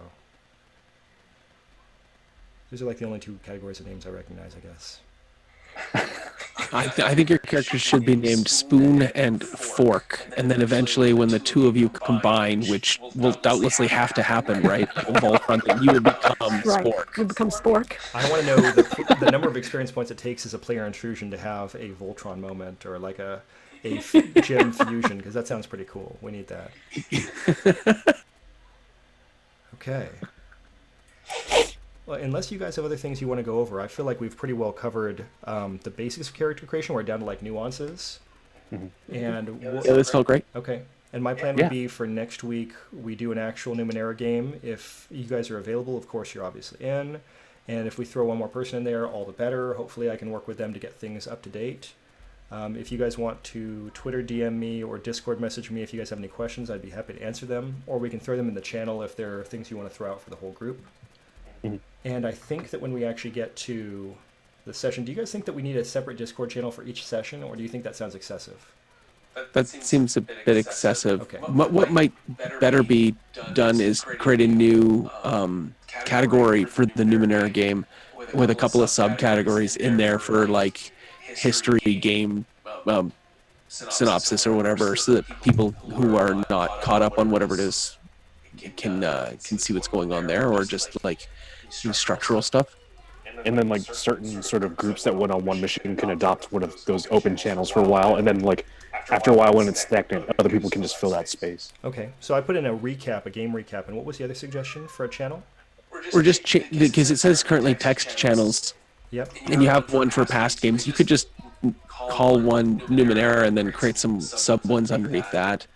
those are like the only two categories of names I recognize, I guess. I think your characters should be named Spoon and Fork, and then eventually, when the two of you combine, which will doubtlessly have to happen, right? Voltron, then you will become Right. Spork. You become Spork. I want to know the number of experience points it takes as a player intrusion to have a Voltron moment or like a gem fusion, because that sounds pretty cool. We need that. Okay. Well, unless you guys have other things you want to go over, I feel like we've pretty well covered the basics of character creation. We're down to like nuances. And Yeah, this felt great. okay. And my plan would be for next week, we do an actual Numenera game. If you guys are available, of course, you're obviously in. And if we throw one more person in there, all the better. Hopefully I can work with them to get things up to date. If you guys want to Twitter DM me or Discord message me if you guys have any questions, I'd be happy to answer them. Or we can throw them in the channel if there are things you want to throw out for the whole group. And I think that when we actually get to the session, do you guys think that we need a separate Discord channel for each session, or do you think that sounds excessive? That seems a bit excessive. Okay. What might better be done is create a new category for the Numenera game with a couple of subcategories in there for like history, game synopsis or whatever, so that people who are not caught up on whatever it is can see what's going on there, or just like structural stuff. And then like certain sort of groups that went on one mission can adopt one of those open channels for a while, and then like after a while when it's stagnant, other people can just fill that space. Okay, so I put in a game recap, and what was the other suggestion for a channel? Or just because it says currently text channels, Yep. and you have one for past games. You could just call one Numenera and then create some sub ones underneath that.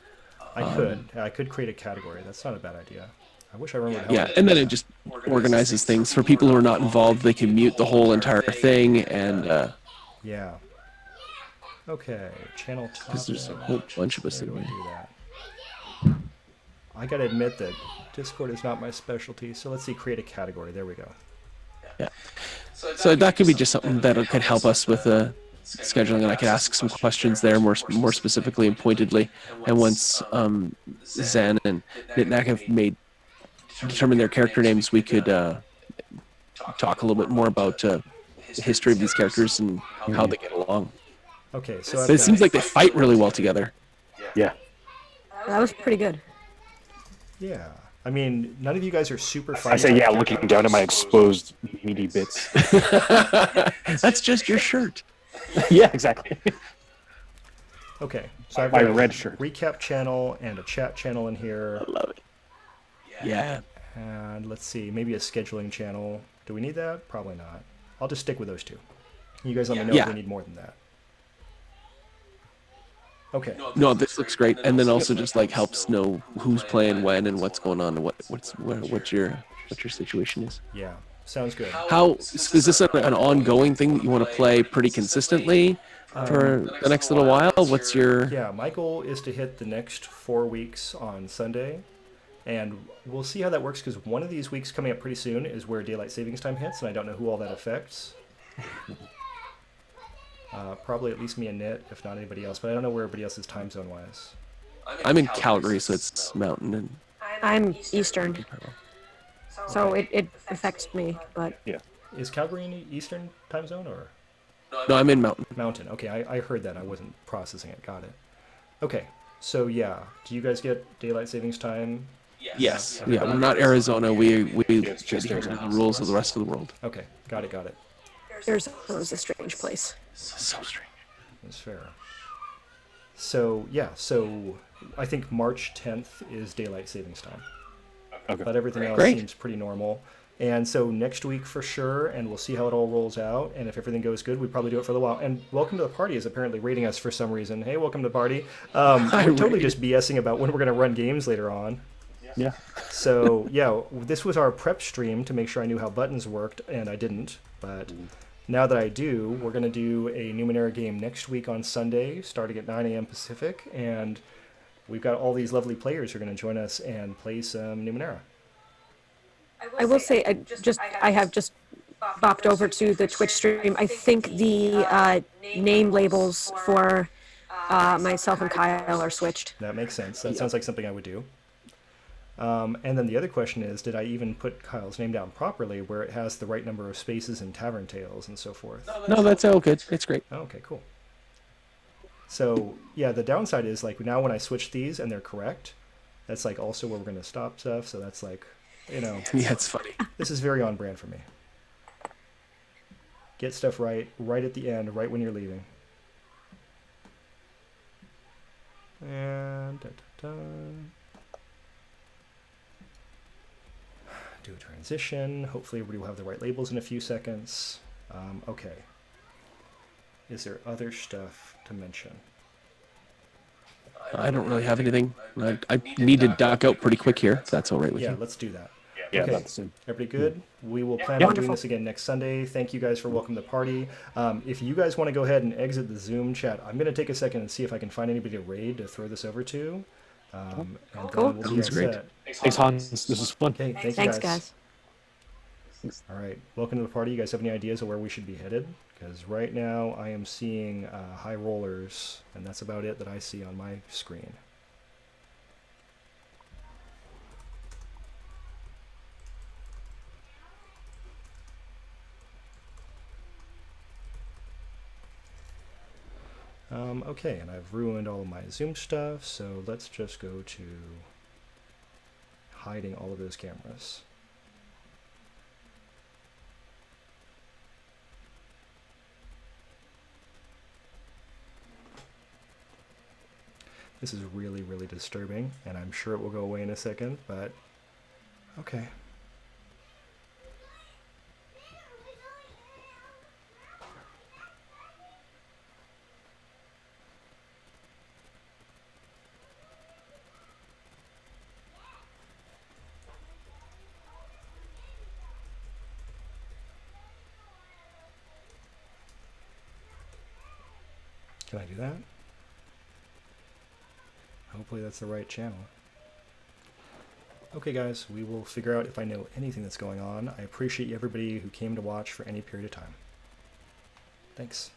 I could create a category. That's not a bad idea. I wish I remembered how. Yeah, and then it just organizes things for people who are not involved. They can mute the whole entire thing, and Yeah. Okay, channel because there's a topic. whole bunch of us Where in do I there. do that? I gotta admit that Discord is not my specialty, so let's see, create a category. There we go. Yeah. So that could be just something that could help us with scheduling, and I could ask some questions there more specifically and pointedly. And once Zen and Nitnak have determined their character names, we could talk a little bit more about the history of these characters and how they get along. Okay, so But it seems like they fight really well together. Yeah. That was pretty good. yeah. I mean, none of you guys are super I fighting. say, yeah, looking down at my exposed meaty bits. That's just your shirt. Yeah, exactly. Okay, so I've My got a red shirt. recap channel and a chat channel in here, I love it. Yeah. and let's see, maybe a scheduling channel. Do we need that? Probably not. I'll just stick with those two. You guys let me know if Yeah. we need more than that. Okay. No, this looks great, and then also just like helps know who's playing when and what's going on and what your situation is. Yeah. Sounds good. How is this an ongoing thing that you want to play pretty consistently for the next little while? What's your Yeah, my goal is to hit the next 4 weeks on Sunday, and we'll see how that works, because one of these weeks coming up pretty soon is where daylight savings time hits, and I don't know who all that affects. Probably at least me and Nit, if not anybody else, but I don't know where everybody else is time zone wise. I'm in Calgary, so it's mountain and I'm Eastern, so it affects me, but Is Calgary in Eastern time zone, or? No, I'm in Mountain. Mountain. Okay, I heard that. I wasn't processing it. Got it. Okay, so yeah, do you guys get daylight savings time? Yes. Yeah, we're not Arizona. We it's just adhere to Arizona. the rules of the rest of the world. Okay, got it. Arizona's a strange place. So strange. That's fair. So yeah, so I think March 10th is daylight savings time. Okay. But everything else Great. seems pretty normal. And so next week for sure, and we'll see how it all rolls out. And if everything goes good, we probably do it for a little while. And Welcome to the Party is apparently rating us for some reason. Hey, welcome to the party. We're totally just BSing about when we're going to run games later on. Yeah. So yeah, this was our prep stream to make sure I knew how buttons worked, and I didn't. But now that I do, we're going to do a Numenera game next week on Sunday, starting at 9 a.m. Pacific. And we've got all these lovely players who are going to join us and play some Numenera. I will say, I have just bopped over to the Twitch stream. I think the name labels for myself and Kyle are switched. That makes sense. That sounds like something I would do. And then the other question is, did I even put Kyle's name down properly where it has the right number of spaces and tavern tales and so forth? No, that's all good. It's great. Oh, okay, cool. So yeah, the downside is like now when I switch these and they're correct, that's like also where we're going to stop stuff. So that's like, Yeah, it's funny. this is very on brand for me. Get stuff right at the end, right when you're leaving. And do a transition. Hopefully everybody will have the right labels in a few seconds. Okay. Is there other stuff to mention? I don't really have anything. I need to dock out pretty quick here. If that's all right with Yeah, you. let's do that. Yeah, Okay. that's it. Everybody good? We will plan Yeah. on doing this again next Sunday. Thank you guys for welcome to the party. If you guys want to go ahead and exit the Zoom chat, I'm going to take a second and see if I can find anybody to raid to throw this over to. And then Cool. we'll be Sounds all great. set. Thanks, Hans. This was fun. Okay, thank you Thanks, guys. All right, welcome to the party. You guys have any ideas of where we should be headed? Because right now I am seeing high rollers, and that's about it that I see on my screen. Okay, and I've ruined all of my Zoom stuff, so let's just go to hiding all of those cameras. This is really, really disturbing, and I'm sure it will go away in a second, but okay. Can I do that? Hopefully that's the right channel. Okay guys, we will figure out if I know anything that's going on. I appreciate everybody who came to watch for any period of time. Thanks.